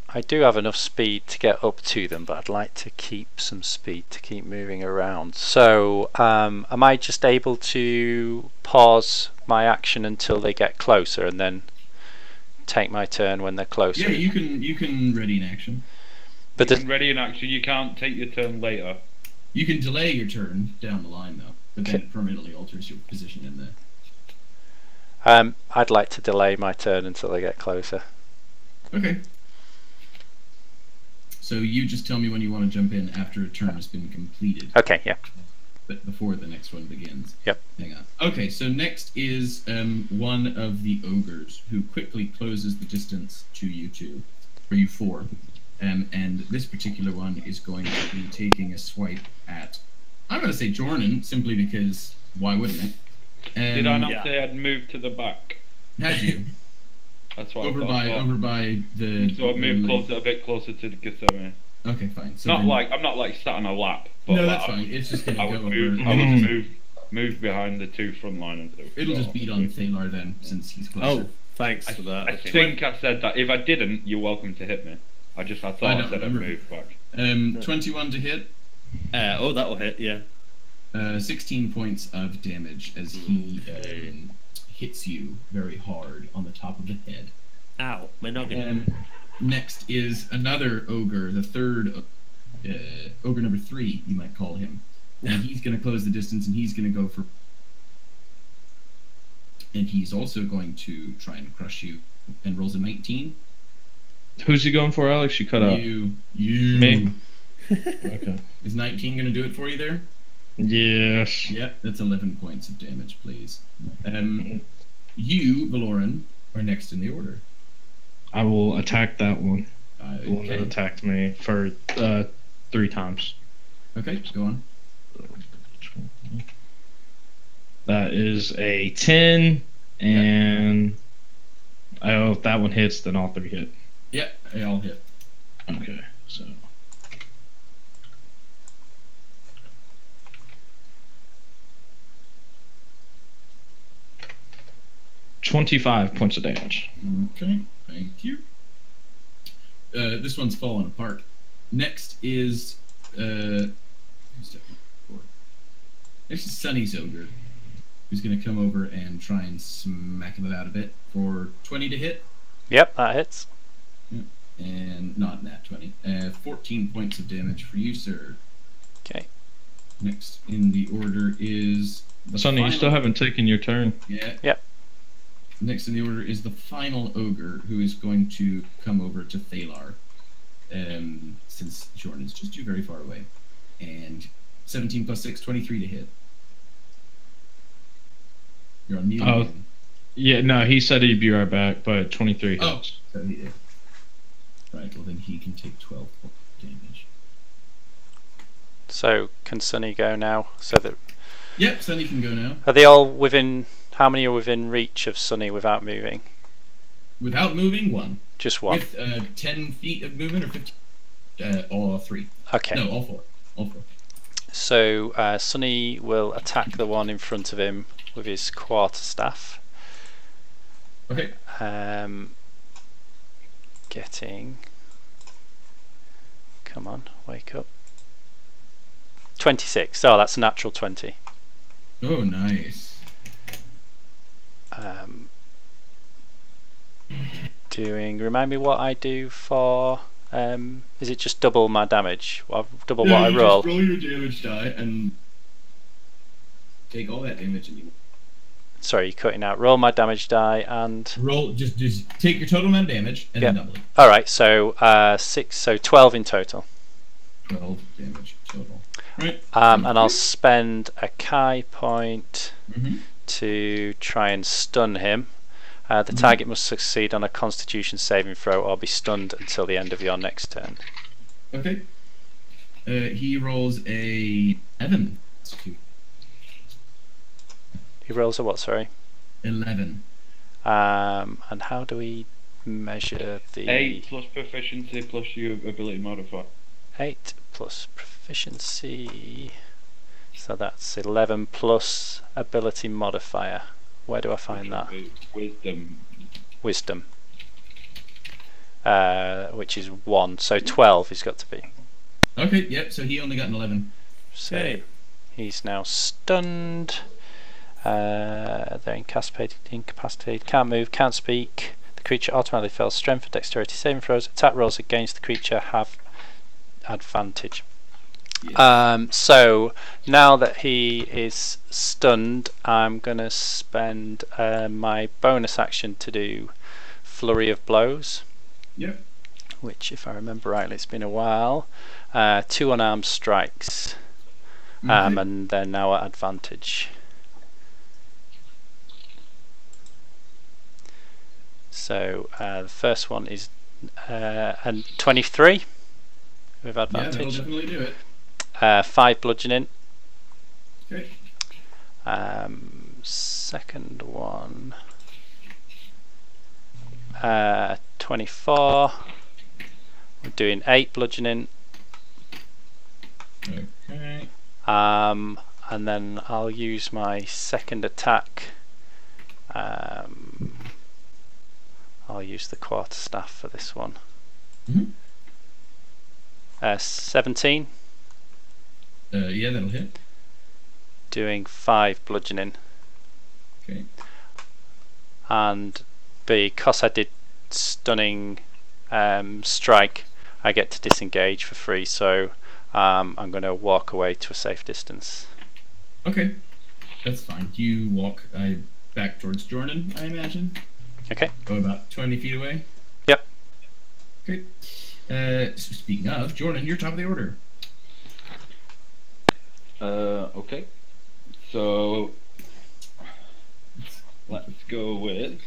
I do have enough speed to get up to them, but I'd like to keep some speed to keep moving around. So am I just able to pause my action until they get closer and then take my turn when they're closer? Yeah, you can ready an action. But You can ready an action. You can't take your turn later. You can delay your turn down the line though, but then Okay. it permanently alters your position in there. I'd like to delay my turn until they get closer. Okay. So you just tell me when you want to jump in after a turn has been completed. Okay, yeah. But before the next one begins. Yep. Hang on. Okay, so next is one of the ogres who quickly closes the distance to you two, or you 4. And this particular one is going to be taking a swipe at, I'm going to say Jordan, simply because why wouldn't it? Did I not yeah. say I'd move to the back? Had you? That's what over I thought. by the. So I moved the a bit closer to the Gethsemane. Okay, fine. So Not then- like I'm not like sat on a lap. But No, like, that's fine. It's just gonna I go would over. move. I would move behind the 2 front liners. It'll just beat on Thalar then, since he's closer. Oh, thanks for that. I think I said that. If I didn't, you're welcome to hit me. I thought I I don't said I'd remember. move back. 21 to hit. Oh, that'll hit, yeah. 16 points of damage as he hits you very hard on the top of the head. Ow, my noggin. Next is another ogre, the third ogre number 3, you might call him. And he's going to close the distance, and he's going to go for. And he's also going to try and crush you. And rolls a 19. Who's he going for, Alex? You cut out. You. Me? Okay. Is 19 going to do it for you there? Yes. Yep, that's 11 points of damage, please. You, Valoran, are next in the order. I will attack that one. The one that Okay. attacked me for 3 times. Okay, go on. That is a 10, and if that one hits, then all 3 hit. Yeah, they all hit. Okay, so 25 points of damage. Okay, thank you. This one's falling apart. Next is who's stepping forward? Next is Sunny's ogre, who's going to come over and try and smack him about a bit for 20 to hit, Yep, that hits. and not nat 20. 14 points of damage for you, sir. Okay. Next in the order is the Sonny, you final- still haven't taken your turn. Yeah. Yep. Next in the order is the final ogre, who is going to come over to Thalar, since Jordan is just too very far away. And 17 plus 6, 23 to hit. You're on mute. Oh. again. Yeah, no, he said he'd be right back, but 23 Oh, hits. so he did. Right, well then he can take 12 points of damage. So can Sunny go now? So that Yep, Sunny can go now. are they all within? How many are within reach of Sunny without moving? Without moving, 1. Just one. With 10 feet of movement or 15? All 3. Okay. No, all 4. All four. So Sonny will attack the one in front of him with his quarterstaff. Okay. Getting. Come on, wake up. 26. Oh, that's a natural 20. Oh, nice. Remind me what I do for. Is it just double my damage? Double Yeah, what I you roll? Just roll your damage die and take all that damage and you Sorry, you're cutting out. Roll my damage die and. roll. Just take your total amount of damage and then double it. All right, so 6, so 12 in total. 12 damage total. Right. And I'll spend a Kai point Mm-hmm. to try and stun him. The target must succeed on a Constitution saving throw or be stunned until the end of your next turn. Okay. He rolls a 11. He rolls a what? Sorry. 11. And how do we measure the 8 plus proficiency plus your ability modifier. 8 plus proficiency? So that's 11 plus ability modifier. Where do I find that? Wisdom. Wisdom. Which is 1. So 12 he's got to be. Okay, yep, so he only got an 11. So Okay. he's now stunned. They're incapacitated, can't move, can't speak. The creature automatically fails strength or dexterity saving throws. Attack rolls against the creature have advantage. Yes. So now that he is stunned, I'm going to spend my bonus action to do Flurry of Blows. Yep. Which, if I remember rightly, it's been a while. 2 unarmed strikes. Okay. And they're now at advantage. So the first one is 23 with Yeah, that'll advantage. definitely do it. 5 bludgeoning. Okay. Second one. 24. We're doing 8 bludgeoning. Okay. And then I'll use my second attack. I'll use the quarterstaff for this one. Mm-hmm. 17. Yeah, that'll hit. Doing 5 bludgeoning. Okay. And because I did stunning strike, I get to disengage for free, so I'm going to walk away to a safe distance. Okay. That's fine. You walk back towards Jordan, I imagine. Okay. Go about 20 feet away. Yep. Okay. So speaking of, Jordan, you're top of the order. Okay. So let's go with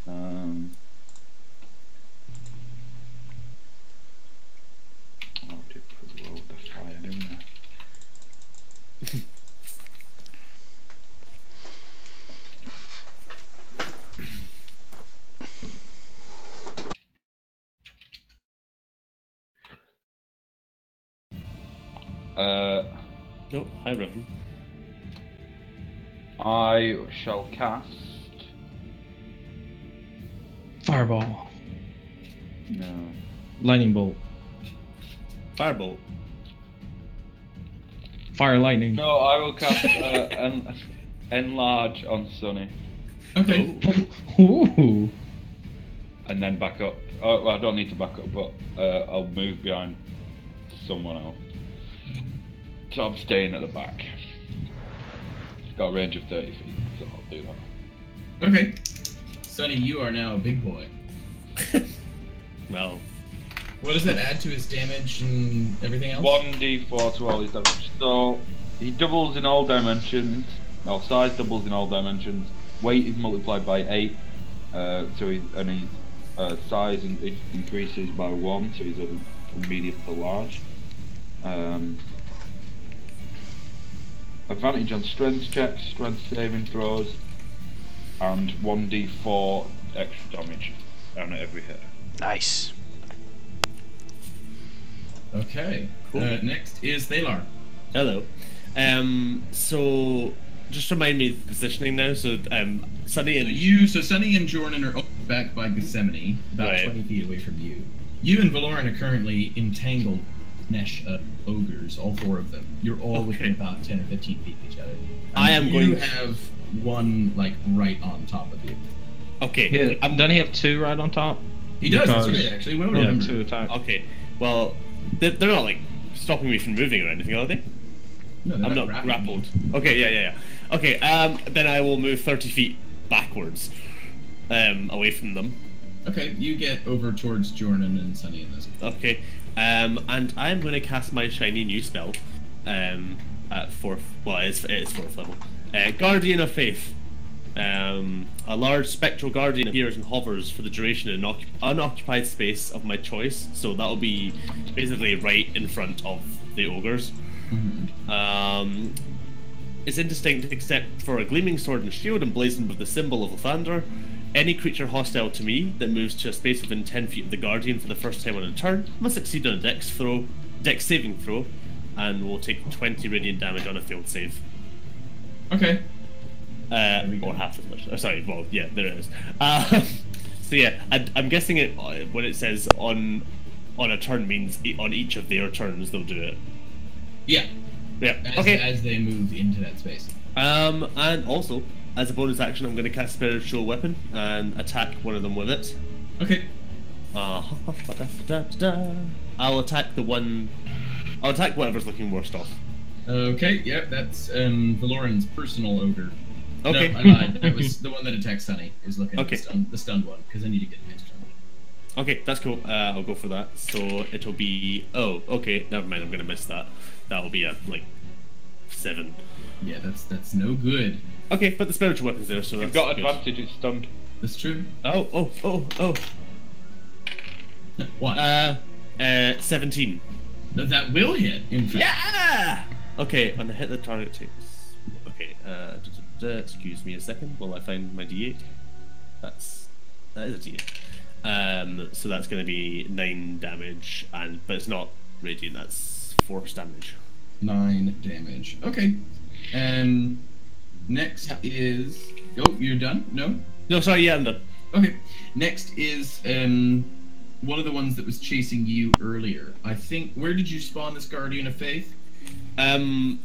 oh, did put roll the fire, didn't I? No, hi, Reverend. I shall cast. Fireball. No. Lightning bolt. Firebolt. Fire lightning. No, I will cast enlarge on Sunny Okay. Ooh. and then back up. Oh, well, I don't need to back up, but I'll move behind someone else. So I'm staying at the back. It's got a range of 30 feet, so I'll do that. Okay. Sonny, you are now a big boy. Well, What does that add to his damage and everything else? 1d4 to all his damage. So he doubles in all dimensions. Well, size doubles in all dimensions. Weight is multiplied by 8. His size it increases by 1, so he's a medium to large. Advantage on strength checks, strength saving throws, and 1d4 extra damage on every hit. Nice. Okay. Cool. Next is Thalar. Hello. So just remind me of the positioning now. So Sunny and So Sunny and Jordan are back by Gethsemane, about Right. 20 feet away from you. You and Valoran are currently entangled mesh of ogres, all four of them. You're all within about 10 or 15 feet of each other. I am you going- have one like right on top of you. Okay. Yeah, doesn't he have two right on top? He does. That's Because- right, actually. Well Yeah, remembered. two attack. Okay. Well, they're not like stopping me from moving or anything, are they? No, they're I'm not grappling. grappled. Okay, yeah. Okay, then I will move 30 feet backwards, away from them. Okay, you get over towards Jordan and Sunny in this. Okay, and I'm going to cast my shiny new spell, at fourth. Well, it's fourth level. Guardian of Faith. A large spectral guardian appears and hovers for the duration in an unoccupied space of my choice. So that'll be basically right in front of the ogres. It's indistinct except for a gleaming sword and shield emblazoned with the symbol of Lathander. Any creature hostile to me that moves to a space within 10 feet of the Guardian for the first time on a turn must succeed on a dex saving throw, and will take 20 radiant damage on a failed save. Okay. Or half as much. Sorry, well, yeah, there it is. So yeah, I'm guessing it when it says on a turn means on each of their turns they'll do it. Yeah. Yeah. As, Okay. as they move into that space. And also, as a bonus action, I'm going to cast Spiritual Weapon and attack one of them with it. Okay. I'll attack the one. I'll attack whatever's looking worst off. Okay, yep, that's Valoran's personal ogre. Okay. No, I lied. That was the one that attacked Sunny, is looking Okay. at the stunned one, because I need to get advantage on it. Okay, that's cool. I'll go for that. So it'll be. Oh, okay. Never mind. I'm gonna miss that. That'll be a like 7. Yeah, that's no good. Okay, but the spiritual weapon's there, so You've that's got good. advantage, it's stunned. That's true. Oh. What? 17. That will hit, in fact. Yeah. Okay, on the hit, the target takes. Okay. Excuse me a second while I find my D8. That is a D8. So that's going to be 9 damage, but it's not radiant. That's force damage. 9 damage. Okay. Next is... Oh, you're done? No? No, sorry. Yeah, I'm done. Okay. Next is one of the ones that was chasing you earlier. I think... Where did you spawn this Guardian of Faith? I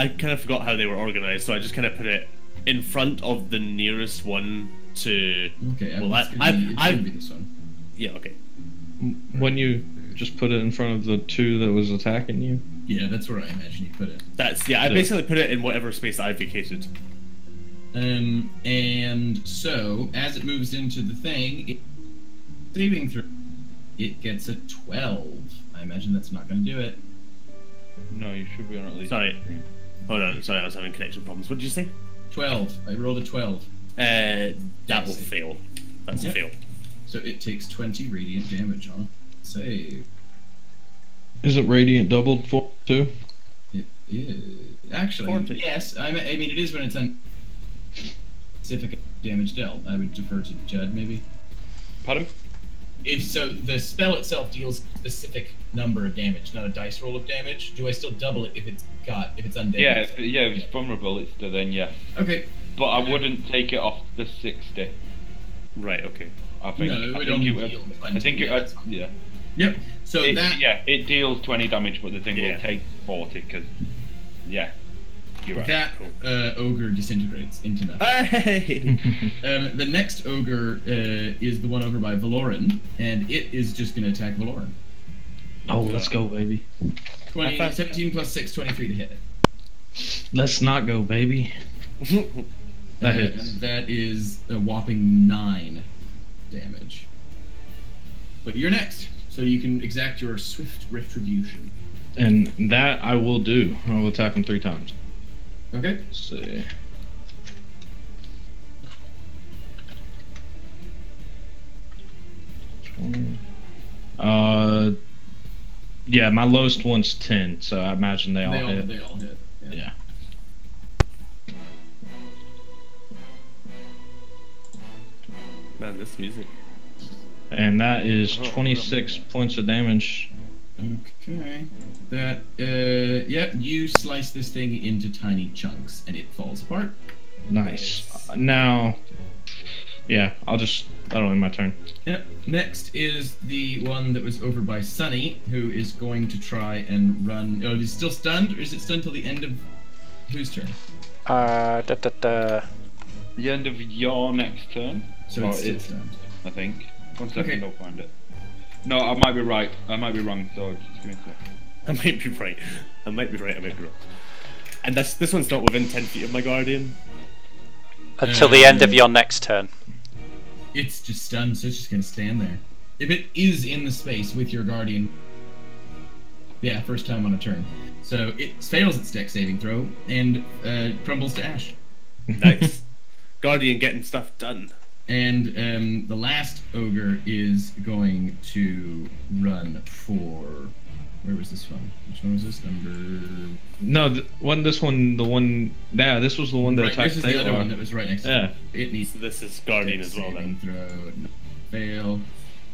kind of forgot how they were organized, so I just kind of put it in front of the nearest one to. Okay, Well, it's gonna be this one. Yeah. Okay. When you just put it in front of the two that was attacking you. Yeah, that's where I imagine you put it. That's I basically put it in whatever space I vacated. And so, as it moves into the thing, saving through, it gets a 12. I imagine that's not going to do it. No, you should be on at least. Sorry. Hold on. Sorry, I was having connection problems. What did you say? 12. I rolled a 12. That will fail. That's Yep. a fail. So it takes 20 radiant damage on it. Save. Is it radiant doubled for two? It is. Actually, 40. yes. I mean, it is when it's on specific damage dealt. I would defer to Judd, maybe. Pardon? If so, the spell itself deals a specific number of damage, not a dice roll of damage. Do I still double it if it's undead? Yeah, if it's vulnerable, it's then yeah. Okay. But I wouldn't take it off the 60. Right. Okay. I think. No, it I would think only it would. deal I 20, think it. yeah, that's fine. Yeah. Yep. So It deals 20 damage, but the thing Yeah. will take 40 because. Yeah. You're right. that ogre disintegrates into nothing. Hey. The next ogre is the one over by Valoran, and it is just going to attack Valoran. Oh, let's go, baby. 17 plus 6, 23 to hit. Let's not go, baby. That hits. And that is a whopping 9 damage. But you're next, so you can exact your swift retribution. And that I will do. I will attack him 3 times. Okay. Let's see. Yeah, my lowest one's 10, so I imagine they all hit. They all hit. Yeah. Man, this music. And that is Oh, 26 points of damage. Okay. That, yep, you slice this thing into tiny chunks and it falls apart. Nice. Now, yeah, I don't know, my turn. Yep. Next is the one that was over by Sunny, who is going to try and run. Oh, is it still stunned, or is it stunned till the end of whose turn? Da. The end of your next turn. So it's still stunned. I think. 1 second, Okay. I'll find it. No, I might be right. I might be wrong. So just give me a sec. I might be right. I might be right. I might be wrong. And this one's not within 10 feet of my guardian. Until the end of your next turn. It's just stunned, so it's just gonna stand there. If it is in the space with your guardian, yeah, first time on a turn. So it fails its dex saving throw and crumbles to ash. Nice. Guardian getting stuff done. And the last ogre is going to run for. Where was this one? Which one was this? Number. No, this was the one that Right, attacked this is the other Taylor. one that was right next to Yeah. it. It needs So this is Guardian dex as well saving then. throw. No, fail.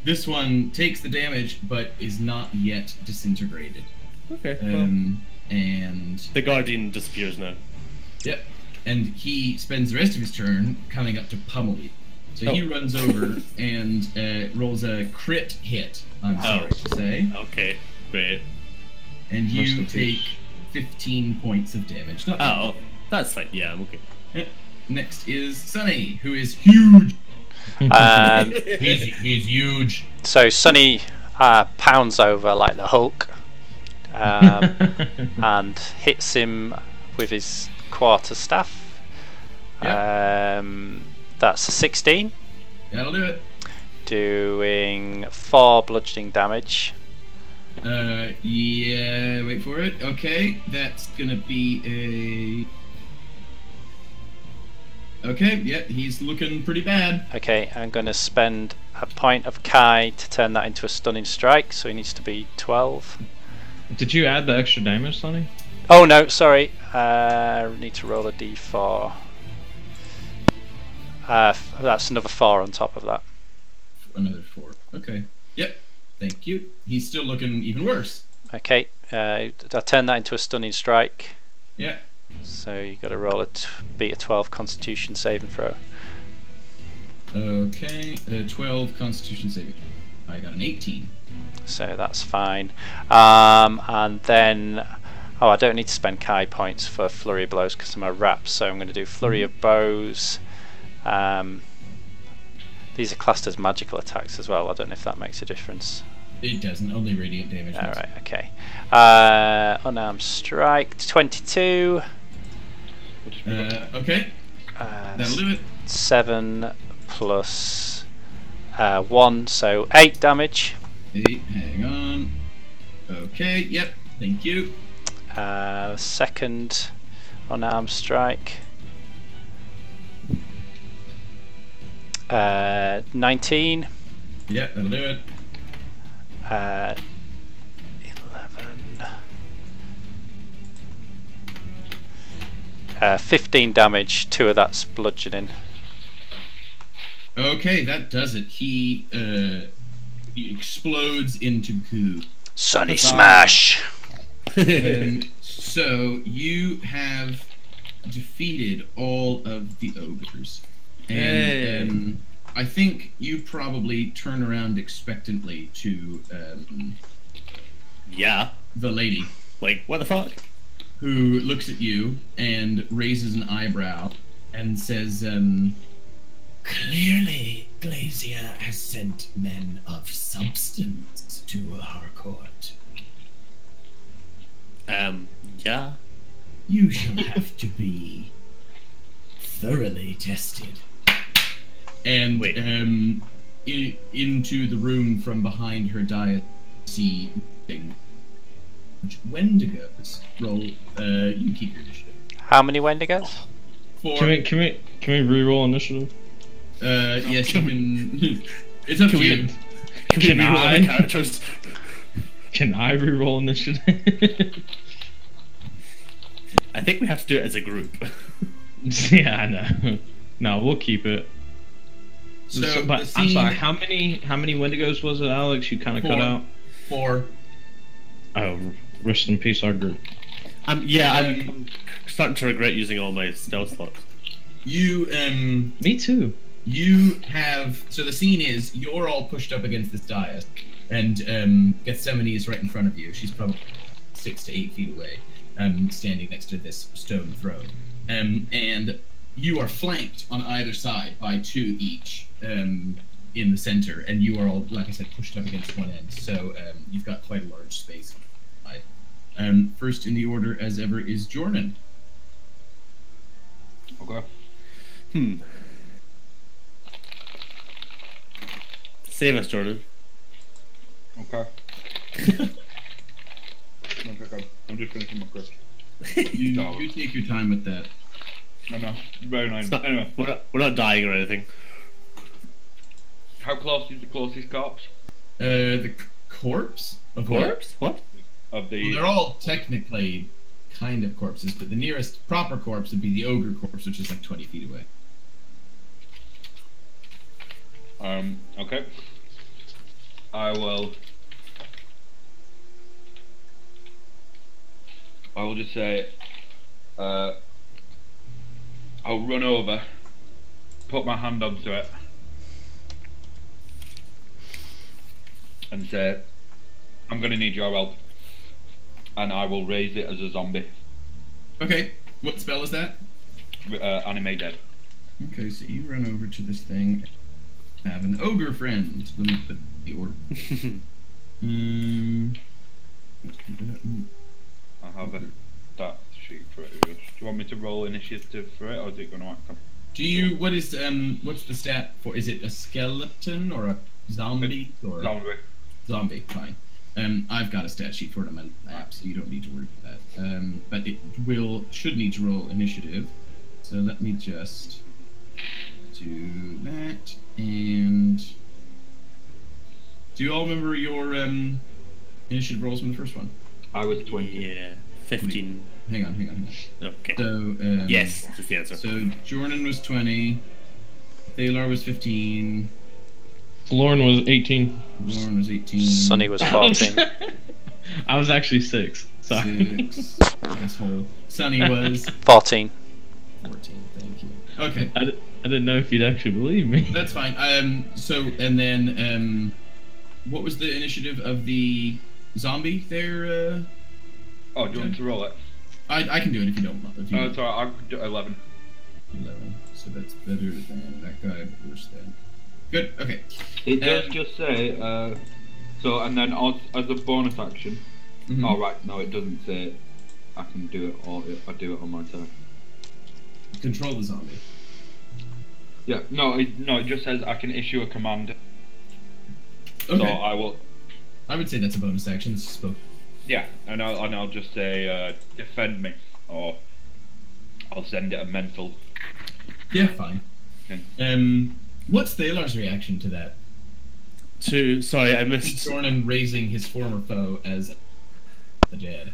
This one takes the damage, but is not yet disintegrated. Okay. Well, And the Guardian disappears now. yep, and he spends the rest of his turn coming up to pummel you. So he runs over and rolls a crit hit. I'm sorry to say. Okay. Great. And Must you have take been. 15 points of damage. Not Oh, that's fine. Yeah, I'm okay. bad. Next is Sunny, who is huge. Um, He's huge. so Sunny pounds over like the Hulk and hits him with his quarterstaff. That's a 16, That'll do it. doing 4 bludgeoning damage. Yeah, wait for it. Okay, that's gonna be a. Okay, yeah, he's looking pretty bad. Okay, I'm going to spend a point of Kai to turn that into a stunning strike, so he needs to be 12. Did you add the extra damage, Sonny? Oh no, sorry. Need to roll a d4. That's another 4 on top of that. Another 4. Okay. Yep. Thank you. He's still looking even worse. Okay, I turn that into a stunning strike. Yeah. So you got to roll beat a 12 Constitution saving throw. Okay. 12 Constitution saving. I got an 18. So that's fine. And then, I don't need to spend Kai points for Flurry of Blows because I'm a wrap. So I'm going to do Flurry of Bows. These are classed as magical attacks as well. I don't know if that makes a difference. It doesn't. Only radiant damage. Alright, okay. Unarmed strike, 22. Okay. That'll do it. 7 plus 1, so 8 damage. 8. Hang on. Okay. Yep. Thank you. Second unarmed strike. 19. Yep. That'll do it. 11. 15 damage, 2 of that's bludgeoning. Okay, that does it. He explodes into goo. Sunny Smash! So you have defeated all of the ogres. And I think you probably turn around expectantly to Yeah. the lady, Like, what the fuck? who looks at you and raises an eyebrow and says, clearly Glacier has sent men of substance to our court. Yeah. You shall have to be thoroughly tested. And Wait. Into the room from behind her diet, see Wendigos. Roll. You can keep your initiative. How many Wendigos? 4. Can we re-roll initiative? Yes, you can. It's up to you. Can we roll I? the characters? Can I re-roll initiative? I think we have to do it as a group. Yeah, I know. No, we'll keep it. So, but the I'm scene- sorry. How many Wendigos was it, Alex? You kind of cut 4. out. 4. Oh, rest in peace, our group. Yeah, I'm starting to regret using all my stealth slots. You Me too. You have so the scene is you're all pushed up against this dais, and Gethsemane is right in front of you. She's probably 6 to 8 feet away, standing next to this stone throne. And you are flanked on either side by 2 each in the center, and you are all, like I said, pushed up against one end. So you've got quite a large space. First in the order, as ever, is Jordan. Okay. Save us, Jordan. Okay. Okay. I'm just finishing my crisp. You take your time with that. No. Very nice. Anyway, We're not dying or anything. how close is the closest corpse The corpse of what? Corpse? What? of the? Well, they're all technically kind of corpses, but the nearest proper corpse would be the ogre corpse, which is like 20 feet away. Okay. I will just say, I'll run over, put my hand onto it, and say, I'm gonna need your help, and I will raise it as a zombie. Okay, what spell is that? Anime dead. Okay, so you run over to this thing. Have an ogre friend. Let me put the order. I have a stat sheet for it. Do you want me to roll initiative for it, or is it going to act? Do you? What is what's the stat for? Is it a skeleton or a zombie or Zombie. zombie? Fine. I've got a stat sheet for it on my lap, so you don't need to worry about that. But it should need to roll initiative. So let me just do that. And do you all remember your initiative rolls from the first one? I was 20. Yeah, 15. Hang on. Okay. So Yes, that's the answer. So Jordan was 20, Thalar was 15, Lauren was 18. Lauren was 18. Sonny was 14. I was actually 6. Sorry. 6. Asshole. Sonny was 14. 14. Thank you. Okay, I didn't know if you'd actually believe me. that's fine. So and then what was the initiative of the zombie there? Oh, do you want me to roll it? I can do it if you don't. If you Oh, it's alright. I could do 11. 11. So that's better than that guy, but worse than. Good. Okay. It does just say, so, and then as a bonus action. Mhm. Oh, right. No, it doesn't say I can do it, or I do it on my turn. Control the zombie. Yeah, no, it just says I can issue a command. Okay. So I will. I would say that's a bonus action. It's spoke. Yeah, and I'll just say defend me, or I'll send it a mental. Yeah, fine. Okay. What's Thalar's reaction to that? Sorry, I missed. Jordan raising his former foe as the dead.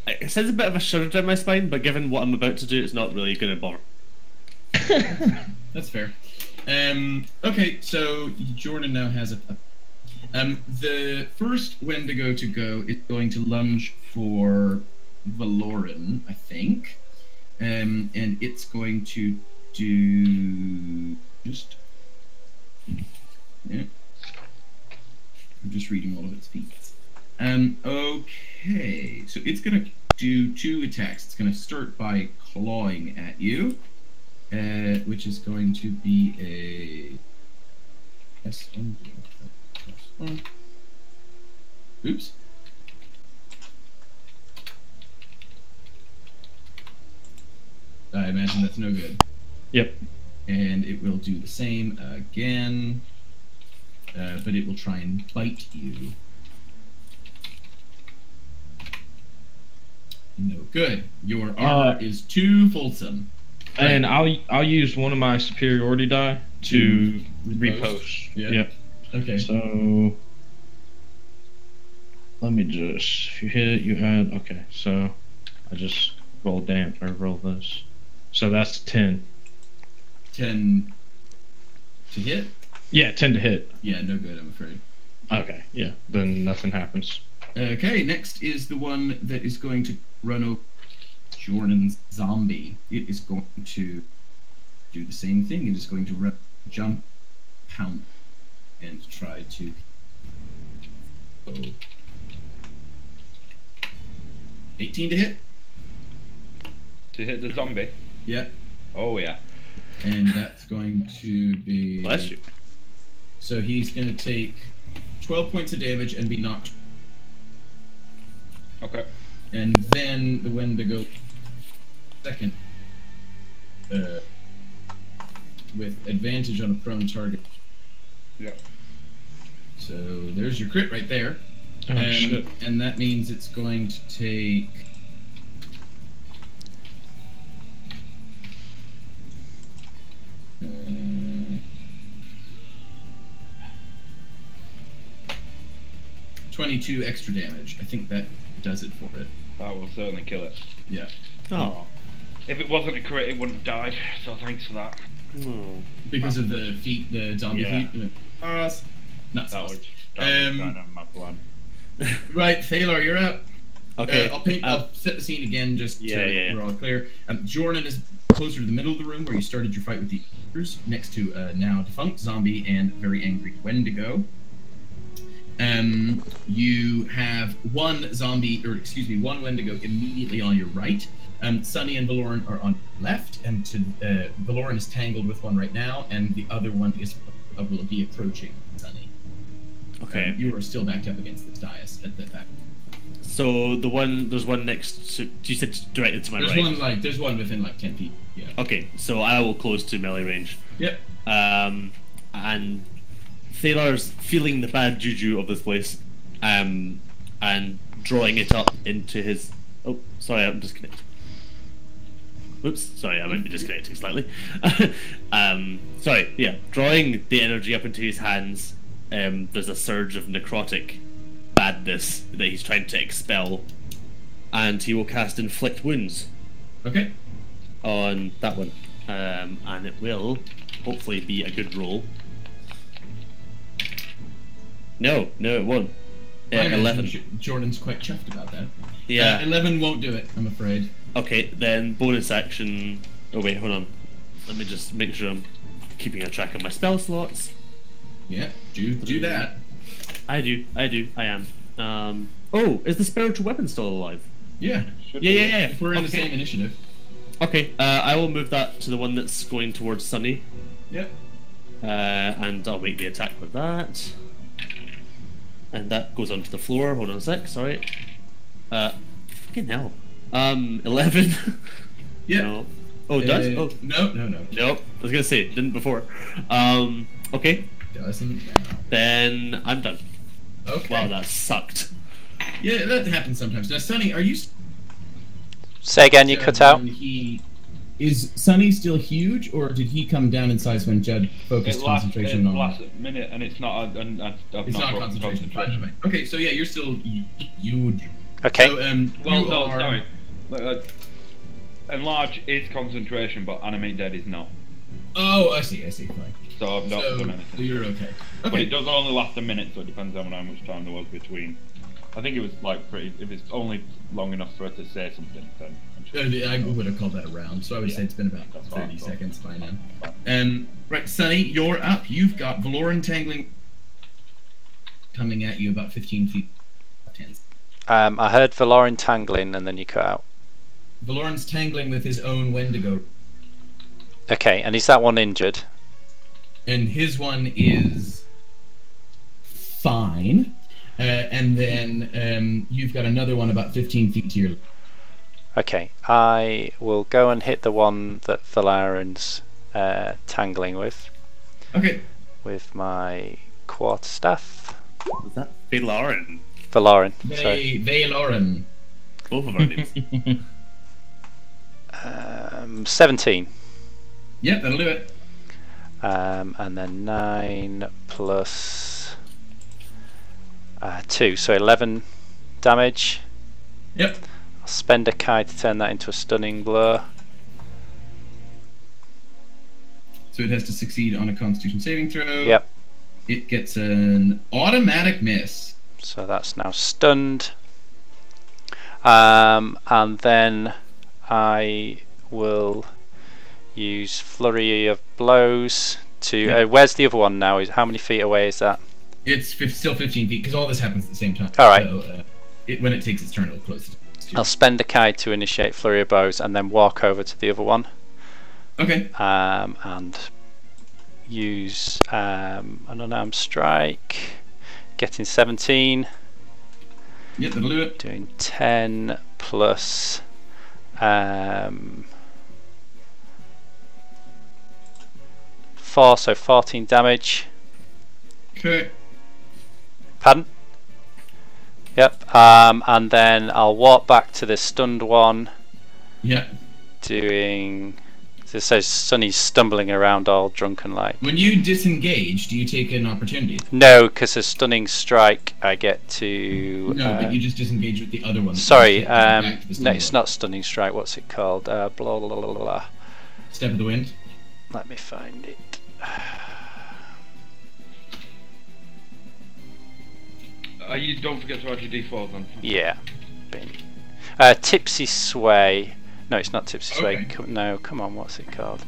It sends a bit of a shudder down my spine, but given what I'm about to do, it's not really going to bother. That's fair. Okay, so Jordan now has the first Wendigo to go is going to lunge for Valoran, I think. And it's going to do just yeah. I'm just reading all of its feats. Okay, so it's gonna do 2 attacks. It's gonna start by clawing at you, which is going to be a oops. I imagine that's no good. Yep. And it will do the same again, but it will try and bite you. No good. Your armor is too fulsome. And I'll use one of my superiority die to Repost. repost. Yeah. Yep. Okay. So let me just, if you hit it, you add. Okay, so I just roll this. So that's 10. 10 to hit? Yeah, 10 to hit. Yeah, no good, I'm afraid. Okay, yeah, then nothing happens. Okay, next is the one that is going to run over Jordan's zombie. It is going to do the same thing. It is going to run, jump, pound, and try to. Oh. 18 to hit? To hit the zombie? Yeah. Oh, yeah. And that's going to be. Bless you. So he's going to take 12 points of damage and be knocked. Okay. And then the Wendigo second. With advantage on a prone target. Yeah. So there's your crit right there. Oh, shit. And that means it's going to take. Uh, 22 extra damage. I think that does it for it. That will certainly kill it. Yeah. Oh. If it wasn't a crit, it wouldn't have died, so thanks for that. Because of the feet, the zombie Yeah. feet. Not That sauce. was kind of my plan. Right, Thaler, you're up. Okay. I'll set the scene again just so Yeah. we're all clear. Jordan is closer to the middle of the room where you started your fight with the others, next to now defunct zombie and very angry Wendigo. You have one Wendigo immediately on your right. Sunny and Valoran are on your left, and Valoran is tangled with one right now, and the other one will be approaching Sunny. Okay. You are still backed up against this dais at the back. So there's one next to, you said directed to my right? There's one within like 10 feet. Yeah. Okay, so I will close to melee range. Yep. And Thaler's feeling the bad juju of this place, and drawing it up into his. Oh, sorry, I'm disconnected. Oops, sorry, I might be disconnecting slightly. Sorry, yeah, drawing the energy up into his hands. There's a surge of necrotic badness that he's trying to expel, and he will cast Inflict Wounds. Okay. On that one, and it will hopefully be a good roll. No, it won't. I imagine 11. Jordan's quite chuffed about that. Yeah. 11 won't do it, I'm afraid. Okay, then bonus action. Oh wait, hold on. Let me just make sure I'm keeping a track of my spell slots. Yeah, do that. I am. Oh, is the spiritual weapon still alive? Yeah. Yeah. If we're in the Okay. same initiative. Okay, I will move that to the one that's going towards Sunny. Yep. And I'll make the attack with that. And that goes onto the floor. Hold on a sec, sorry. Fucking hell. 11. Yeah. No. Oh, it does? Oh. No. Nope. I was gonna say, it didn't before. Okay. Doesn't. Then I'm done. Okay. Wow, that sucked. Yeah, that happens sometimes. Now, Sunny, are you... Say again, you cut out. Is Sunny still huge, or did he come down in size when Judd focused concentration on... It lasts a minute, and it's not... It's not concentration. Right. Okay, so yeah, you're still huge. Okay. So, sorry. Enlarge is concentration, but Animate Dead is not. Oh, I see, fine. So I've not done anything. So you're okay. But it does only last a minute, so it depends on how much time there was between. I think it was like pretty. If it's only long enough for her to say something, then. I would have called that a round, so I would say it's been about 30 seconds by now. Right, Sunny, you're up. You've got Valoran tangling coming at you about 15 feet. 10. I heard Valoran tangling, and then you cut out. Valoran's tangling with his own Wendigo. Okay, and is that one injured? And his one is fine. And then you've got another one about 15 feet to your left. Okay, I will go and hit the one that Valoran's tangling with. Okay. With my quarterstaff. Was that Valoran? Valoran, sorry. Valoran. Both of our names. 17. Yep, that'll do it. And then 9 plus 2, so 11 damage. Yep. I'll spend a Kai to turn that into a stunning blow. So it has to succeed on a Constitution saving throw. Yep. It gets an automatic miss. So that's now stunned. And then I will use Flurry of Blows to... where's the other one now? How many feet away is that? It's still 15 feet, because all this happens at the same time. Alright. So, when it takes its turn, it'll close it. I'll spend a Kai to initiate Flurry of Blows and then walk over to the other one. Okay. And use an unarmed strike. Getting 17. Yep, that'll do it. Doing 10 plus 4, so 14 damage. Okay. Pardon? Yep. And then I'll walk back to the stunned one. Yep. Doing... So it says Sonny's stumbling around all drunken like. When you disengage, do you take an opportunity? No, because a stunning strike I get to... No, but you just disengage with the other one. Sorry, Back to the no, stun it's one. not stunning strike. What's it called? Blah, blah, blah, blah, blah. Step of the wind. Let me find it. You don't forget to add your D4 then. Yeah. Tipsy Sway. No, it's not Tipsy Sway. Okay. No, come on, what's it called?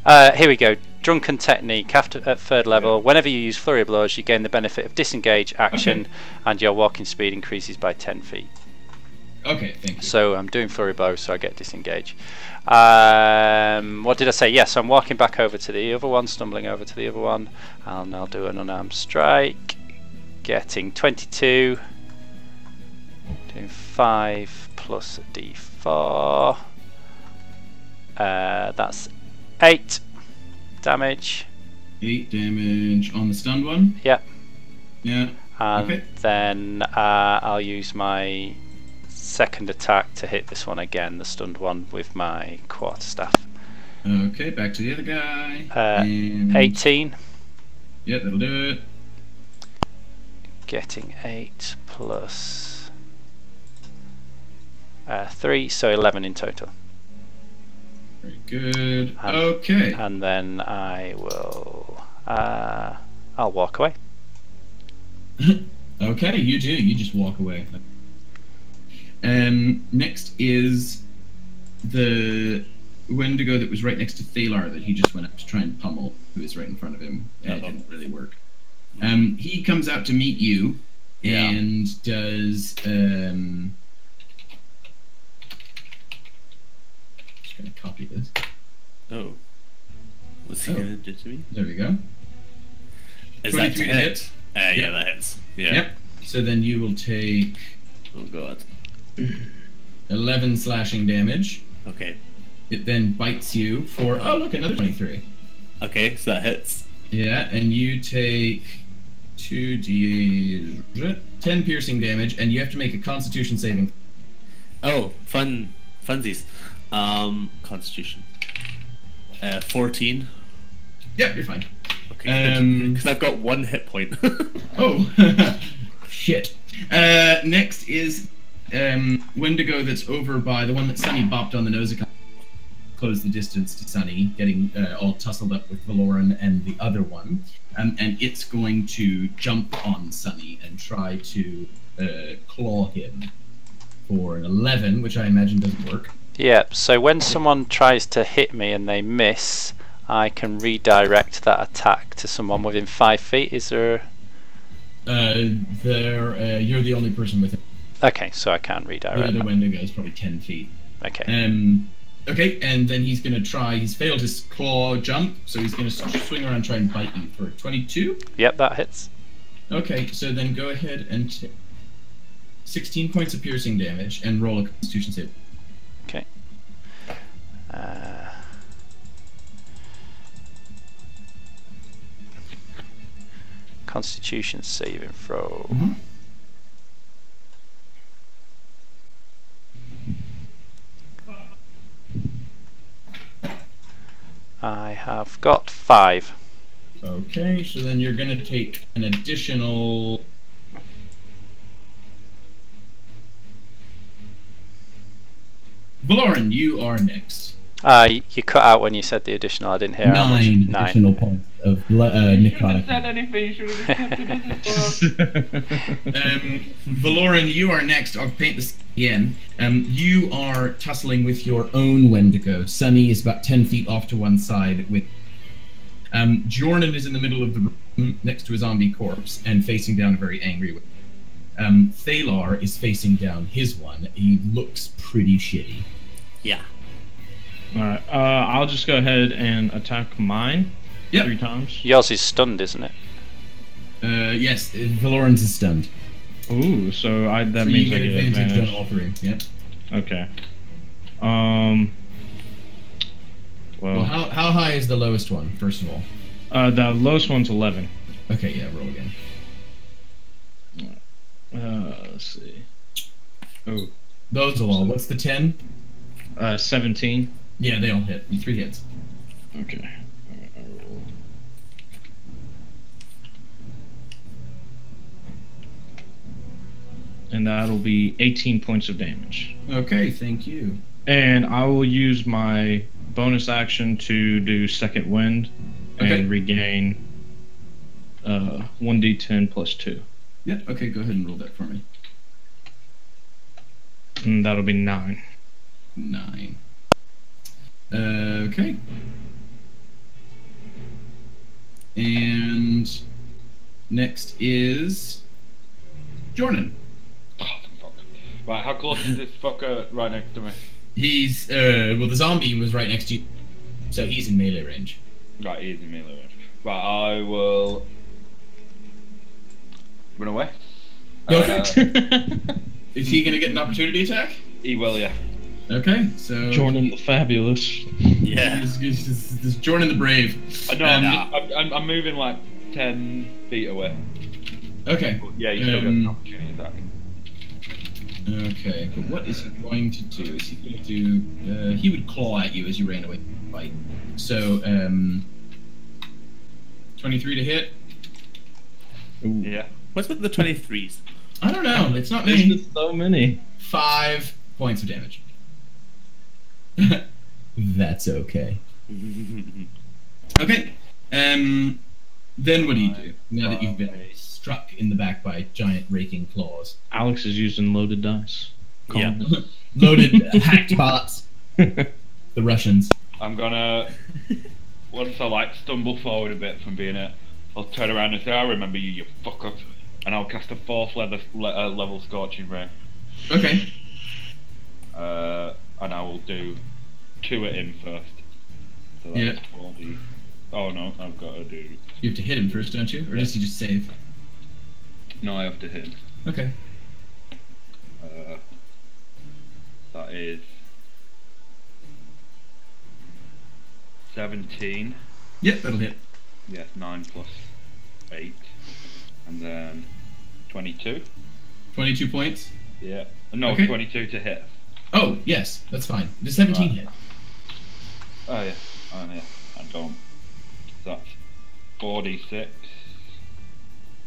Here we go. Drunken Technique. At 3rd level, whenever you use Flurry of Blows, you gain the benefit of disengage action, and your walking speed increases by 10 feet. Okay, thank you. So I'm doing Flurry of Blows, so I get disengage. What did I say? Yes, I'm walking back over to the other one, stumbling over to the other one, and I'll do an unarmed strike. Getting 22. Doing 5 plus a D4. That's 8 damage. 8 damage on the stunned one? Yep. Yeah. And Okay. then I'll use my second attack to hit this one again, the stunned one, with my quarterstaff. Okay, back to the other guy. And 18. Yeah, that'll do it. Getting 8 plus 3, so 11 in total. Very good. And, Okay. And then I will... I'll walk away. Okay, you do. You just walk away. Next is the Wendigo that was right next to Thalar that he just went up to try and pummel, who was right in front of him. It didn't really work. He comes out to meet you and does... just going to copy this. Oh. What's he gonna do to me? There we go. Is that 23 to to hit? Yeah, that hits. Yeah. Yep. So then you will take Oh god. 11 slashing damage. Okay. It then bites you for... Oh, look, another 23. Okay, so that hits. Yeah, and you take 10 piercing damage, and you have to make a Constitution saving. Oh, funsies. Constitution. 14. Yep, you're fine. Okay. Because I've got 1 hit point. Oh, shit. Next is Wendigo that's over by the one that Sunny bopped on the nose. Close the distance to Sunny, getting all tussled up with Valoran and the other one. And it's going to jump on Sunny and try to claw him for an 11, which I imagine doesn't work. Yeah, so when someone tries to hit me and they miss, I can redirect that attack to someone within 5 feet. Is there... You're the only person with it. Okay, so I can't The redirect other that. Wendigo is probably 10 feet. Okay. Okay, and then he's going to try... He's failed his claw jump, so he's going to swing around and try and bite you for 22. Yep, that hits. Okay, so then go ahead and 16 points of piercing damage and roll a Constitution save. Okay. Constitution saving throw. Mm-hmm. I have got 5. Okay, so then you're going to take an additional... Valoran, you are next. You cut out when you said the additional. I didn't hear how much. 9 additional points of You shouldn't have necrotic. said anything. You should have just kept it as it Valoran, you are next. I'll paint this again. You are tussling with your own Wendigo. Sunny is about 10 feet off to one side. With Jordan is in the middle of the room next to a zombie corpse and facing down a very angry way. Thalar is facing down his one. He looks pretty shitty. Yeah. Alright, I'll just go ahead and attack mine 3 times. Yours is stunned, isn't it? Yes, Valoran's is stunned. Ooh, so that So means you I get get advantage on all three. Yep. Okay. Well, how high is the lowest one, first of all? The lowest one's 11. Okay, yeah, roll again. Let's see. Oh, Those will all. What's the 10? 17. Yeah, they all hit. 3 hits. Okay. And that'll be 18 points of damage. Okay, thank you. And I will use my bonus action to do Second Wind and regain 1d10 plus 2. Yeah, okay, go ahead and roll that for me. And that'll be 9. 9. Okay. And next is Jordan. Oh, fuck. Right, how close is this fucker right next to me? He's well, the zombie was right next to you, so he's in melee range. Right, he's in melee range. Right, I will run away. Okay. Is he gonna get an opportunity attack? He will, yeah. Okay, so Jordan the Fabulous. Yeah. This is Jordan the Brave. No, I'm moving like 10 feet away. Okay. But yeah, you still get an opportunity attack. Okay, but what is he going to do? Is he going to do? He would claw at you as you ran away from the fight. So, 23 to hit. Ooh. Yeah. What's with the 23s? I don't know. It's not There's many. just so many. 5 points of damage. That's okay. Okay. Then what do you do now that you've been struck in the back by giant raking claws? Alex is using loaded dice. Yeah. Loaded, hacked bots. The Russians. I'm gonna, once I like stumble forward a bit from being it, I'll turn around and say, I remember you, you fucker. And I'll cast a 4th level Scorching Ray. Okay. And I will do 2 at him first. So that's 40. Oh no, I've got to do. You have to hit him first, don't you? Or does he just save? No, I have to hit him. Okay. That is 17. Yep, that'll hit. Yes, 9 plus 8. And then 22. 22 points. Yeah. No, Okay. 22 to hit. Oh, yes, that's fine. The 17 Right. hit. Oh yeah. Oh yeah. I don't. So that's 46.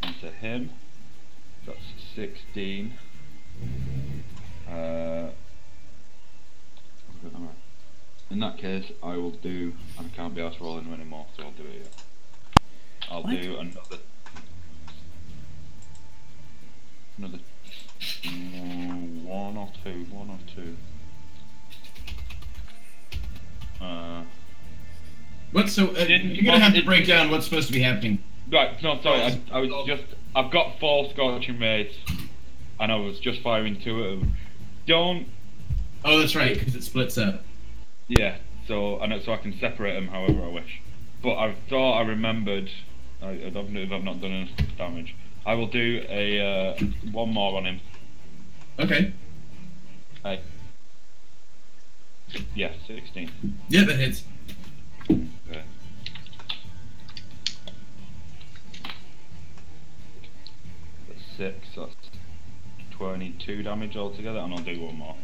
Into him. That's 16. In that case, I will do. I can't be asked rolling anymore, so I'll do it. Yeah. I'll do another 1 or 2. What? So you're gonna have to break down what's supposed to be happening. Right, no, sorry, I was just. I've got 4 Scorching Rays, and I was just firing 2 at them. Don't. Oh, that's right, because it splits up. Yeah, so I can separate them however I wish. But I thought I remembered. I don't know if I've not done enough damage. I will do a 1 more on him. Okay. Yeah, 16. Yeah, that hits. Okay. That's 6. That's 22 damage altogether, and I'll do 1 more.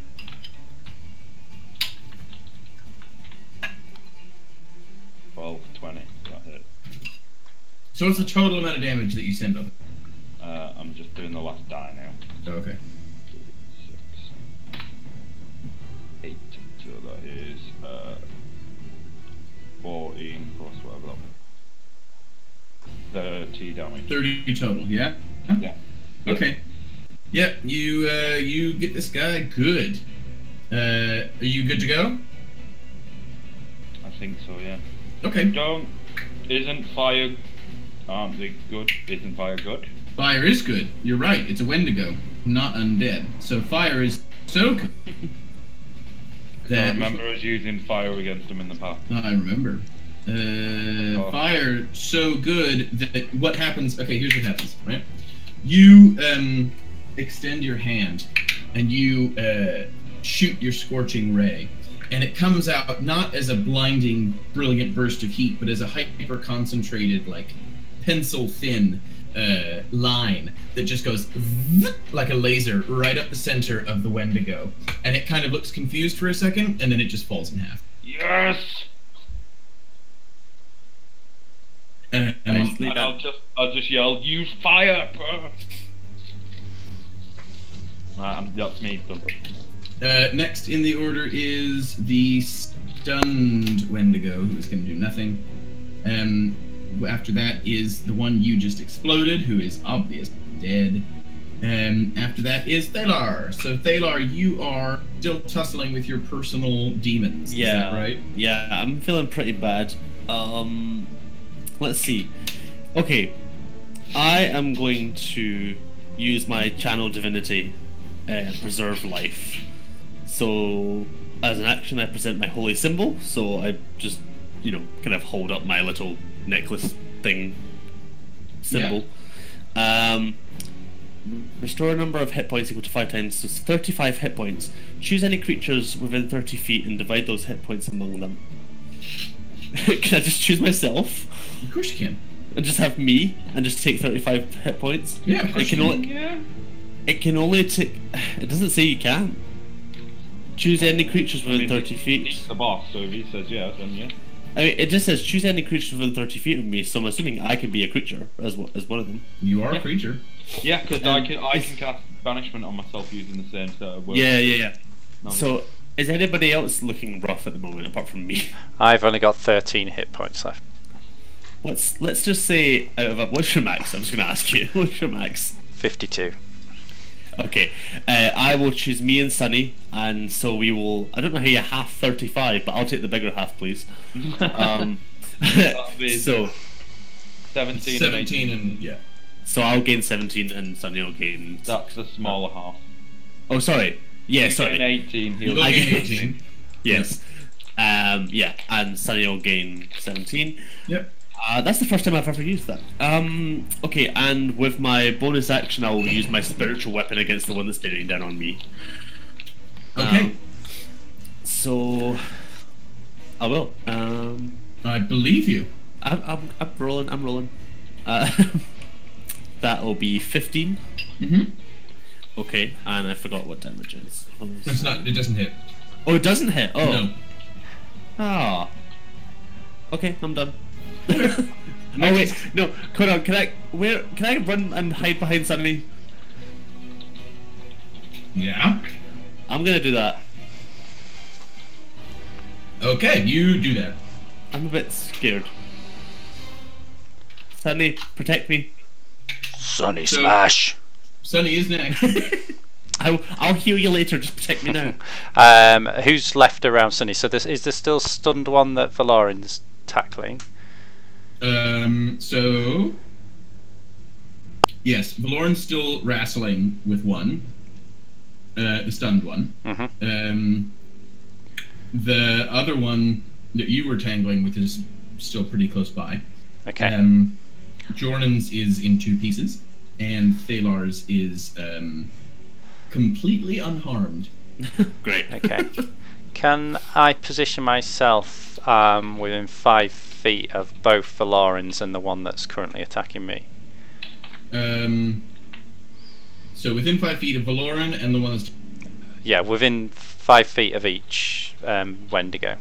12, 20. That hit. So what's the total amount of damage that you send up? I'm just doing the last die now. Oh, okay. 6, 8. So that is 14 plus whatever that was. 30 damage. 30 total. Yeah. Yeah. Okay. Yeah. You get this guy good. Are you good to go? I think so, yeah. Okay. Isn't fire... Aren't they good? Isn't fire good? Fire is good. You're right. It's a Wendigo, not undead. So fire is so good. I remember us using fire against them in the past. I remember. Fire so good that what happens... Okay, here's what happens, right? You extend your hand and you shoot your scorching ray. And it comes out not as a blinding, brilliant burst of heat, but as a hyper-concentrated, like, pencil-thin line that just goes like a laser right up the center of the Wendigo. And it kind of looks confused for a second, and then it just falls in half. Yes! And I'll just yell, use fire! That's me done. Next in the order is the stunned Wendigo, who is going to do nothing. After that is the one you just exploded, who is obviously dead. After that is Thalar. So Thalar, you are still tussling with your personal demons. Yeah. Is that right? Yeah, I'm feeling pretty bad. Let's see. Okay, I am going to use my channel divinity, preserve life. So, as an action, I present my holy symbol. So I just, kind of hold up my little necklace thing symbol. Yeah. Restore a number of hit points equal to 5 times, so 35 hit points. Choose any creatures within 30 feet and divide those hit points among them. Can I just choose myself? Of course you can. And just have me and just take 35 hit points? Yeah, of course you can. It can only take... It doesn't say you can. Choose any creatures within 30 feet. He's the boss, so if he says yes, then yeah. I mean, it just says choose any creatures within 30 feet of me, so I'm assuming I can be a creature as one of them. You are a creature. Yeah, because I can cast banishment on myself using the same set of words. Yeah. So, is anybody else looking rough at the moment apart from me? I've only got 13 hit points left. Let's just say out of what's your max? I'm just going to ask you. What's your max? 52. Okay, I will choose me and Sunny, and so we will. I don't know how you half 35, but I'll take the bigger half, please. So 17 and yeah. So I'll gain 17, and Sunny will gain. That's the smaller half. Oh, sorry. Yeah, sorry. Gain 18. He'll I gain gain 18. Yes. Yeah, and Sunny will gain 17. Yep. That's the first time I've ever used that. Okay, and with my bonus action, I will use my spiritual weapon against the one that's bearing down on me. Okay. So I will. I believe you. I'm rolling. That'll be 15. Mm-hmm. Okay, and I forgot what damage is. It's not. It doesn't hit. Oh, it doesn't hit. Oh. No. Ah. Okay, I'm done. Oh wait, no. Hold on. Can I run and hide behind Sunny? Yeah. I'm gonna do that. Okay, you do that. I'm a bit scared. Sunny, protect me. Sunny Smash. Sunny is next. I'll heal you later. Just protect me now. Who's left around Sunny? So is there still stunned one that Valoran's tackling? So yes, Valoran's still wrestling with one, the stunned one. Mm-hmm. The other one that you were tangling with is still pretty close by. Okay. Jordan's is in 2 pieces, and Thalar's is completely unharmed. Great. Okay. Can I position myself within 5 feet of both Valoran's and the one that's currently attacking me? So within 5 feet of Valoran and the one that's... Yeah, within 5 feet of each Wendigo.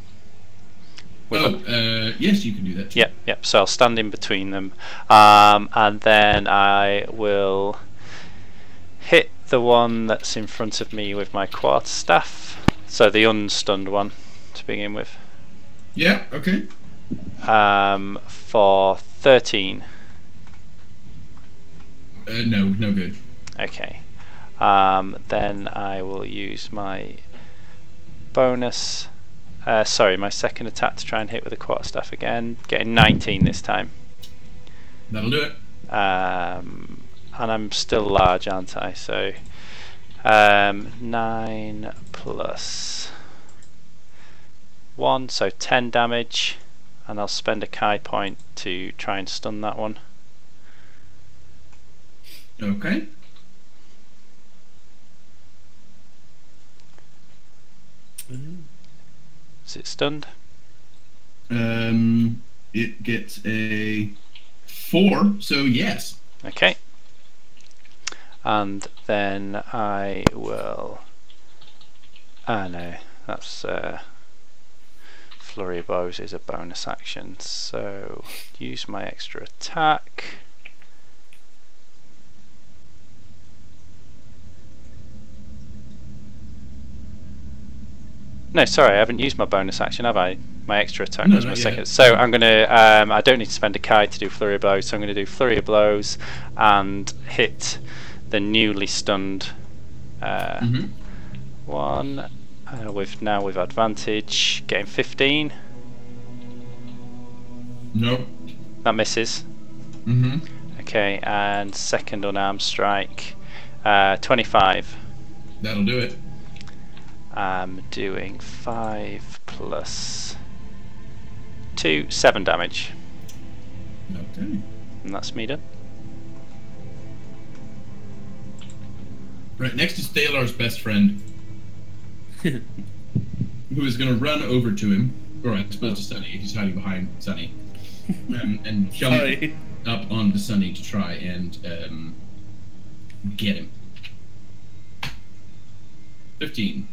Yes, you can do that too. Yep. So I'll stand in between them, and then I will hit the one that's in front of me with my quarterstaff. So the unstunned one to begin with. Yeah. Okay. For 13. No good. Okay. Then I will use my bonus. Sorry, my second attack to try and hit with the quarterstaff again. Getting 19 this time. That'll do it. And I'm still large, aren't I? So 9 plus 1, so 10 damage. And I'll spend a Kai point to try and stun that one. Okay. Is it stunned? It gets a 4, so yes. Okay. And then I will. Ah, no, that's Flurry of Blows is a bonus action, so use my extra attack. No, sorry, I haven't used my bonus action, have I? My extra attack No, was my not second. yet. So I'm gonna. I don't need to spend a Kai to do Flurry of Blows, so I'm gonna do Flurry of Blows and hit the newly stunned one with advantage, getting 15. Nope. That misses. Mm-hmm. Okay, and second unarmed strike, 25. That'll do it. I'm doing 5 plus 2, 7 damage, Okay. and that's me done. Right, next is Thalar's best friend, who is going to run over to him, or I suppose to Sunny, if he's hiding behind Sunny, and jump Sorry. up onto Sunny to try and get him. 15.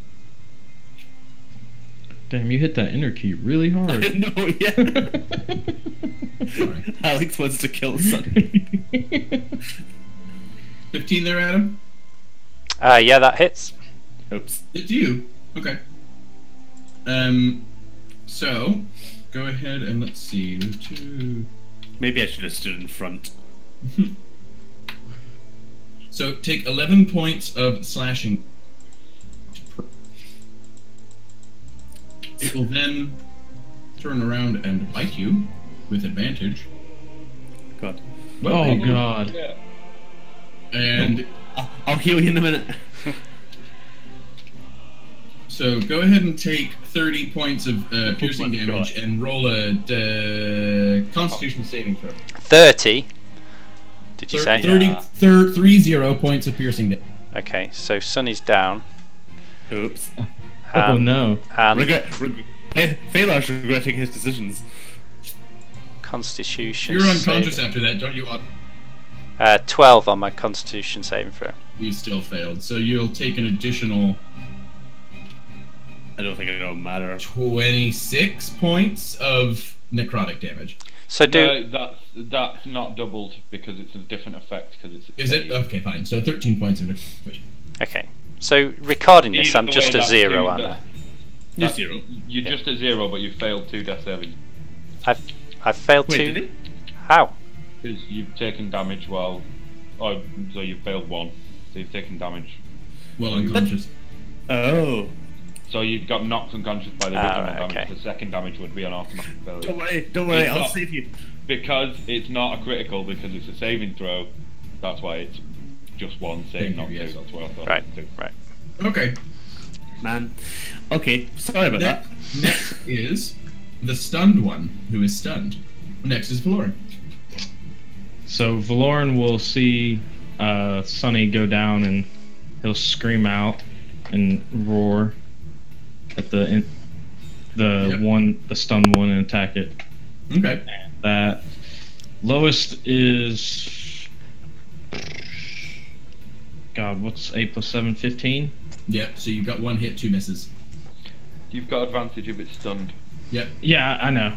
Damn, you hit that enter key really hard. No, yeah. Sorry. Alex wants to kill Sunny. 15 there, Adam? Yeah, that hits. Oops. It's you. Okay. So, go ahead and let's see. Maybe I should have stood in front. So, take 11 points of slashing. It will then turn around and bite you with advantage. God. Well, Oh god. Yeah. And I'll heal you in a minute. so go ahead and take 30 points of piercing my damage God. and roll a Constitution saving throw. 30. Did you say? 30 points of piercing damage. Okay, so Sunny's down. Oops. Oh no. And Phalar's regretting his decisions. Constitution. You're unconscious saving. after that, don't you? 12 on my Constitution saving throw. You still failed, so you'll take an additional I don't think it'll matter. 26 points of necrotic damage. So No, that's not doubled because it's a different effect because it's. Is it? Okay, fine. So 13 points of necrotic. Okay. So recording this, Either I'm way, just a that's 0, two, aren't I? Just 0. You're just at 0, but you failed 2 death saving I've failed Wait, 2. did he? How? because you've taken damage while. Oh, so you failed 1, so you've taken damage. Well, unconscious. Oh. So you've got knocked unconscious by the Ah, original right, damage. okay. The second damage would be an automatic failure. Don't worry, It's I'll not- save you. Because it's not a critical, because it's a saving throw. That's why it's just 1 save, Thank not you, 2. yes. That's what I thought. Right, Two. right. Okay. Man. Okay, sorry about that. Next is the stunned one, who is stunned. Next is Valoran. So Valoran will see Sunny go down and he'll scream out and roar at the stunned one and attack it. Okay. That lowest is God, what's 8 plus 7, 15? Yep, so you've got 1 hit, 2 misses. You've got advantage if it's stunned. Yep. Yeah, I know.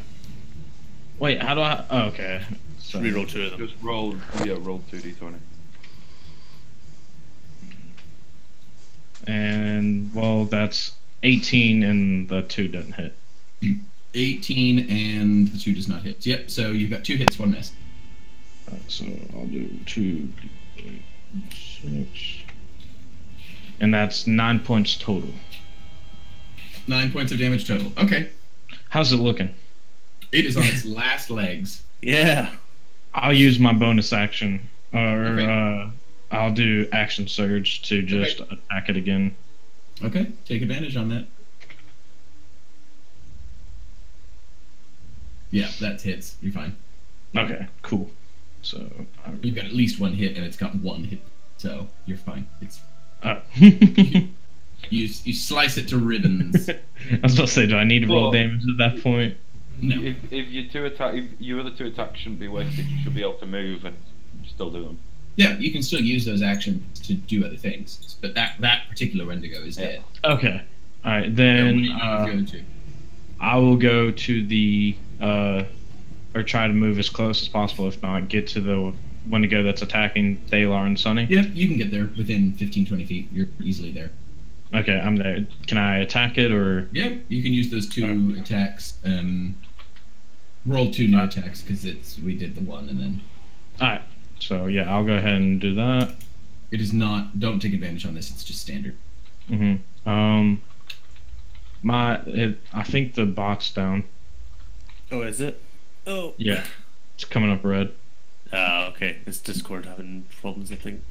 Wait, how do I? Oh, okay. So, Reroll 2 of them. Just roll 2d20. and well, that's 18, and the 2 doesn't hit. 18 and the 2 does not hit. Yep, so you've got 2 hits, 1 miss. So I'll do 2 6. And that's 9 points total. 9 points of damage total. Okay. How's it looking? It is on its last legs. Yeah. I'll use my bonus action, or Okay. I'll do action surge to just attack it again. Okay, take advantage on that. Yeah, that hits. You're fine. Okay, cool. So You've got at least one hit, and it's got one hit, so you're fine. It's you slice it to ribbons. I was about to say, do I need to roll Well- damage at that point? No. If your other 2 attacks shouldn't be wasted, you should be able to move and still do them. Yeah, you can still use those actions to do other things, but that particular Wendigo is dead. Okay. All right, Yeah, then what do you do with the other two? I will go to the or try to move as close as possible. If not, get to the Wendigo that's attacking Thalar and Sunny. Yep, you can get there within 15-20 feet. You're easily there. Okay, I'm there. Can I attack it or? Yep, you can use those 2 attacks. Roll 2 new attacks because we did the one and then. All right. So yeah, I'll go ahead and do that. It is not. Don't take advantage on this. It's just standard. Mm-hmm. I think the box down. Oh, is it? Oh. Yeah, it's coming up red. Ah, okay. It's Discord having problems, I think.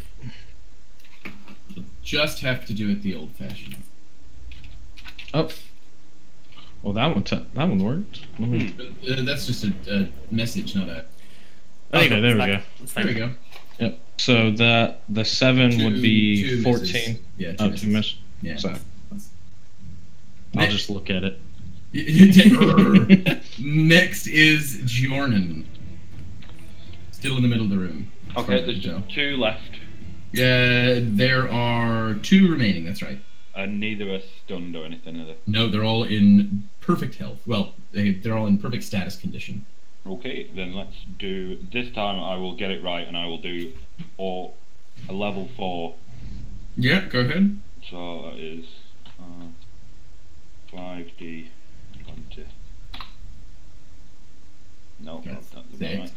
Just have to do it the old-fashioned. Oh. Well, that one worked. Let me... That's just a message, not a. Okay, there we go. There we go. Yep. So the 7 would be Two 14. misses. Yeah, two Oh, misses. 2 miss. Yeah. So I'll just look at it. Next is Jornan. Still in the middle of the room. Okay, As there's far as I just 2 left, there are 2 remaining, that's right. and neither are stunned or anything, are they? No, they're all in perfect health. Well, they're all in perfect status condition. Okay, then let's do. This time I will get it right, and I will do a level 4. Yeah, go ahead. So that is 5d20. No, That's that's not doing it. six.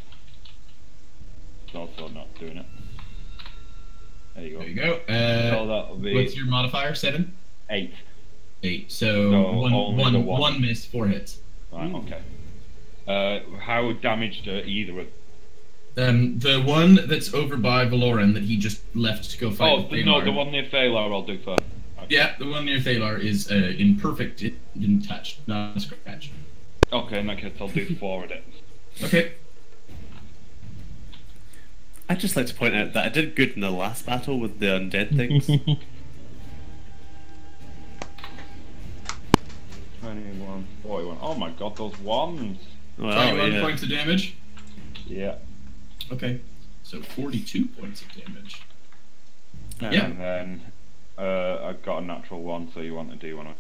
It's also not doing it. There you go. There you go. So that'll be What's your modifier? 7? 8. 8. So, So only the one. one miss, 4 hits. Right, okay. How damaged are either of The one that's over by Valoran that he just left to go fight. Oh, with no, Thalar. the one near Phalar I'll do first. Okay. Yeah, the one near Thalar is in perfect. It didn't touch, not a scratch. Okay, in that case I'll do 4 of it. Okay. I'd just like to point out that I did good in the last battle with the undead things. 21, 41. Oh my god, those ones! Well, 21 yeah. points of damage. Yeah. Okay. So 42 points of damage. Um, Yeah. And then I've got a natural 1, so you want to do one of.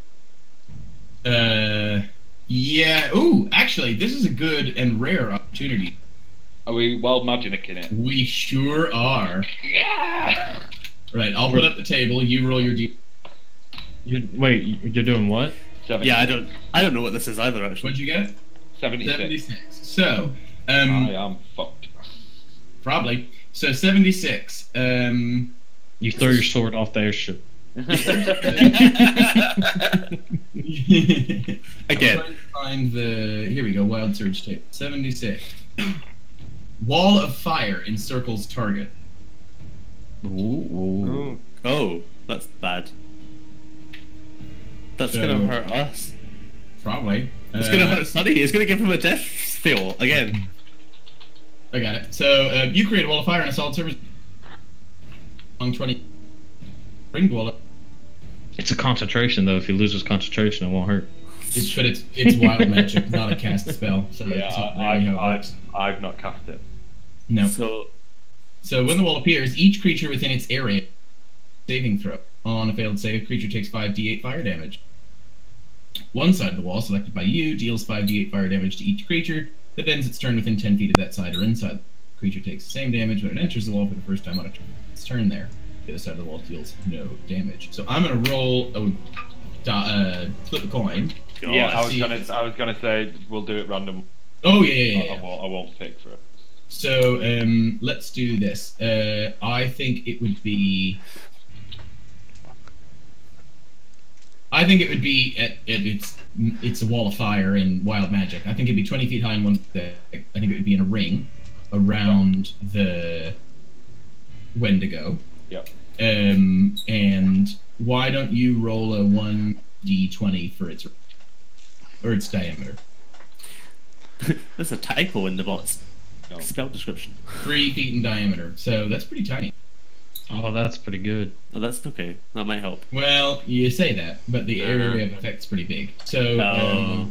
Yeah. Ooh, actually, this is a good and rare opportunity. Are we well magicking it? We sure are. Yeah! Right, I'll put up the table. You roll your d. Wait, you're doing what? 76. Yeah, I don't know what this is either, actually. What'd you get? 76. 76. So, I am fucked. probably. So 76. You throw your sword off the airship. Again. I'm trying to find the. Here we go. Wild Surge tape. 76. Wall of fire encircles target. Ooh. Oh, that's bad. That's So- gonna hurt us. Probably. It's gonna hurt Sunny. It's gonna give him a death feel again. I got it. So you create a wall of fire on a solid surface. Long 20. Ring wall. It's a concentration though. If he loses concentration, it won't hurt. But it's wild magic, not a cast spell. So Yeah, it's not really how it works. I've not cast it. No. So So when the wall appears, each creature within its area saving throw. On a failed save, creature takes 5d8 fire damage. One side of the wall, selected by you, deals 5d8 fire damage to each creature that ends its turn within 10 feet of that side or inside. The creature takes the same damage when it enters the wall for the first time on its turn there. The other side of the wall deals no damage. So I'm gonna roll flip a coin. Yeah, I God. was gonna say we'll do it random. Oh yeah. I won't pick for it. So let's do this. I think it would be. It's a wall of fire in wild magic. I think it'd be 20 feet high in one thing. I think it would be in a ring around the Wendigo. Yep. And why don't you roll a 1d20 for its diameter? There's a typo in the bot's No. spell description. 3 feet in diameter. So that's pretty tiny. Oh, that's pretty good. Oh, that's okay. That might help. Well, you say that, but the area of effect's pretty big. So, Oh.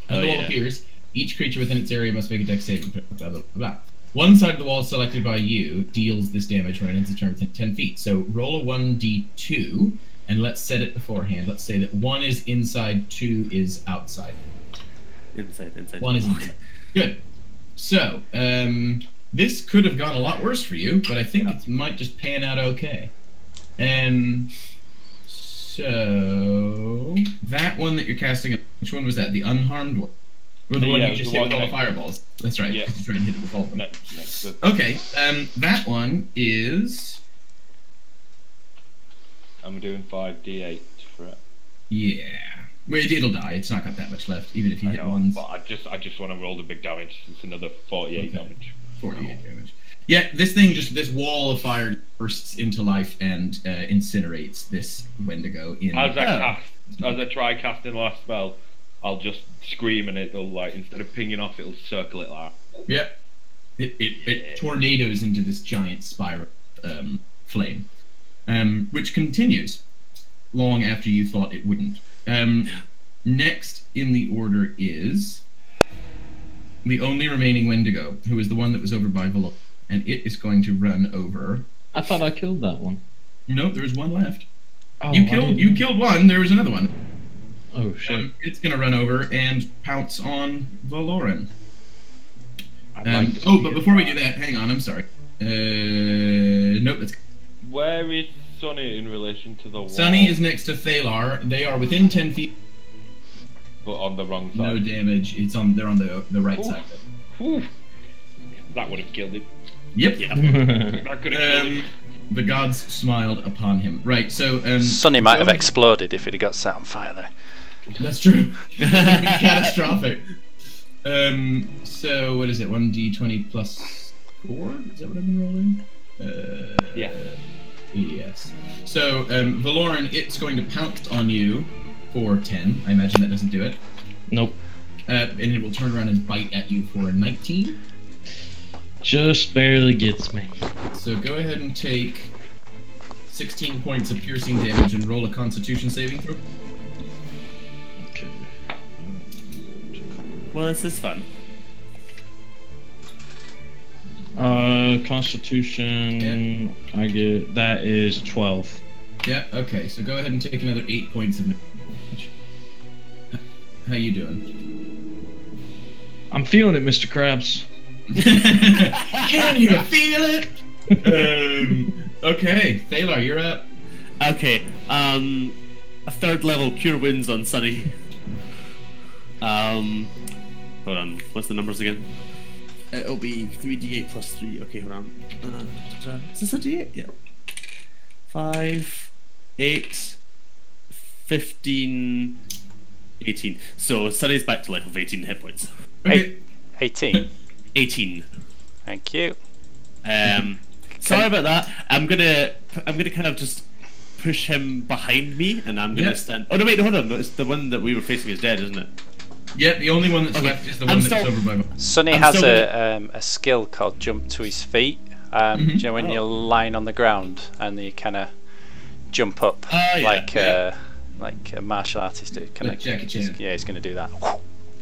as the wall Yeah. appears, each creature within its area must make a dex saving throw. Blah, blah, blah. One side of the wall selected by you deals this damage when it ends a turn within 10 feet. So roll a 1d2, and let's set it beforehand. Let's say that 1 is inside, 2 is outside. Inside. 1 is inside. Good. So, this could have gone a lot worse for you, but I think it might just pan out okay. So that one that you're casting, which one was that? The unharmed one? Or the one Yeah, you just the hit with one all the that- fireballs? That's right. Yeah. You try and hit it with all of them. Next. Okay, that one is... I'm doing 5d8 for it. Yeah. Well, it'll die. It's not got that much left, even if you I hit know, ones. but I just want to roll the big damage. It's another 48 Okay. damage. 48 damage. Yeah, this wall of fire bursts into life and incinerates this Wendigo in... As I try casting the last spell, I'll just scream and it'll, like, instead of pinging off, it'll circle it like that. Yep. It tornadoes into this giant spiral flame, which continues long after you thought it wouldn't. Next in the order is the only remaining Wendigo, who is the one that was over by Velo, and it is going to run over. I thought I killed that one. No, there's one left. Oh, You killed one. There was another one. Oh shit. It's going to run over and pounce on Valoran. I'd like to But see before we it. do that, hang on, I'm sorry. Nope, that's... Where is Sonny in relation to the wall? Sunny is next to Thalar. They are within 10 feet. But on the wrong No side. damage. They're on the right Ooh. side. Whew. That would have killed him. Yep. That could have killed him. The gods smiled upon him. Right, so... Sonny might have go- exploded if it had got set on fire there. That's true. It would be catastrophic. So, what is it? 1d20 plus 4? Is that what I've been rolling? Yeah. Yes. So, Valoran, it's going to pounce on you for 10. I imagine that doesn't do it. Nope. And it will turn around and bite at you for a 19. Just barely gets me. So go ahead and take 16 points of piercing damage and roll a Constitution saving throw. Okay. Well, this is fun. Constitution. I get that is 12. Yeah. Okay. So go ahead and take another 8 points of damage. How you doing? I'm feeling it, Mr. Krabs. Can you feel it? Okay, Thalar, you're up. Okay, a third level cure wounds on Sunny. Hold on, what's the numbers again? It'll be 3d8 plus 3. Okay, hold on. Is this a d8? Yeah. 5, 8, 15, 18. So Sunny's back to life with 18 hit points. Okay. 18. 18. Thank you. Sorry about that. I'm gonna kind of just push him behind me, and I'm gonna Yeah. stand. Oh no, wait, hold on. No, it's the one that we were facing is dead, isn't it? Yeah, the only one that's Okay. left is the I'm one that's still- over by. Sonny I'm has still a skill called jump to his feet. Do you know when Oh. you're lying on the ground and you kind of jump up Oh, yeah, like yeah. like a martial artist? Kind Like Jackie Chan. Yeah, he's going to do that.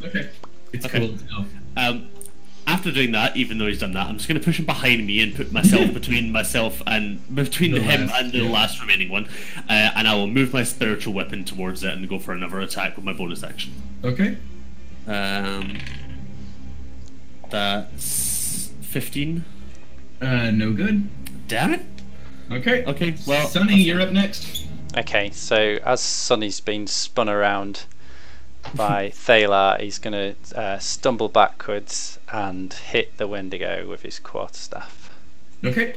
Okay. It's Okay. cool as hell. After doing that, even though he's done that, I'm just gonna push him behind me and put myself between The him last, and the yeah. last remaining one, and I will move my spiritual weapon towards it and go for another attack with my bonus action. Okay. That's 15. No good. Damn it. Okay. Okay, well, Sunny, you're up next. Okay, so as Sonny's been spun around, by Thalar. He's going to stumble backwards and hit the Wendigo with his quarterstaff Okay.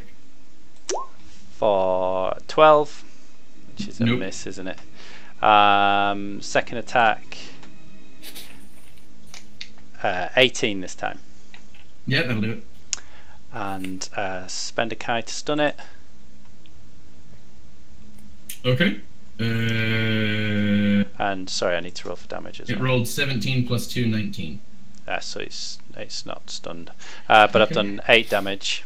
for 12, which is a Nope. miss, isn't it? Second attack, 18 this time. Yeah, that'll do it. And spend a Kai to stun it. Okay. And sorry, I need to roll for damage as It well. rolled 17 plus 2, 19. So it's not stunned. But I've Okay. done 8 damage.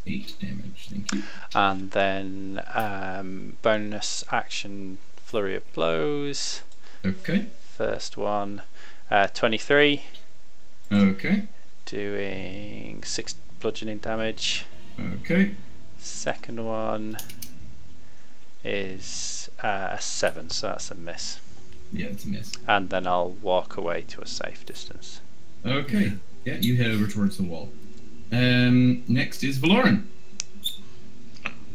8 damage, thank you. And then bonus action, flurry of blows. Okay. First one, 23, Okay. doing 6 bludgeoning damage. Okay. Second one is a 7, so that's a miss. Yeah, it's a miss. And then I'll walk away to a safe distance. Okay. Yeah, you head over towards the wall. Next is Valoran.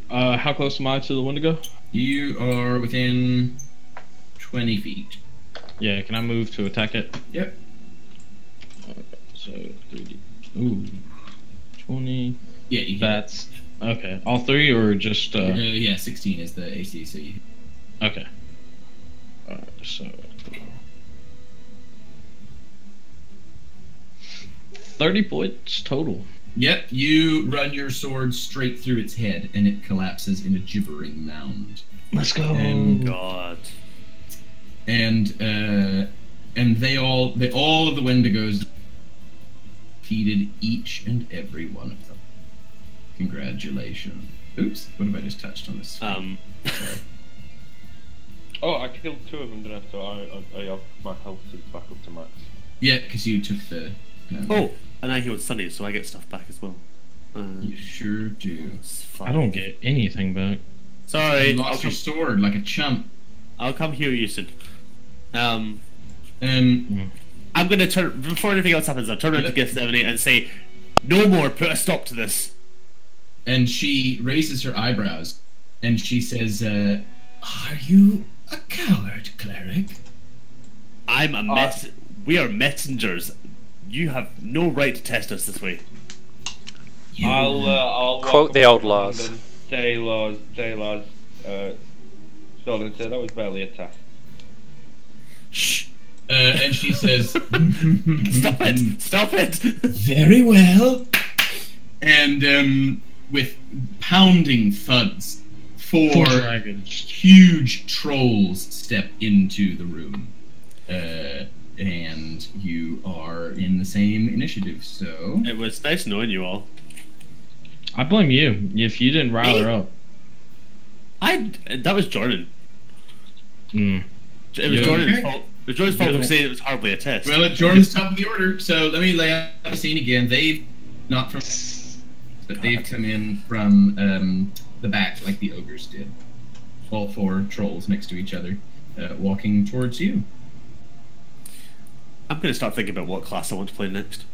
How close am I to the Wendigo? You are within 20 feet. Yeah, can I move to attack it? Yep. So 30. Ooh, 20. Yeah, you hit. That's okay. All three or just Yeah, 16 is the AC, so you. okay. So 30 points total. Yep, you run your sword straight through its head, and it collapses in a gibbering mound. Let's go. God. And all of the Wendigos defeated each and every one of them. Congratulations. Oops, what have I just touched on this? Sorry. Oh, I killed 2 of them, didn't I? So I have my health is back up to max. Yeah, because you took the. Oh, and I healed Sunny, so I get stuff back as well. You sure do. It's fine. I don't get anything back. Sorry, You lost your sword like a chump. I'll come heal you soon. Um, I'm gonna turn before anything else happens. I'll turn around to Gethsemane and say, "No more. Put a stop to this." and she raises her eyebrows, and she says, "Are you a coward, cleric?" I'm a mess. We are messengers. You have no right to test us this way. I'll Quote the old laws. Say laws. Stall and say that was barely a test. Shh! And she says, Stop it! Stop it! "Very well." And with pounding thuds, four dragons. huge trolls step into the room. And you are in the same initiative, so... It was nice knowing you all. I blame you if you didn't rile her up. That was Jordan. Mm. It was You Jordan's okay? fault. It was Jordan's fault for saying it was hardly a test. Well, Jordan's top of the order, so let me lay out the scene again. They've not from... But they've come in from the back, like the ogres did. All four trolls next to each other, walking towards you. I'm gonna start thinking about what class I want to play next.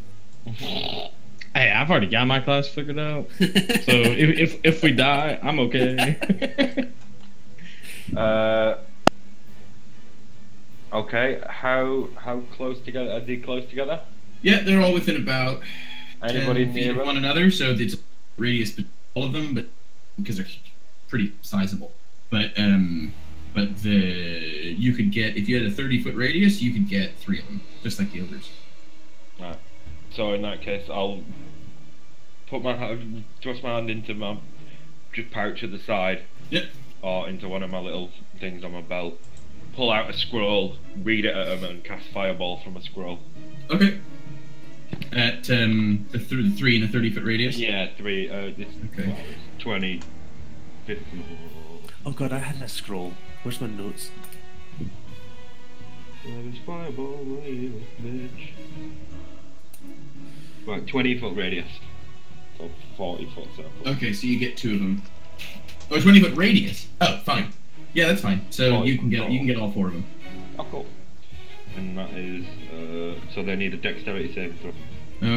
Hey, I've already got my class figured out. So if we die, I'm okay. Okay. How close together? Are they close together? Yeah, they're all within about Anybody 10 feet near of them? one another, so it's a radius between all of them, but because they're pretty sizable. But you could get, if you had a 30-foot radius, you could get 3 of them, just like the ogres. Right. So in that case, I'll put thrust my hand into my pouch at the side, Yep. or into one of my little things on my belt. Pull out a scroll, read it at them, and cast fireball from a scroll. Okay. At the 3 in a 30-foot radius. Yeah, 3. This Okay. 20, 50. Oh god, I had a scroll. Where's my notes? Right, 20-foot radius. So 40-foot circle. Okay, so you get 2 of them. Oh, 20-foot radius. Oh, fine. Yeah, that's fine. So Oh, you can get all 4 of them. Oh, cool. And that is, so they need a dexterity saving throw.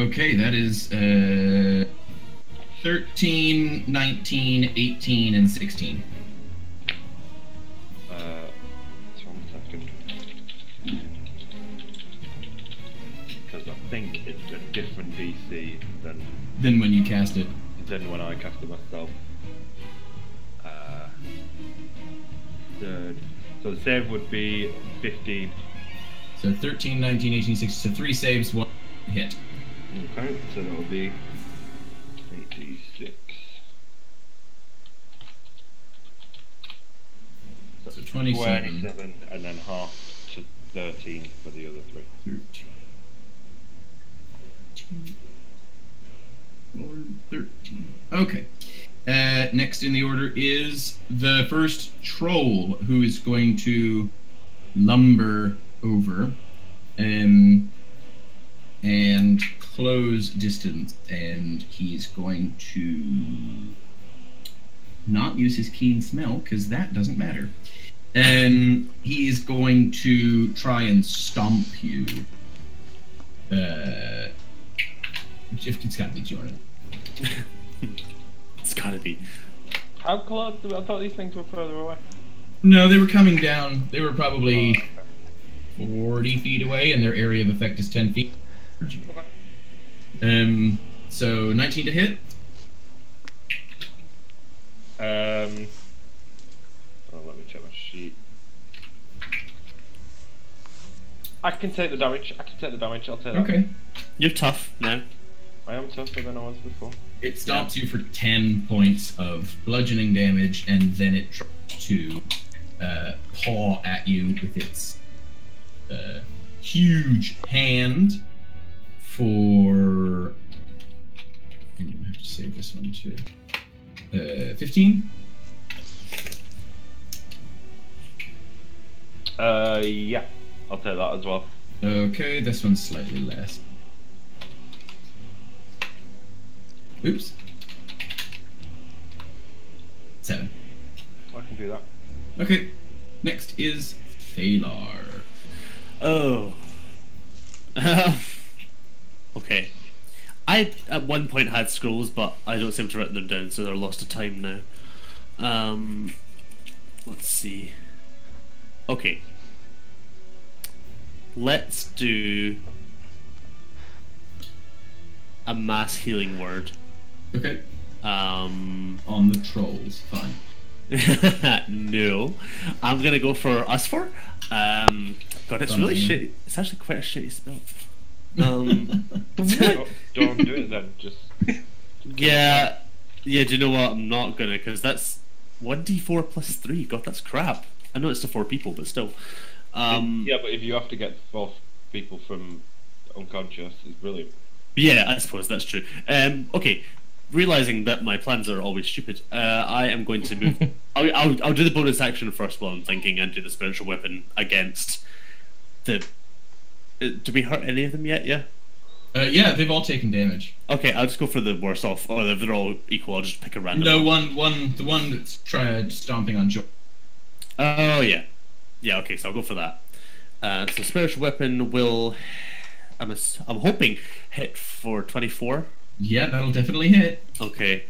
Okay, that is 13, 19, 18, and 16. Just 1 second. different DC than Then when you cast it. when I cast it myself. So the save would be 15. So 13, 19, 18, 16. So 3 saves, 1 hit. Okay, so that would be 86. So 27. 27, and then half to 13 for the other 3. 13. Okay. Next in the order is the first troll, who is going to lumber over and close distance, and he's going to not use his keen smell because that doesn't matter. He's going to try and stomp you. It's gotta be Jordan. It's gotta be. How close? I thought these things were further away. No, they were coming down. They were probably 40 feet away, and their area of effect is 10 feet. So 19 to hit. Let me check my sheet. I can take the damage. I'll take that. Okay. You're tough now. I am tougher than I was before. It stomps you for 10 points of bludgeoning damage, and then it tries to paw at you with its huge hand for... I'm going to have to save this one too. 15? Yeah. I'll take that as well. Okay, this one's slightly less. Oops. 7. I can do that. Okay, next is Phalar. Oh. Okay. I at one point had scrolls, but I don't seem to write them down, so they're lost to time now. Let's see. Okay. Let's do a mass healing word. Okay. On the trolls, fine. No, I'm gonna go for us four. God, it's really shitty. It's actually quite a shitty spell. Don't do it then. Just. Yeah. Do you know what? I'm not gonna, because that's 1d4 plus 3. God, that's crap. I know it's to 4 people, but still. Yeah, but if you have to get 4 people from unconscious, it's brilliant. Yeah, I suppose that's true. Okay, realizing that my plans are always stupid, I am going to move. I'll do the bonus action first while I'm thinking, and do the spiritual weapon against the. Do we hurt any of them yet? Yeah. Yeah, they've all taken damage. Okay, I'll just go for the worse off. Or if they're all equal, I'll just pick a random. No, the one that's tried stomping on Joe. Oh yeah, yeah. Okay, so I'll go for that. So spiritual weapon will. I'm hoping hit for 24. Yeah, that'll definitely hit. Okay.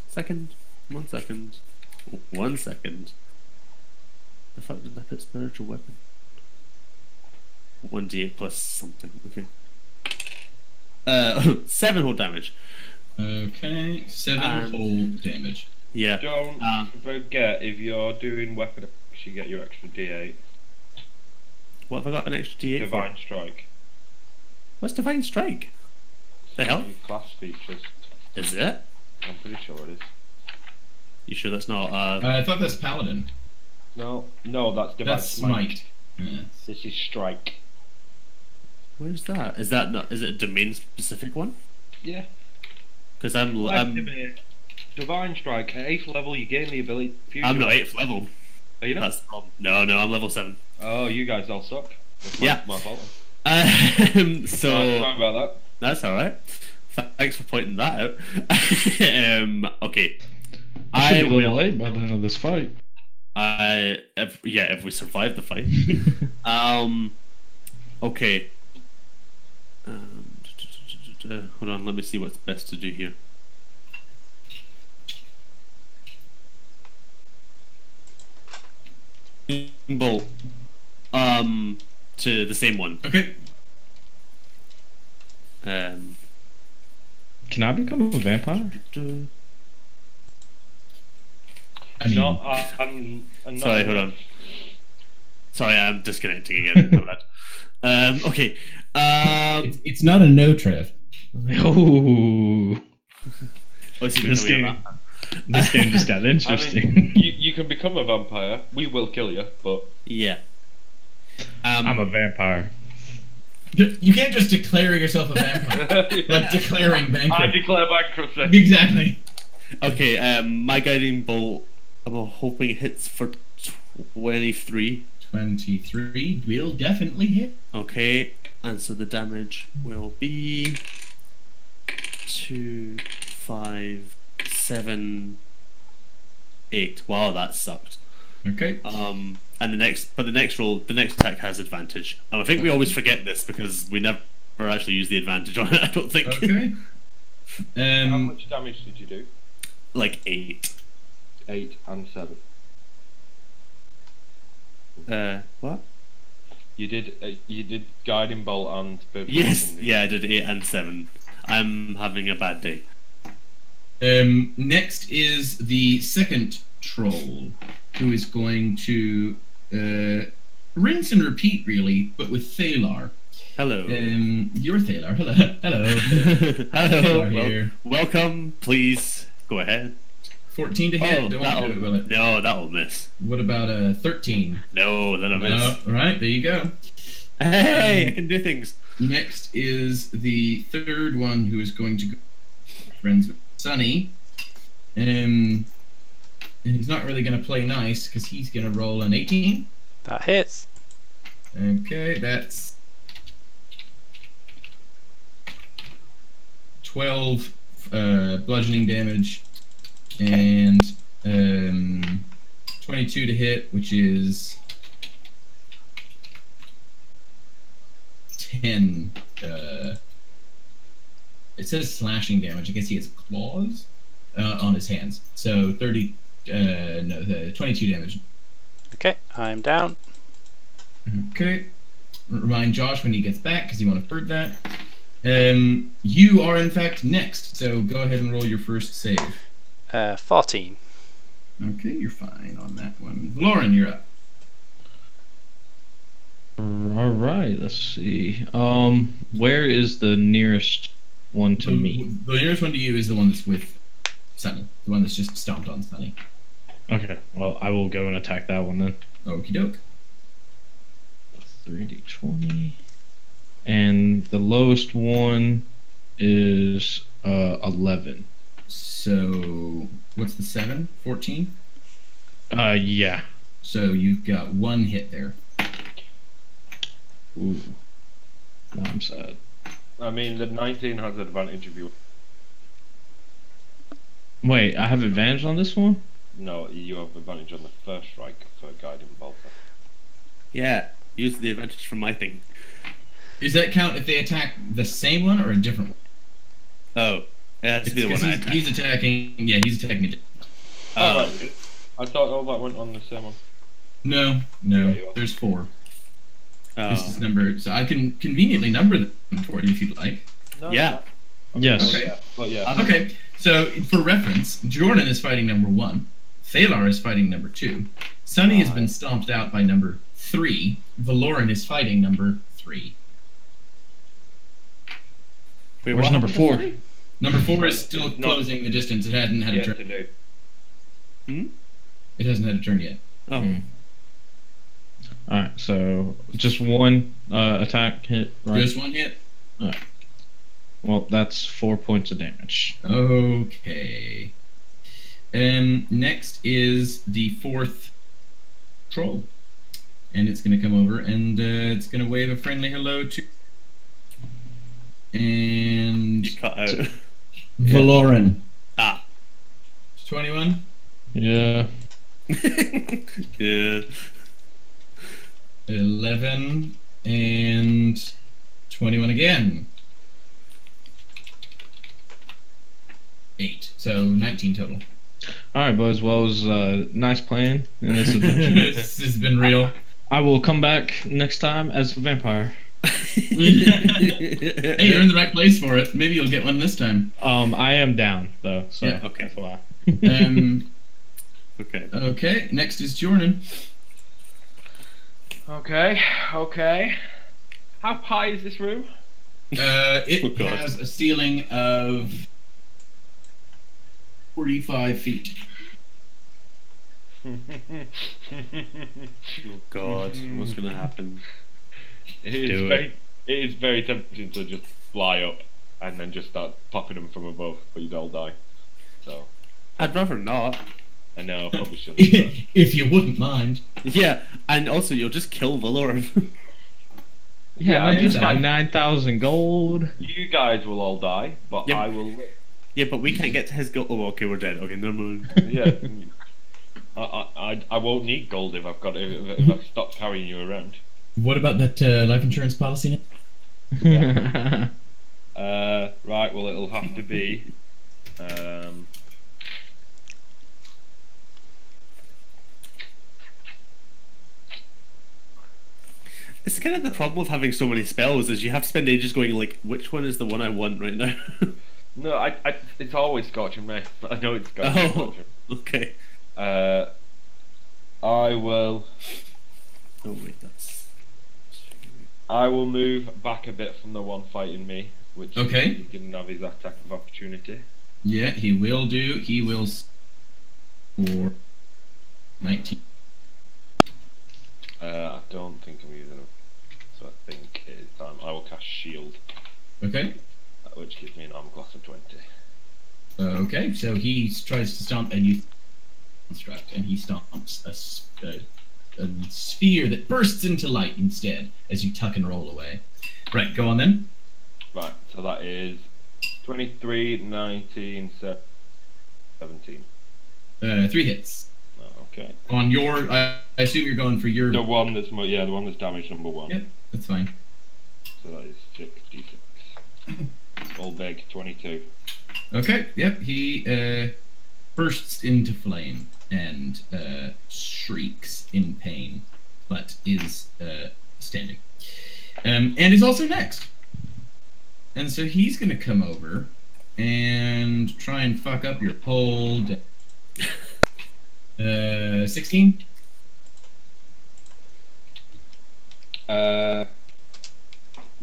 Second. 1 second. 1 second. The fuck did I put spiritual weapon? 1d8 plus something. Okay. 7 whole damage. Okay, 7 whole damage. Yeah. Don't forget, if you're doing weapon attacks, you get your extra d8. What have I got an extra d8 Divine for? Strike. What's Divine Strike? The hell? Class features. Is it? I'm pretty sure it is. You sure that's not I thought that's Paladin. No, that's Divine That's Smite. Yeah. This is Strike. Where's that? Is that not? Is it a domain specific one? Yeah. Because I'm Divine Strike at 8th level, you gain the ability. I'm not 8th level. Are you not? That's the problem. No, I'm level 7. Oh, you guys all suck. That's Yeah. my fault. So Sorry about that. that's all right. Thanks for pointing that out. Okay. I will late by the end of this fight. If we survive the fight. Okay. Hold on, let me see what's best to do here. Bolt. To the same one. Okay. Um, Can I become a vampire? I mean, No, I'm not. Sorry, hold on. Sorry, I'm disconnecting again. My bad. Okay. it's not a no, Trev. Oh, Oh, so you're this becoming a game, vampire. this game just got I mean, interesting. you can become a vampire. We will kill you, but Yeah. I'm a vampire. You can't just declare yourself a vampire. Like declaring I bankruptcy. declare bankruptcy. Exactly. Okay. My guiding bolt. I'm hoping hits for 23. 23 will definitely hit. Okay, and so the damage will be 2, 5, 7, 8. Wow, that sucked. Okay. And the next roll, the next attack has advantage. And I think we always forget this because we never actually use the advantage on it. I don't think. Okay. How much damage did you do? Like 8. 8 and 7. What? You did guiding bolt and bird Yes, poison, didn't yeah, I did 8 and 7. I'm having a bad day. Next is the second troll, who is going to rinse and repeat, really, but with Thalar. Hello. You're Thalar. Hello. Hello. Hello. Thalar here. Welcome. Please go ahead. 14 to hit. Oh, Don't want to do it, will it? No, that'll miss. What about a 13? No, then I miss. All right, there you go. Hey, I can do things. Next is the third one, who is going to go friends with Sunny. And he's not really going to play nice because he's going to roll an 18. That hits. Okay, that's 12 bludgeoning damage and 22 to hit, which is 10. It says slashing damage. I guess he has claws on his hands. So 22 damage. Okay, I'm down. Okay. Remind Josh when he gets back, because you want to hurt that. You are in fact next, so go ahead and roll your first save. 14. Okay, you're fine on that one. Lauren, you're up. All right, let's see. Where is the nearest one to me? The nearest one to you is the one that's with Sunny. The one that's just stomped on Sunny. Okay, well, I will go and attack that one then. Okie doke. 3d20. And the lowest one is 11. So, what's the 7? 14? Yeah. So you've got one hit there. Ooh. Now I'm sad. I mean, the 19 has advantage if you. Wait, I have advantage on this one? No, you have advantage on the first strike for guiding bolt. Yeah, use the advantage from my thing. Does that count if they attack the same one or a different one? Oh, it has to be the one I attack. He's attacking. Yeah, he's attacking a different. Oh, I thought all that went on the same one. No, there's 4. This is number. So I can conveniently number them for you if you'd like. No, Yeah. Yes. Okay. But yeah. Okay, so for reference, Jordan is fighting number 1, Thalar is fighting number 2, Sunny has been stomped out by number 3, Valoran is fighting number 3. Wait, Where's what number happened to 4? three? Number 4 is still Not- closing the distance. It hadn't had a Yeah, turn. to do. It hasn't had a turn yet. Oh, Alright, so just one attack hit, right? Just one hit. Well, that's 4 points of damage. Okay. Next is the 4th troll. And it's going to come over and it's going to wave a friendly hello to. And. you cut out. Valoran. Ah. 21. Yeah. Yeah. 11. And 21 again. 8. So 19 total. Alright, boys. Well, it was nice playing in this adventure. This has been real. I will come back next time as a vampire. Hey, you're in the right place for it. Maybe you'll get one this time. I am down though, so Yeah. Okay. that's why. Okay. Okay, next is Jordan. Okay. How high is this room? It Oh, God. has a ceiling of 45 feet. Oh God, what's gonna happen? It is very tempting to just fly up and then just start popping them from above, but you'd all die. So I'd rather not. I know, I probably shouldn't. But If you wouldn't mind. Yeah, and also you'll just kill Valorn. Yeah, I I just mean, got like- 9,000 gold. you guys will all die, but Yep. I will live. Yeah, but we can't get to his goal. Oh, okay, we're dead. Okay, never mind. Yeah. I won't need gold if I've got if I've stopped carrying you around. What about that life insurance policy? Right, well it'll have to be It's kind of the problem with having so many spells is you have to spend ages going like, which one is the one I want right now? no, I it's always Scorching Ray. I know it's Oh, Scorching. okay. I will Oh wait, I will move back a bit from the one fighting me, which Okay. he didn't have his attack of opportunity. Yeah, he will do. He will for 19. I don't think I'm using him, so I think it is time. I will cast Shield, Okay. which gives me an armor class of 20. Okay, so he tries to stomp and you construct, and he stomps a sphere that bursts into light instead as you tuck and roll away. Right, go on then. Right, so that is 23, 19, 17. 3 hits. Oh, okay. On your, I assume you're going for your. The one that's the one that's damage number 1. Yep, that's fine. So that is 66. All big 22. Okay, yep, he bursts into flame and shrieks in pain, but is standing. And is also next. And so he's gonna come over and try and fuck up your whole 16?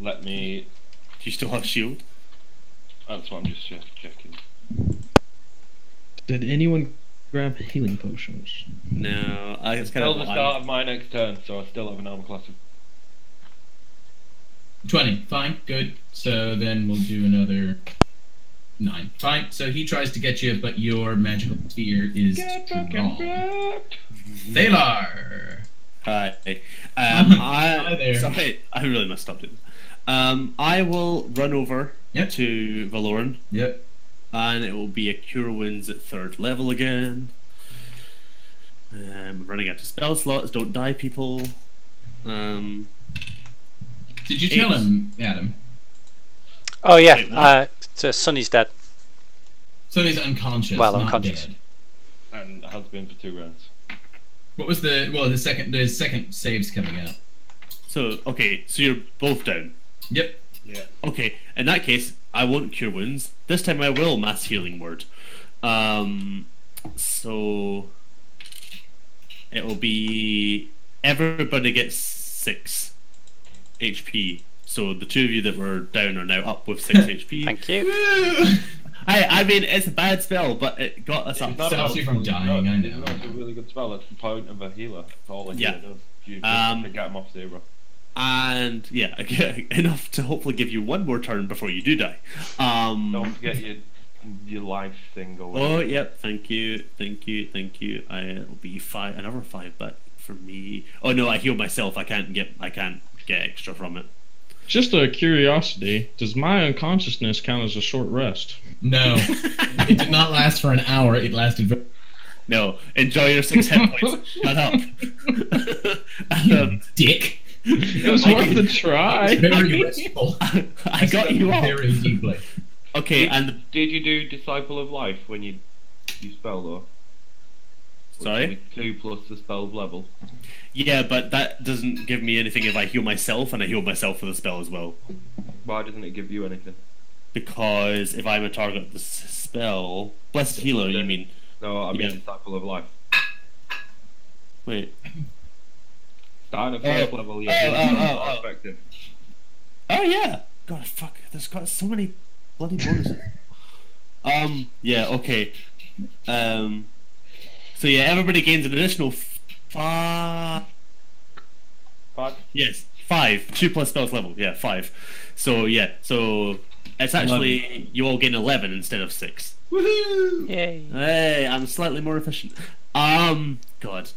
Let me. Do you still have shield? That's what I'm just checking. Did anyone grab healing potions? No, it's kind Till of the start of my next turn, so I still have an armor class of. 20, fine, good. So then we'll do another 9. Fine, so he tries to get you, but your magical sphere is strong. Thalar! Hi. Hi there. Sorry, I really messed up. Didn't I? I will run over Yep. to Valorn, Yep. and it will be a Cure Wounds at 3rd level again. Running out of spell slots. Don't die, people. Did you tell him, Adam? Oh Wait, yeah, what? so Sonny's dead. So he's unconscious, Well, not unconscious. dead. And has been for 2 rounds. What was the second save's coming out. So okay, so you're both down. Yep. Yeah. Okay, in that case, I won't Cure Wounds. This time I will Mass Healing Word. So it will be everybody gets 6 HP. So the 2 of you that were down are now up with 6 HP. Thank you. I mean, it's a bad spell, but it got us up. Stops you from dying, I know. It's a really good spell. That's the point of a healer. That's all a Yeah. healer does. You Um, to get him off 0. And yeah, enough to hopefully give you one more turn before you do die. Don't forget your life thing going. Oh, yep. Thank you. It'll be another 5 back for me. Oh no, I heal myself. I can't get extra from it. Just a curiosity, does my unconsciousness count as a short rest? No. It did not last for an hour. It lasted. No, enjoy your 6 hit points. Shut up. You dick. It was worth a try. Very restful. I got you off. very deeply. Okay, and Did you do Disciple of Life when you spell though? Sorry? 2 plus the spell's level. Yeah, but that doesn't give me anything if I heal myself, and I heal myself for the spell as well. Why doesn't it give you anything? Because if I'm a target of the spell... Blessed Healer, you mean? No, I mean Yeah. Disciple of Life. Wait. Starting at 1st level, oh, more oh. effective. Oh, yeah! God, fuck. There's got so many bloody bonuses. Yeah, okay. So yeah, everybody gains an additional 5... 5? Yes, 5. 2 plus spells level. Yeah, 5. So yeah, so it's actually you all gain 11 instead of 6. Woohoo! Yay. Hey, I'm slightly more efficient. God.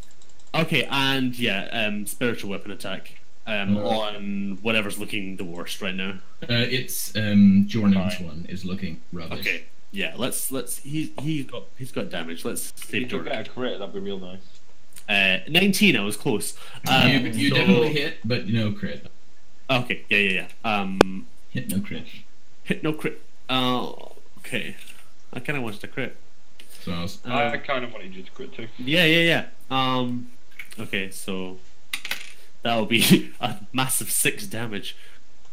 Okay, and yeah, spiritual weapon attack. On whatever's looking the worst right now. It's Jordan's Alright. one is looking rubbish. Okay, yeah, let's he's got damage. Let's If save you could Jordan. get a crit, that'd be real nice. 19. I was close. You So- definitely hit, but no crit. Okay, yeah. Hit no crit. Hit no crit. Okay. I kind of wanted to crit. So I was, I kind of wanted you to crit too. Yeah. Okay, so that'll be a massive 6 damage.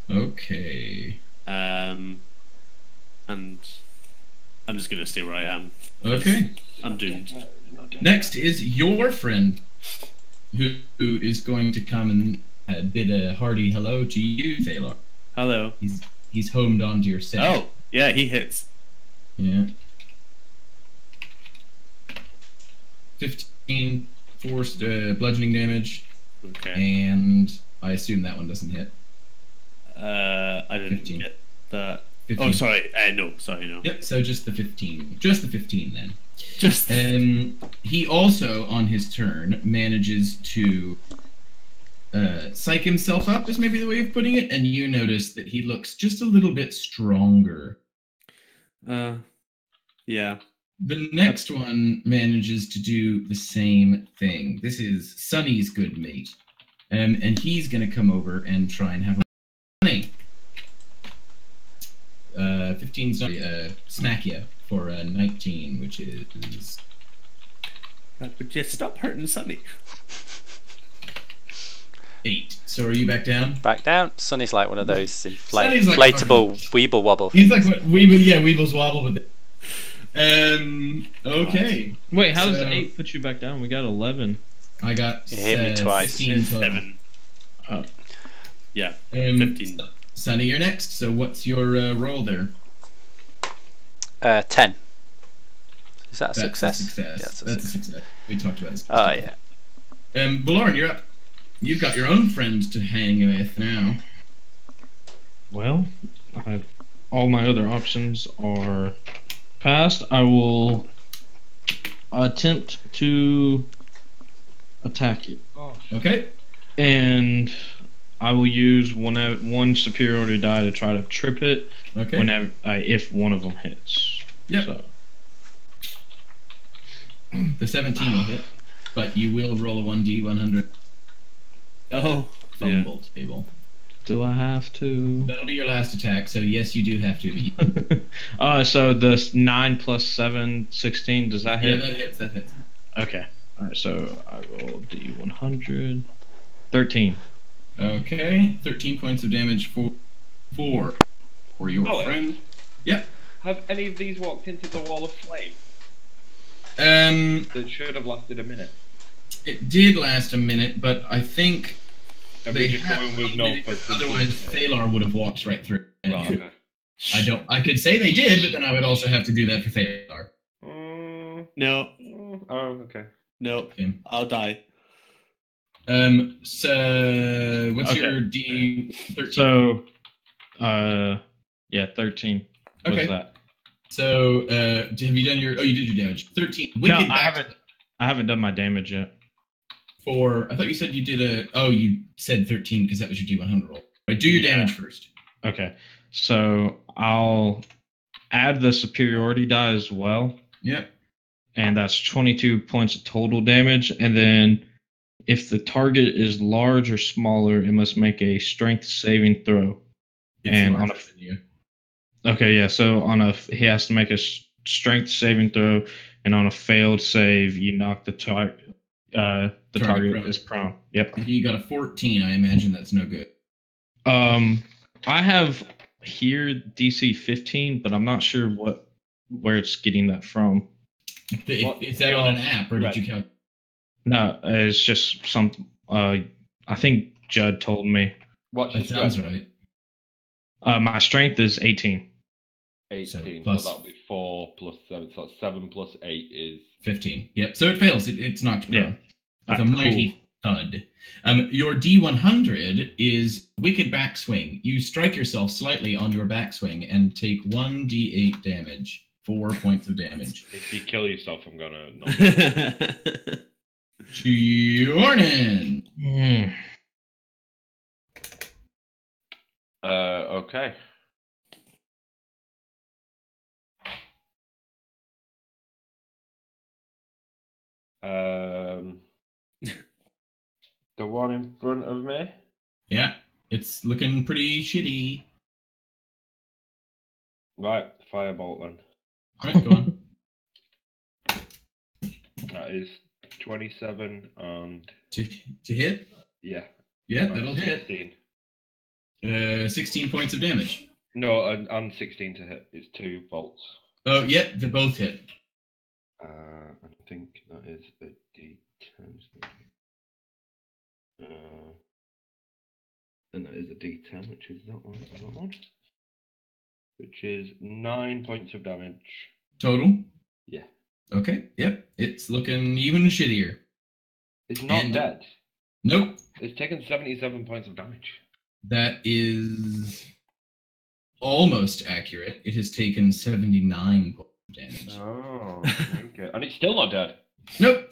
okay. And I'm just gonna stay where I am. Okay. I'm doomed. Next is your friend, who is going to come and bid a hearty hello to you, Thalar. Hello. He's homed onto your set. Oh, yeah, he hits. Yeah. 15 forced bludgeoning damage, Okay. and I assume that one doesn't hit. I didn't 15. get that. 15. Oh, sorry. No. Yep, so just the 15. Just the 15 then. Just He also, on his turn, manages to psych himself up, is maybe the way of putting it, and you notice that he looks just a little bit stronger. yeah. The next one manages to do the same thing. This is Sunny's good mate. And he's going to come over and try and have a Sunny. 15's not smack you for 19, which is Would you stop hurting Sunny? 8. So are you back down? Back down. Sonny's like one of those Sonny's like inflatable Weeble Wobble. He's like what Weebles wobble with it. Okay. Wait, how does So- 8 put you back down? We got 11. I got You hit me twice. 15 total. 7. Oh. Yeah. 15. 15. Sonny, you're next. So what's your roll there? 10. Is that a That's success? a success. Yeah, That's a success. We talked about this. Oh yeah. Balaran, you're up. You've got your own friends to hang with now. Well, all my other options are passed. I will attempt to attack it, Okay. and I will use one superiority die to try to trip it Okay. whenever if one of them hits. Yep. So, The 17 will hit, but you will roll a 1d100 Oh. fumble table. do I have to? That'll be your last attack, so yes, you do have to. So the 9 plus 7, 16. Does that Yeah, hit? that hits. That hits. Okay. All right. So I roll D100. 13. Okay. 13 points of damage for your Oh, friend. Yep. Have any of these walked into the wall of flame? That should have lasted a minute. It did last a minute, but I think And they we just go have and move one north. minute, for- otherwise Thalar would have walked right through. Right, okay. I could say they did, but then I would also have to do that for Thalar. No. Oh, okay. No. Okay. I'll die. So what's Okay. your D13? So, yeah, 13. What's Okay. that? So, have you done your? Oh, you did your damage. 13. No, Wicked I back haven't done my damage yet. I thought you said you did a. Oh, you said 13 because that was your D100 roll. Right, do your Yeah. damage first. Okay. So I'll add the superiority die as well, Yep. and that's 22 points of total damage. And then if the target is large or smaller, it must make a strength saving throw. It's And larger on than you. Okay, yeah. So he has to make a strength saving throw, and on a failed save, you knock the target prone. is prone. Yep. If you got a 14, I imagine that's no good. I have here DC 15, but I'm not sure where it's getting that from. Is that on an app, or did you count? No, it's just some. I think Judd told me. What's your That sounds strength? right. My strength is 18. 18. Plus- So that'll be 4 plus 7. So that's 7 plus 8 is 15. Yep. So it fails. It's knocked prone. Yeah. With a Cool. mighty thud. Your D100 is Wicked Backswing. You strike yourself slightly on your backswing and take 1d8 damage. 4 points of damage. if you kill yourself, I'm gonna. Jordan. Okay. The one in front of me. Yeah, it's looking pretty shitty. Right, firebolt then. Alright, go on. That is 27 and To hit? yeah. Yeah, that'll hit. 16. 16 points of damage. No, and 16 to hit. It's 2 bolts. Oh, yeah, they both hit. I think that is a D10. And that is a D10, which is that one. Which is 9 points of damage. Total? Yeah. Okay, yep. It's looking even shittier. It's not And- dead. Nope. It's taken 77 points of damage. That is almost accurate. It has taken 79 points of damage. Oh, okay. And it's still not dead. Nope.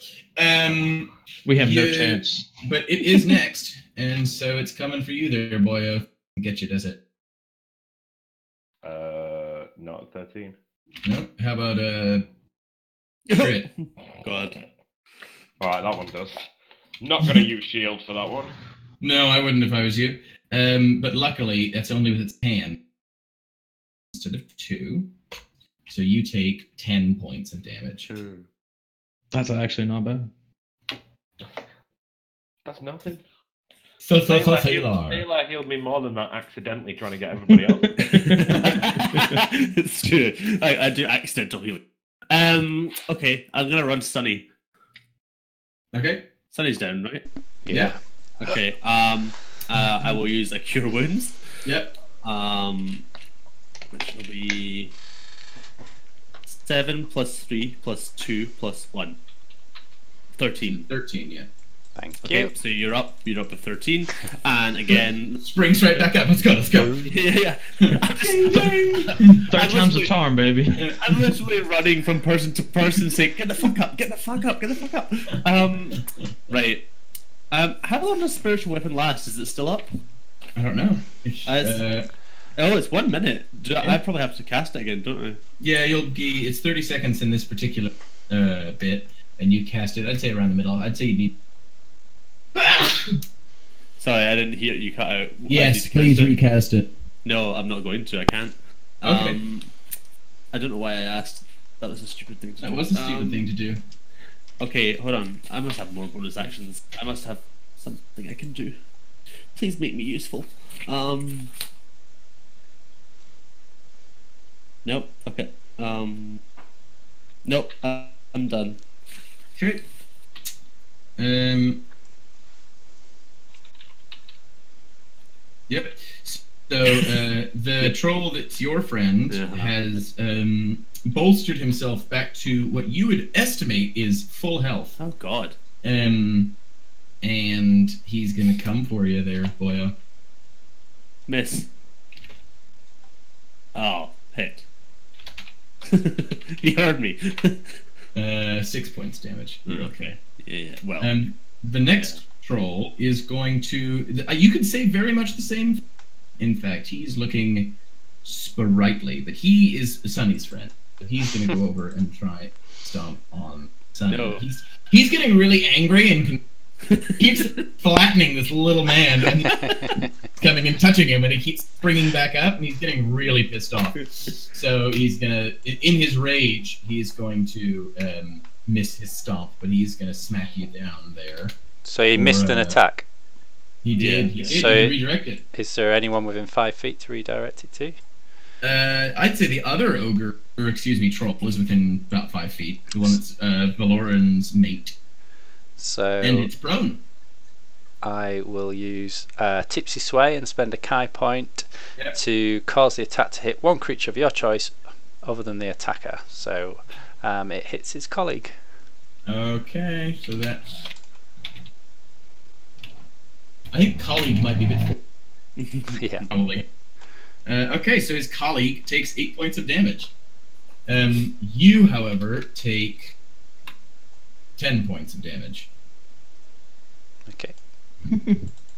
We have no Yeah. chance. But it is next, and so it's coming for you there, boyo. Get you, does it? Not 13. Nope. How about crit? God. Alright, that one does. Not gonna use shield for that one. No, I wouldn't if I was you. But luckily, that's only with its hand instead of 2. So you take 10 points of damage. That's actually not bad. That's nothing. Failure. Taylor healed me more than that accidentally trying to get everybody else. It's true. I do accidental healing. Okay, I'm gonna run Sunny. Okay. Sunny's down, right? Yeah. Okay. I will use a cure wounds. Yep. Which will be 7 plus 3 plus 2 plus 1. 13. 13, yeah. Thank Okay, you. so you're up to 13. And again, Springs right back up. Let's go. yeah. Third time's a charm, baby. I'm literally running from person to person saying, get the fuck up, get the fuck up, get the fuck up. Right. How long does spiritual weapon last? Is it still up? I don't know. It's 1 minute. I probably have to cast it again, don't I? Yeah, it's 30 seconds in this particular bit, and you cast it, I'd say around the middle. I'd say you need... Sorry, I didn't hear you cut out. I need Yes, to please cast it. recast it. No, I'm not going to. I can't. Okay. I don't know why I asked. That was a stupid thing to do. That was a stupid thing to do. Okay, hold on. I must have more bonus actions. I must have something I can do. Please make me useful. Nope. Okay. Nope. I'm done. Okay. Yep. So the troll that's your friend has bolstered himself back to what you would estimate is full health. Oh God. And he's gonna come for you there, boyo. Miss. Oh, hit. He heard me. 6 points damage. Okay. Yeah. Well. The next troll is going to. You could say very much the same. In fact, he's looking sprightly, but he is Sunny's friend. He's going to go over and try stomp on Sunny. No. He's getting really angry and keeps flattening this little man, and he's coming and touching him, and he keeps springing back up, and he's getting really pissed off. So he's gonna, in his rage, he's going to miss his stomp, but he's gonna smack you down there. So he missed an attack. He did. Yeah. He So- did. He redirected. Is there anyone within 5 feet to redirect it to? I'd say the other ogre, or excuse me, troll, is within about 5 feet. The one that's Valoran's mate, So and it's prone. I will use Tipsy Sway and spend a Kai point Yep. to cause the attack to hit one creature of your choice other than the attacker. So it hits his colleague. Okay, so that. I think colleague might be a bit Yeah. probably. Okay, so his colleague takes 8 points of damage. You, however, take 10 points of damage. Okay.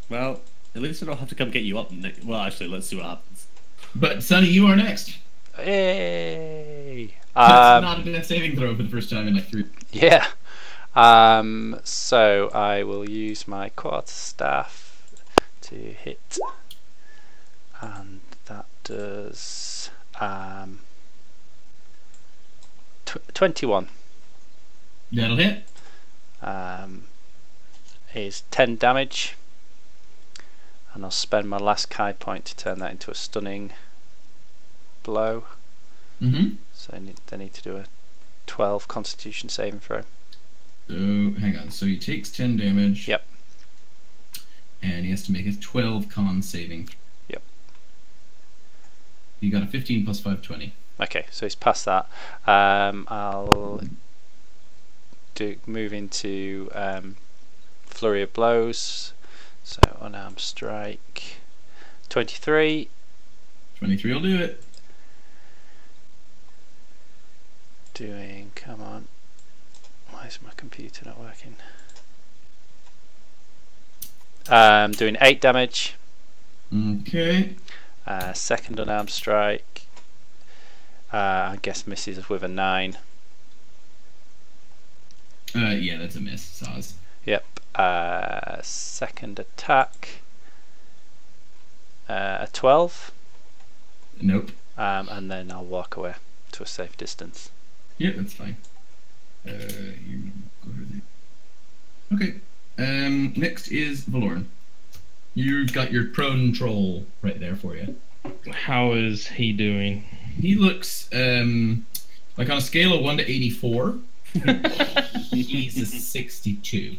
Well, at least I don't have to come get you up. Well, actually, let's see what happens. But Sonny, you are next. Hey. That's not a death saving throw for the first time in like 3. Yeah. So I will use my quarterstaff to hit, and that does 21. That'll hit. Is 10 damage, and I'll spend my last Kai point to turn that into a stunning blow. Mm-hmm. So they need to do a 12 Constitution saving throw. So, hang on. So he takes 10 damage. Yep. And he has to make a 12 con saving. Yep. You got a 15 plus 5, 20. Okay, so he's past that. I'll move into flurry of blows. So unarmed strike. 23. 23 will do it. Come on. Why is my computer not working? Doing 8 damage. Okay. Second unarmed strike. I guess misses with a 9. Yeah, that's a miss, Saz. Yep. Second attack. A 12. Nope. And then I'll walk away to a safe distance. Yeah, that's fine. You go over there. Okay. Next is Valoran. You've got your prone troll right there for you. How is he doing? He looks like on a scale of 1 to 84. He's a 62.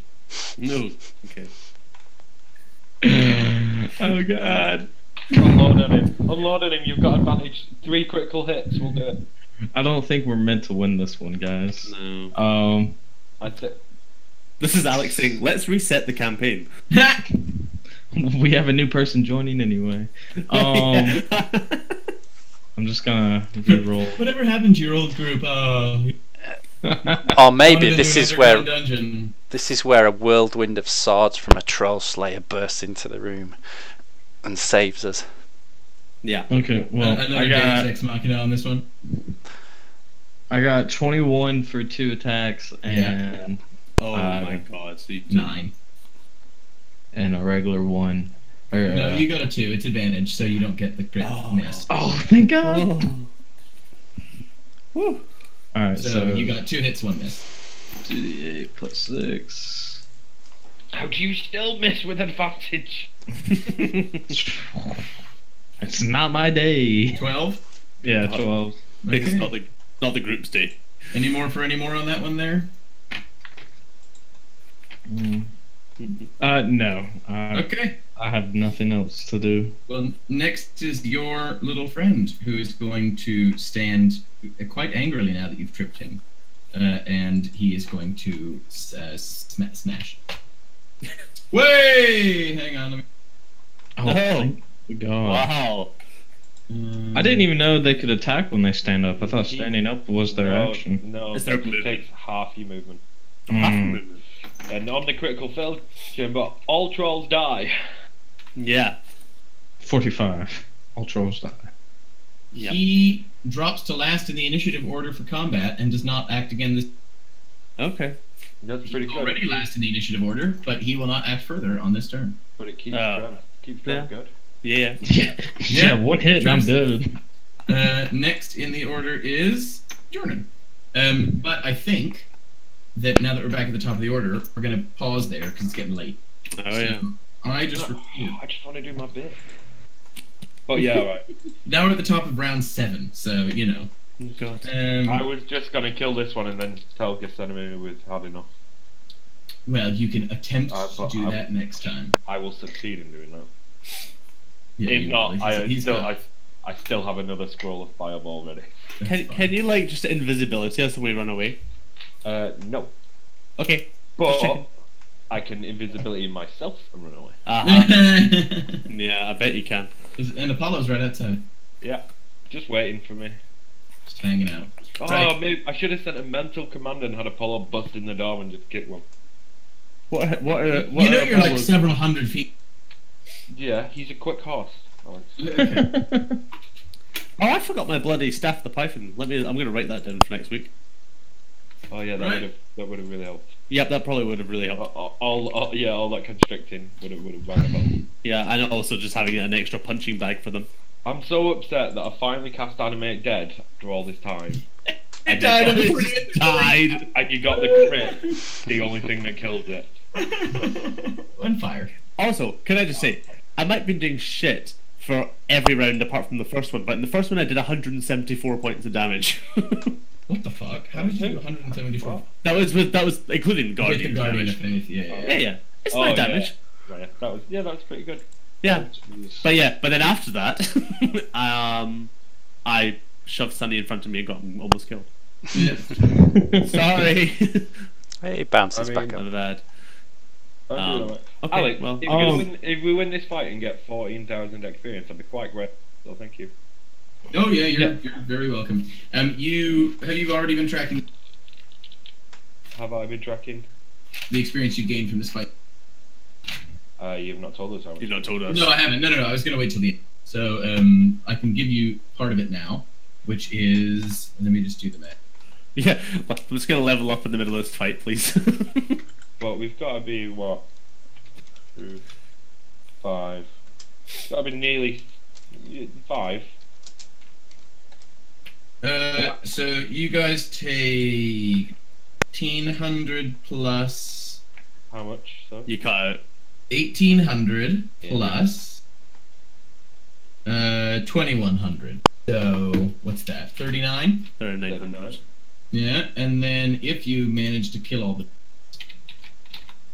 No. Okay. Oh god. Unload on him. Unload on him. You've got advantage. 3 critical hits. We'll do it. I don't think we're meant to win this one, guys. No. That's it. This is Alex saying, let's reset the campaign. We have a new person joining anyway. I'm just gonna re-roll. Whatever happened to your old group? Or maybe Wanted this to do is an where underground dungeon. this is where a whirlwind of swords from a troll slayer bursts into the room and saves us. Yeah. Okay, well, Another I Deus got Ex Machina on this one. 21 for 2 attacks and Oh my god. So you 9. a regular 1. No, you got a 2. It's advantage, so you don't get the crit miss. Oh, thank God! Woo. All right, So so you got 2 hits, 1 miss. 2d8 plus 6. How do you still miss with advantage? It's not my day. 12. Yeah, 12. It's Okay. not the group's day. Any more for any more on that one there? No. Okay. I have nothing else to do. Well, next is your little friend, who is going to stand quite angrily now that you've tripped him, and he is going to smash. Way! Hang on. Let me... Oh, thank God. Wow. I didn't even know they could attack when they stand up. I thought standing up was their action. No, It's their it movement. takes half your movement. Half movement. And on the critical fail chamber, all trolls die. Yeah. 45. All trolls die. Yep. He drops to last in the initiative order for combat and does not act again this. Okay. That's pretty He's good. already last in the initiative order, but he will not act further on this turn. But it keeps Oh. Trev good. Yeah. Yeah, one hit and I'm good. Next in the order is Jordan. But I think that now that we're back at the top of the order, we're going to pause there because it's getting late. Oh yeah. I just repeated. I just want to do my bit. But yeah, alright. Now we're at the top of round 7, so you know. Oh, God. I was just gonna kill this one and then tell Gethsemane we've had enough. Well, you can attempt to but do that next time. I will succeed in doing that. Yeah, If you not, will. He's got- I still have another scroll of fireball ready. Can you like just invisibility as we run away? No. Okay. But Just checking. I can invisibility myself and run away. Yeah, I bet you can. And Apollo's right outside, Yeah. Just waiting for me. just hanging out. Oh, Right. maybe I should have sent a mental command and had Apollo bust in the door and just kick one. What You know you're like several hundred feet. Yeah, he's a quick horse. Alex. Oh, I forgot my bloody staff of the Python. I'm gonna write that down for next week. Oh yeah, Right. that would have really helped. Yep, that probably would have really helped. All that constricting would have rang a bell. Yeah, and also just having an extra punching bag for them. I'm so upset that I finally cast Animate Dead after all this time. It died. And you got the crit, the only thing that kills it. On fire. Also, can I just say, I might have been doing shit for every round apart from the first one, but in the first one I did 174 points of damage. What the fuck? How did you do 174? that was including With Guardian the Guardian of damage. Faith, yeah. Yeah. It's Oh, my yeah. damage. Right, that was pretty good. Yeah. But then after that, I shoved Sunny in front of me and got him almost killed. Yeah. Sorry. It bounces I mean, back up. My bad. I'm doing alright. Okay, Alex, well, if we win this fight and get 14,000 experience, I'd be quite grateful. So thank you. Oh yeah, you're very welcome. Have you already been tracking Have I been tracking? the experience you gained from this fight? You've not told us how much. You've not told us. No, I haven't. No. I was gonna wait till the end. So I can give you part of it now, which is let me just do the math. Yeah, I'm just gonna level up in the middle of this fight, please. Well, we've got to be what? 2, 5. Got to be nearly 5. So you guys take 1,800 plus How much? So? You cut out. 1,800 Yeah. plus 2,100. So what's that? 39. They're 900. Yeah, and then if you manage to kill all the,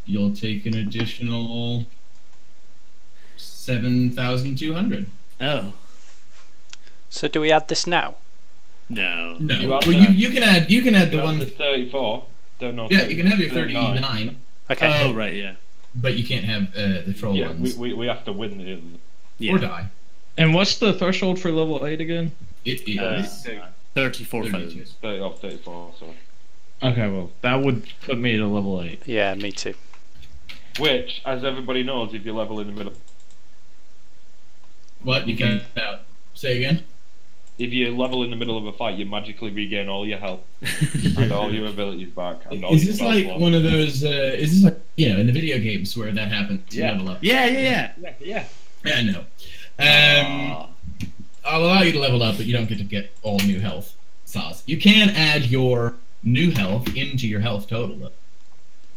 you'll take an additional 7,200. Oh. So do we add this now? No. No, You well, add you can add the The one. 34. Don't know. Yeah, you can have your 39. 39, Okay. Oh, right, yeah. but you can't have the troll Yeah, ones we have to win the. Yeah. or die. And what's the threshold for level 8 again? It is 34,000. 34, sorry. Okay, well, that would put me to level 8. Yeah, me too. Which, as everybody knows, if you level in the middle, What you can out? Say again. if you level in the middle of a fight, you magically regain all your health and all your abilities back. And all Is your this spell like slots. one of those? Is this like in the video games where that happens? You Yeah. level up. Yeah. Yeah. Yeah, no. Aw. I'll allow you to level up, but you don't get to get all new health. Sauce. You can add your new health into your health total. Though.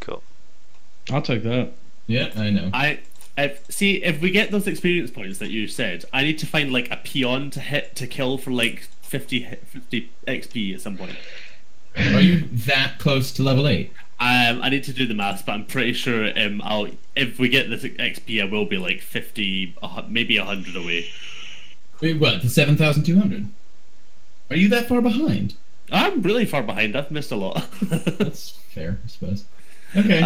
Cool. I'll take that. Yeah, I know. If we get those experience points that you said, I need to find like a peon to kill for like 50 XP at some point. Are you that close to level 8? I need to do the maths, but I'm pretty sure if we get this XP, I will be like 50, maybe 100 away. Wait, what? The 7,200? Are you that far behind? I'm really far behind. I've missed a lot. That's fair, I suppose. Okay.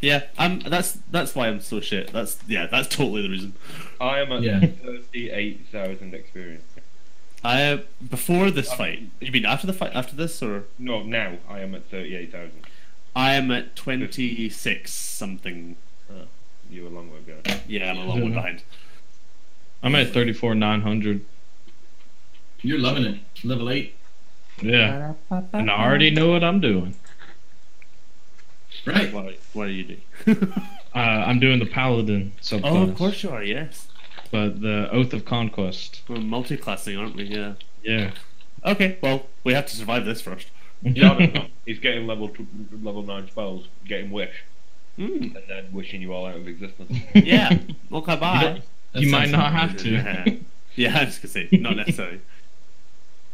Yeah. That's why I'm so shit. That's totally the reason. I am at Yeah. 38,000 experience. Before this fight, you mean after the fight? After this, or No, now I am at 38,000. I am at 26 something. You were a long way ago. Yeah, I'm a long way behind. I'm at 34,900. You're loving it. Level 8. Yeah. And I already know what I'm doing. Right. What are you doing? I'm doing the paladin subclass. Oh, of course you are. Yes. But the Oath of Conquest. We're multi-classing, aren't we? Yeah. Yeah. Okay. Well, we have to survive this first. Yeah, I don't know. He's getting level 9 spells, getting wish, Mm. and then wishing you all out of existence. Yeah. Okay. Bye. You might not have to. Yeah, I was gonna say not necessarily.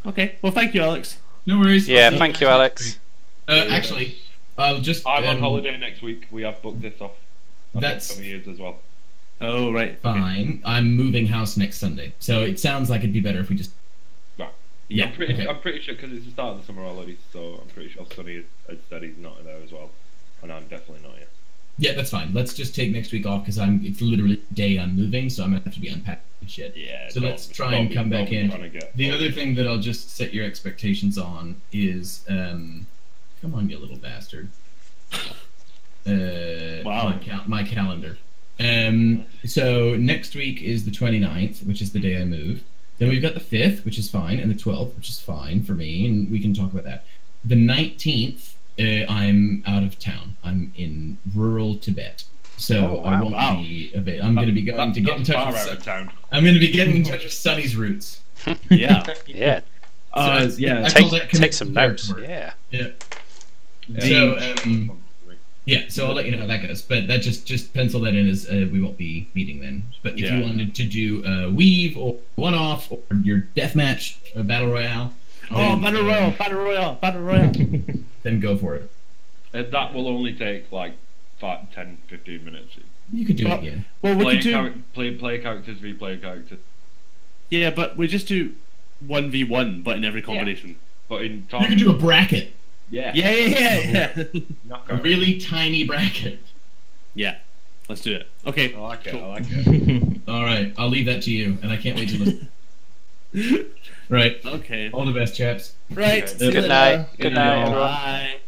Okay. Well, thank you, Alex. No worries. Yeah, I'll see thank you, guys Alex. next week. Actually, I'll just. I'm on holiday next week. We have booked this off. That's some years as well. Oh right. fine. I'm moving house next Sunday, so it sounds like it'd be better if we just. Right. Yeah. I'm pretty sure because it's the start of the summer already, so I'm pretty sure Sonny had said he's not there as well, and I'm definitely not here. Yeah, that's fine. Let's just take next week off because it's literally the day I'm moving, so I'm gonna have to be unpacking and shit. Yeah. So let's try and come back in. The other thing. thing that I'll just set your expectations on is, come on, you little bastard. Wow. My calendar. So next week is the 29th, which is the day I move. Then we've got the 5th, which is fine, and the 12th, which is fine for me, and we can talk about that. The 19th, I'm out of town. I'm in rural Tibet. So I won't be I'm going to be going to get in touch with I'm going to be getting in touch with Sonny's roots. Yeah. Yeah. Yeah. Take some notes. Yeah. Yeah. So so I'll let you know how that goes. But that just pencil that in as we won't be meeting then. But if you wanted to do a weave or one-off or your deathmatch, a battle royale. Oh, battle royale. Then go for it. That will only take like 5, 10, 15 minutes. You could do it again. Well, we could do. Play characters, replay characters. Yeah, but we just do 1v1, but in every combination. But in You could do a bracket. Yeah. Yeah. A really tiny bracket. Yeah. Let's do it. Okay. I like it. Cool. I like it. All right, I'll leave that to you, and I can't wait to listen. Right. Okay. All the best, chaps. Right. Okay. See you Good later. night. Good night, everyone. Bye.